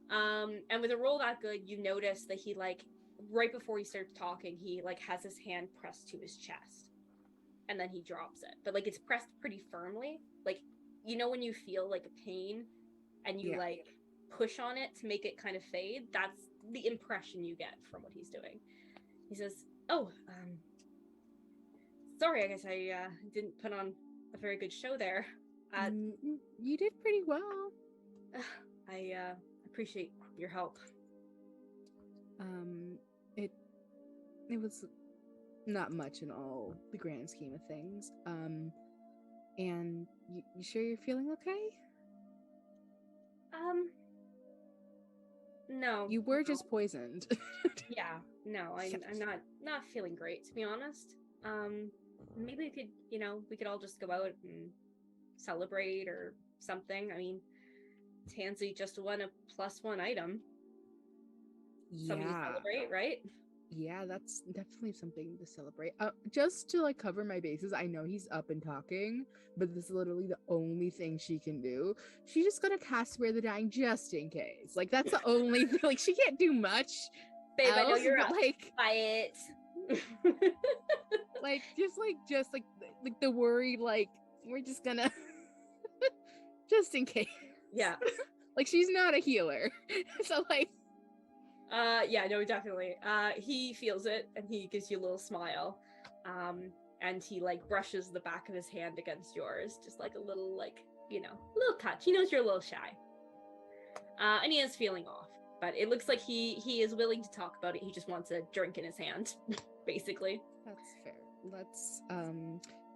And with a roll that good, you notice that he like right before he starts talking, he like has his hand pressed to his chest, and then he drops it. But like it's pressed pretty firmly, like you know when you feel like a pain, and you like push on it to make it kind of fade. That's the impression you get from what he's doing. He says, "Oh, sorry, I guess I didn't put on a very good show there. you did pretty well. I appreciate your help." It was not much in all the grand scheme of things. And you sure you're feeling okay? No. You were just poisoned. Yeah, no, I'm not feeling great, to be honest. Maybe we could all just go out and celebrate or something. I mean, Tanzy just won a +1 item. Something to celebrate, right? Yeah, that's definitely something to celebrate. Just to like cover my bases, I know he's up and talking, but this is literally the only thing she can do. She just gotta cast Spare the Dying just in case. Like that's the only thing. Like she can't do much. Babe, else, I know you're but, up. like Quiet. like just like the worried like we're just gonna just in case. Yeah. Like she's not a healer. So like yeah, no, definitely. He feels it and he gives you a little smile. And he like brushes the back of his hand against yours, just like a little like, little touch. He knows you're a little shy. And he is feeling off, but it looks like he is willing to talk about it. He just wants a drink in his hand, basically. that's fair. Let's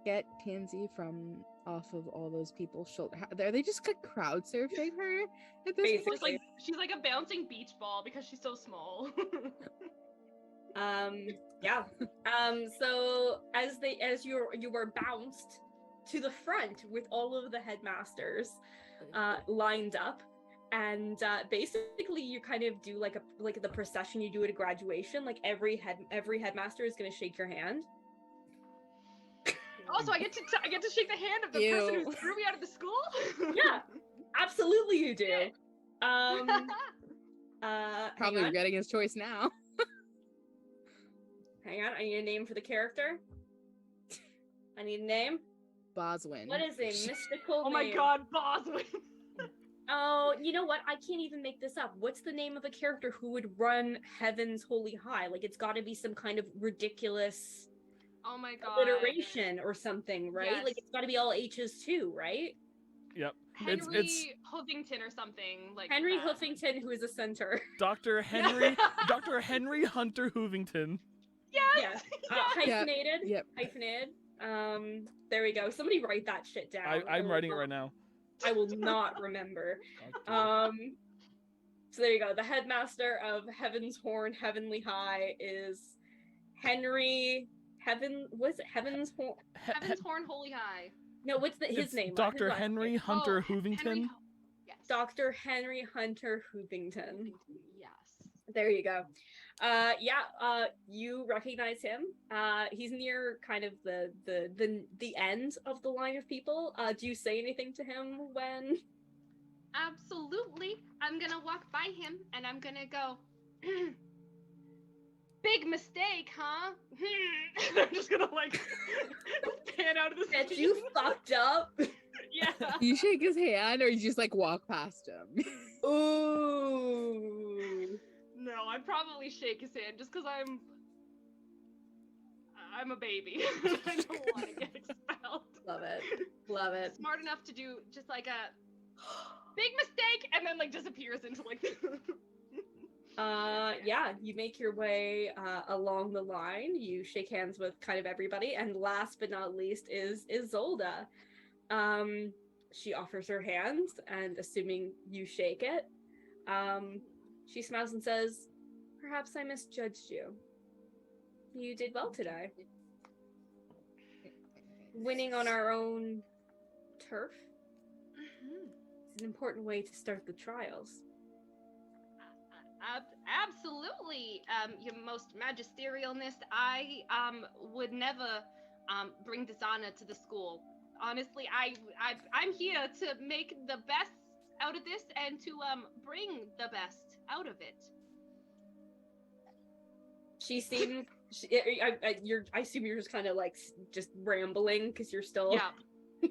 get Tanzy from off of all those people's shoulder. Are they just like crowd surfing her at this point? Like she's like a bouncing beach ball because she's so small. Yeah. So as you were bounced to the front with all of the headmasters lined up, and basically you kind of do like the procession you do at a graduation. Like every headmaster is going to shake your hand. Also, I get to shake the hand of the person who threw me out of the school. Yeah, absolutely you do. Probably regretting his choice now. Hang on, I need a name for the character. I need a name. Boswin. What is a mystical Oh name? my god, Boswin. Oh, you know what? I can't even make this up. What's the name of a character who would run Heaven's Holy High? Like, it's got to be some kind of ridiculous Oh my god. alliteration or something, right? Yes. Like, it's got to be all H's too, right? Yep. Henry Huffington or something like Henry that. Huffington, who is a centaur. Dr. Henry Hunter Hoovington. Yes. Yeah. Hyphenated. Yep. Hyphenated. There we go. Somebody write that shit down. I'm writing it right now. I will not remember. So there you go. The headmaster of Heaven's Horn, Heavenly High is Henry Heaven's Horn? Heaven's Horn Holy High. No, what's his name? Dr. Henry Hunter Hoovington. Yes. Dr. Henry Hunter Hoovington. Yes. There you go. You recognize him. He's near kind of the end of the line of people. Do you say anything to him when? Absolutely. I'm gonna walk by him and I'm gonna go, big mistake, huh? I'm just gonna like pan out of the That you fucked up. Yeah. You shake his hand or you just like walk past him? Ooh. No, I'd probably shake his hand just because I'm a baby. I don't want to get expelled. Love it. Love it. Smart enough to do just like a big mistake and then like disappears into like yeah, you make your way along the line. You shake hands with kind of everybody, and last but not least is Isolda. she offers her hand, and assuming you shake it, she smiles and says, "Perhaps I misjudged you. You did well today. Winning on our own turf is an important way to start the trials." Absolutely, your most magisterialness. I would never bring dishonor to the school. Honestly, I'm here to make the best out of this and to bring the best out of it. She seems. I assume you're just kind of like just rambling because you're still. Yeah.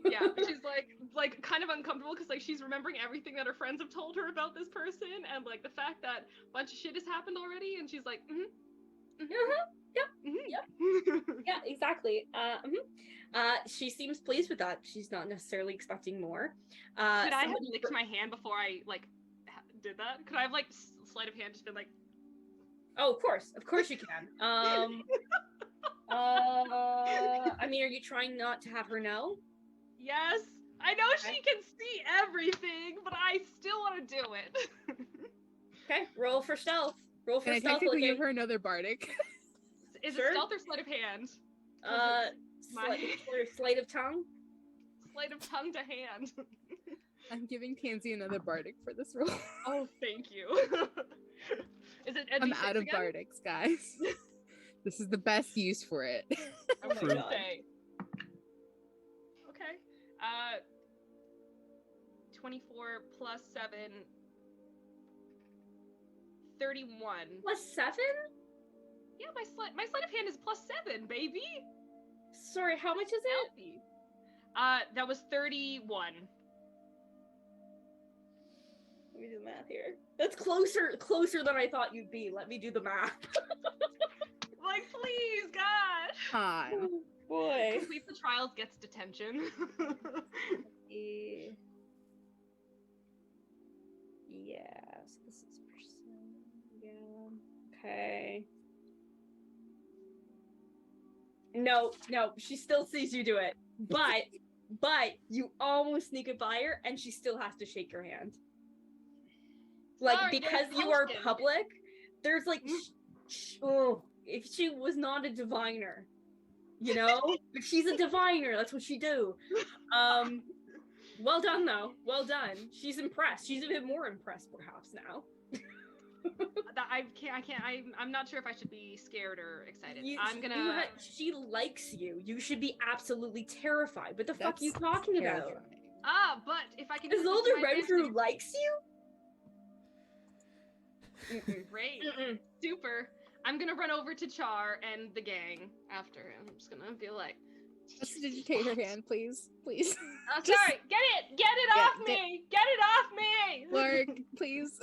Yeah, she's like kind of uncomfortable because like she's remembering everything that her friends have told her about this person and like the fact that a bunch of shit has happened already, and she's like, Yeah, exactly. She seems pleased with that. She's not necessarily expecting more. Could I have somebody- licked my hand before I like did that? Could I have like sleight of hand just been like? Oh, of course you can. I mean, are you trying not to have her know? Yes, I know she can see everything, but I still want to do it. Okay, roll for stealth. Roll for Can I stealth. technically looking. give her another bardic? Is Sure. it stealth or sleight of hand? My- Sleight of tongue. Sleight of tongue to hand. I'm giving Tansy another bardic for this roll. Oh, thank you. Is it? I'm out of bardics, guys. This is the best use for it. I was True. gonna say. Okay. 24 plus 7. 31. Plus 7? Yeah, my sleight of hand is plus 7, baby. Sorry, how much is it? Healthy. That was 31. Let me do the math here. That's closer than I thought you'd be. Let me do the math. Like, please, God. Hi. Oh, boy. Complete the trials, gets detention. Yes, this is percent. Yeah. Okay. No, she still sees you do it. But you almost sneak it by her and she still has to shake your hand. Like, Sorry, because there's you are potion. public, there's like, if she was not a diviner, you know? But she's a diviner, that's what she do. Well done, though. Well done. She's impressed. She's a bit more impressed, perhaps, now. I'm not sure if I should be scared or excited. She likes you. You should be absolutely terrified. What the fuck are you That's talking about? terrifying. But if I can use this to Isolda my Renfrew advantage- likes you? Great. Mm-mm. Super. I'm gonna run over to Charr and the gang after him. I'm just gonna be like, Prestidigitate her hand, please. Please. oh, Just- sorry, get it Yeah, off me! Get it off me! Lark, please.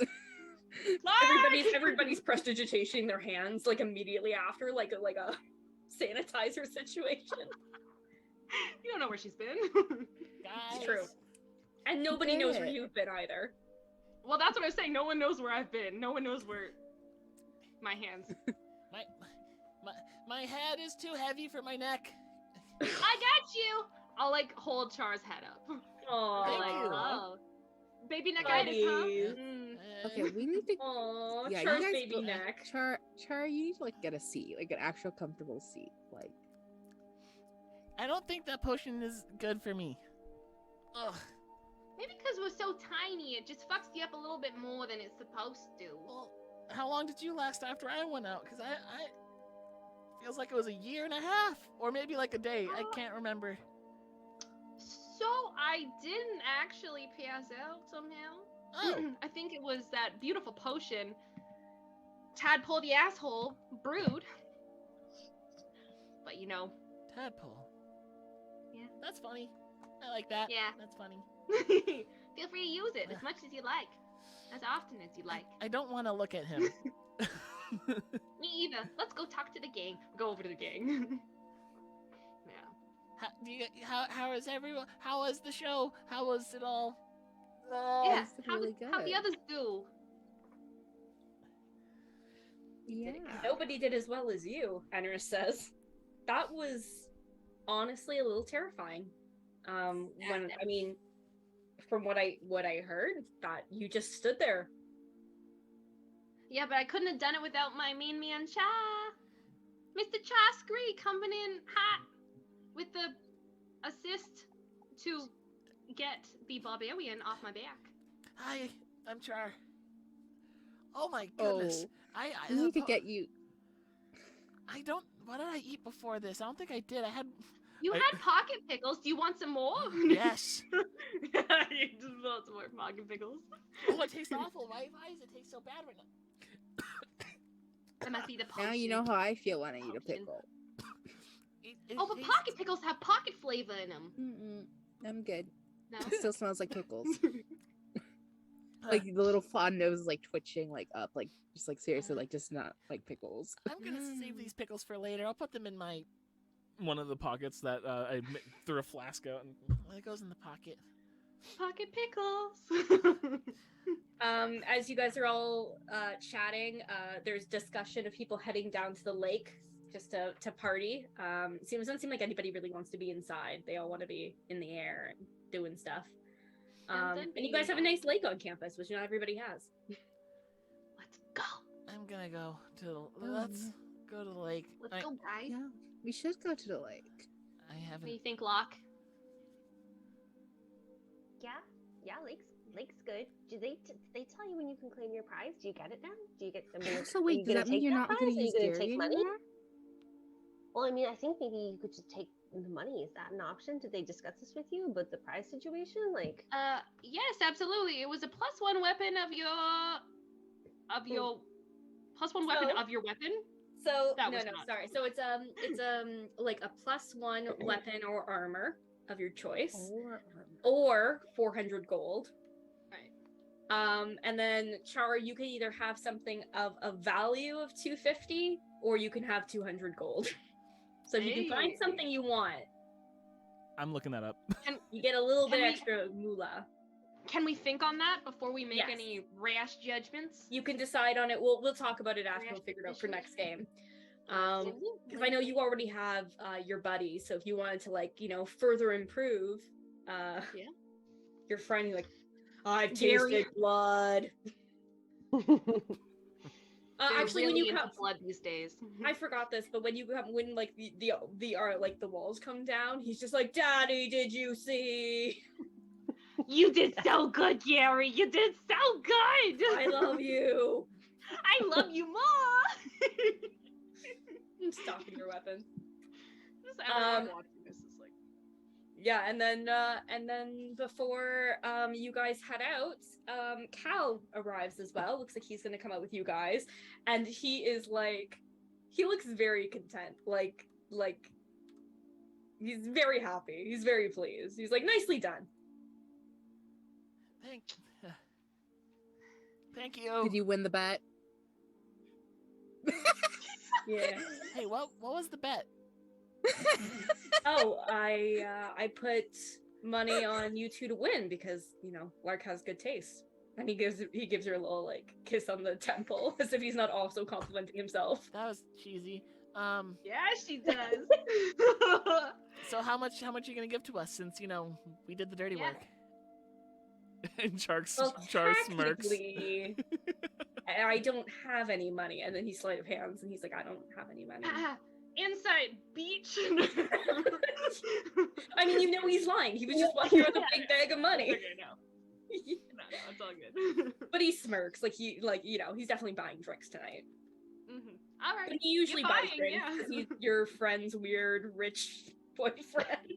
Lark! Everybody's prestidigitating their hands like immediately after, like a sanitizer situation. You don't know where she's been. Guys. It's true. And nobody did knows where it. you've been either. Well, that's what I was saying. No one knows where I've been. No one knows where my hands. My head is too heavy for my neck. I got you. I'll like hold Char's head up. Aww. Thank Like, you. oh, baby neckitis, huh? Buddies. Mm. Okay, we need to. Aww, Yeah, Char's you guys baby go- neck. Char, you need to like get a seat, like an actual comfortable seat. Like, I don't think that potion is good for me. Ugh. Maybe because we're so tiny, it just fucks you up a little bit more than it's supposed to. Well, how long did you last after I went out? Because I feels like it was a year and a half, or maybe like a day. I can't remember. So I didn't actually pass out somehow. Oh, I think it was that beautiful potion Tadpole the asshole brewed. But you know. tadpole. Yeah. That's funny. I like that. Yeah. That's funny. Feel free to use it as much as you like. As often as you like. I don't want to look at him. Me either. Let's go talk to the gang. Go over to the gang. Yeah. How is everyone? How was the show? How was it all? Yeah. this is really good. How the others do? Yeah. Nobody did as well as you, Enris says. That was honestly a little terrifying. from what I heard, that you just stood there. Yeah, but I couldn't have done it without my main man, Cha. Mr. Cha Scree coming in hot with the assist to get the barbarian off my back. Hi, I'm Charr. Oh my goodness. Oh, I need to get you. I don't. What did I eat before this? I don't think I did. You had pocket pickles. Do you want some more? Yes. You just want some more pocket pickles. Oh, it tastes awful. Why does it taste so bad right now? I must eat a potion. Now you know how I feel when I eat a pickle. Oh, but pocket pickles have pocket flavor in them. I'm good. No? It still smells like pickles. Like the little fond nose is like twitching like up, like just like seriously, like just not like pickles. I'm gonna save these pickles for later. I'll put them in one of the pockets that I threw a flask out, and it goes in the pocket. Pocket pickles. As you guys are all chatting, there's discussion of people heading down to the lake just to party. It doesn't seem like anybody really wants to be inside. They all want to be in the air and doing stuff. And you guys have a nice lake on campus, which not everybody has. Let's go. I'm gonna go to. Let's go to the lake. Let's go, guys. Yeah, we should go to the lake. I What do haven't. you think, Locke? Yeah, lake's good. Do they tell you when you can claim your prize? Do you get it now? Do you get them? So wait, does that mean you're not going to use Gary take money? anymore? Well, I mean, I think maybe you could just take the money. Is that an option? Did they discuss this with you? But the prize situation, like. Yes, absolutely. It was a +1 weapon of your +1 weapon of your weapon. So That no, was not- sorry. So it's like a +1 weapon or armor of your choice, or 400 gold. Right. And then Char, you can either have something of a value of 250, or you can have 200 gold. So if you can find Hey. something you want, I'm looking that up. you get a little bit Can we- extra moolah. Can we think on that before we make Yes. any rash judgments? You can decide on it. We'll talk about it after we'll figure it out for next game. Because I know you already have your buddy, so if you wanted to further improve your friend, like, I've tasted Gary. blood. They're Actually, really when you into come, blood these days. I forgot this, but when like the walls come down, he's just like, Daddy, did you see? You did so good, Gary. You did so good. I love you. I love you more. I'm stalking your weapon. Just everyone watching this is like. Yeah, and then before you guys head out, Cal arrives as well. Looks like he's gonna come out with you guys, and he looks very content. Like he's very happy. He's very pleased. He's like, nicely done. Thank you. Did you win the bet? Yeah. Hey, what was the bet? Oh, I put money on you two to win because Lark has good taste, and he gives her a little kiss on the temple as if he's not also complimenting himself. That was cheesy. Yeah, she does. So how much are you gonna give to us since we did the dirty Yeah. work? And Char Well, smirks. technically, I don't have any money, and then he sleight of hands, and he's like, I don't have any money. Inside beach. I mean, he's lying. He was just walking around with a big bag of money. Okay, no, it's all good. But he smirks, he's definitely buying drinks tonight. All right. But he usually You're buys buying, drinks yeah. because he's your friend's weird rich boyfriend.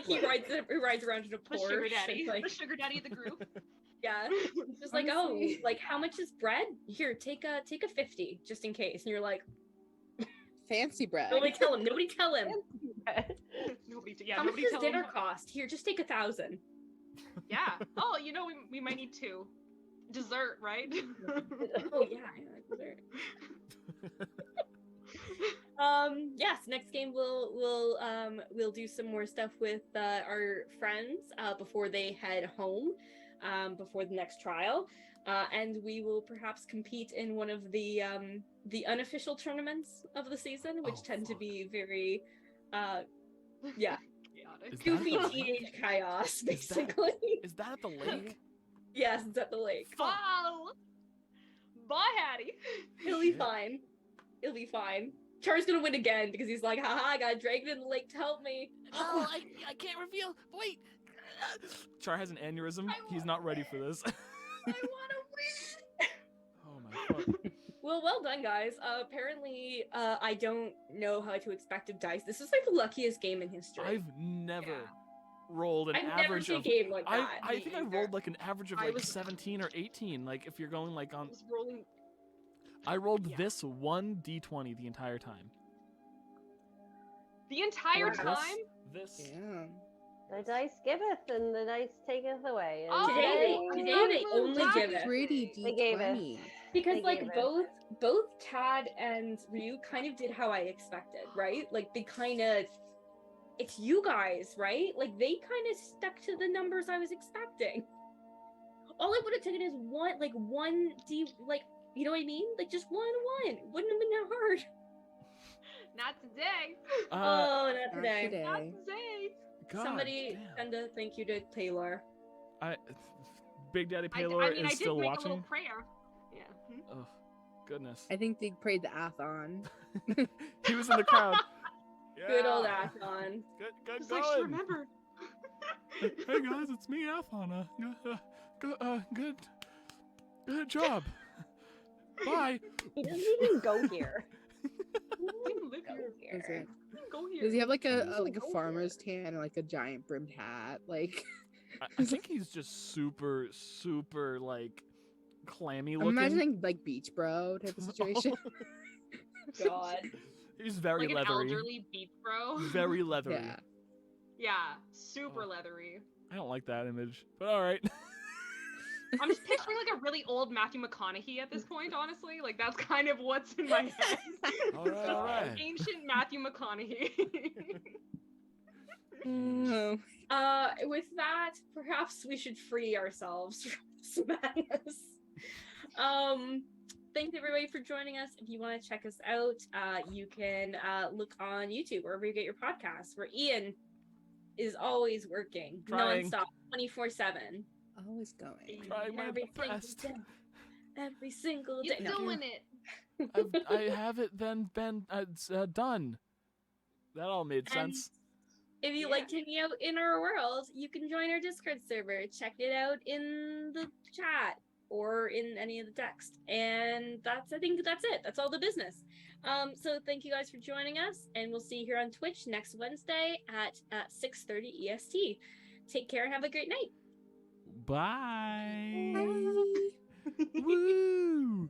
He rides around in a The Porsche. sugar daddy. and, The sugar daddy of the group. yeah, it's just Honestly. how much is bread? Here, take a 50 just in case. And you're like, Fancy bread. nobody tell him. Nobody, How much nobody does tell dinner him. cost? Here, just take 1,000. Yeah. Oh, we might need 2. Dessert, right? Oh yeah. Yes, next game we'll do some more stuff with our friends before they head home, before the next trial, and we will perhaps compete in one of the unofficial tournaments of the season, which tend to be very yeah chaotic. Is that Goofy the teenage chaos, Is that- basically. Is that at the lake? Yes, it's at the lake. Wow! Bye, Hattie! It'll be Shit. fine. It'll be fine. Char's gonna win again because he's like, haha, I got dragged in the lake to help me. No, I can't reveal. Wait. Char has an aneurysm. He's not ready for this. I wanna win! Oh my fuck. Well done, guys. Apparently, I don't know how to expect of dice. This is like the luckiest game in history. I've never Yeah. rolled an I've never average seen a of. game like I that. I think I rolled like an average of I like was- 17 or 18. Like if you're going like I on. was rolling. I rolled Yeah. this one d20 the entire time. The entire Wow. time? This. Yeah. The dice giveth and the dice taketh away. And Oh, Today they oh, only that give is it. Pretty They gave it. D20. Because They like gave it. both Tad and Ryu kind of did how I expected, right? Like they kind of, it's you guys, right? Like they kind of stuck to the numbers I was expecting. All I would have taken is one D, like you know what I mean? Like just one. Wouldn't have been that hard. Not today. Uh, Oh, not Not today. Not today. today. God Somebody damn. send a thank you to Taylor. Big Daddy I Paylor mean, I is did still make a watching. little prayer. Yeah. Oh, goodness. I think they prayed the Athon. He was in the crowd. Good old Yeah. Athon. Good It's like she going. remembered. Hey guys, it's me, Athon. Good job. Bye. He doesn't even go here. You can live Go here. here. Is it? You can go here. Does he have like a Doesn't go farmer's tan and like a giant brimmed hat? Like I think he's just super like clammy I'm looking. imagining like beach bro type of situation. God. He's very like an leathery. elderly beach bro? Very leathery. Yeah. Yeah, super Oh. leathery. I don't like that image, but all right. I'm just picturing like a really old Matthew McConaughey at this point, honestly. Like that's kind of what's in my head. All right, all right. Ancient Matthew McConaughey. Oh. With that, perhaps we should free ourselves from this madness. Thanks everybody for joining us. If you want to check us out, you can look on YouTube, wherever you get your podcasts, where Ian is always working Trying. nonstop, 24/7. Always going. Trying my Every single best. day. Every single You're day. No. doing it. I have it then been done. That all made And sense. if you Yeah. like hanging out in our world, you can join our Discord server. Check it out in the chat or in any of the text. And I think that's it. That's all the business. So thank you guys for joining us, and we'll see you here on Twitch next Wednesday at 6:30 EST. Take care and have a great night. Bye. Bye. Woo.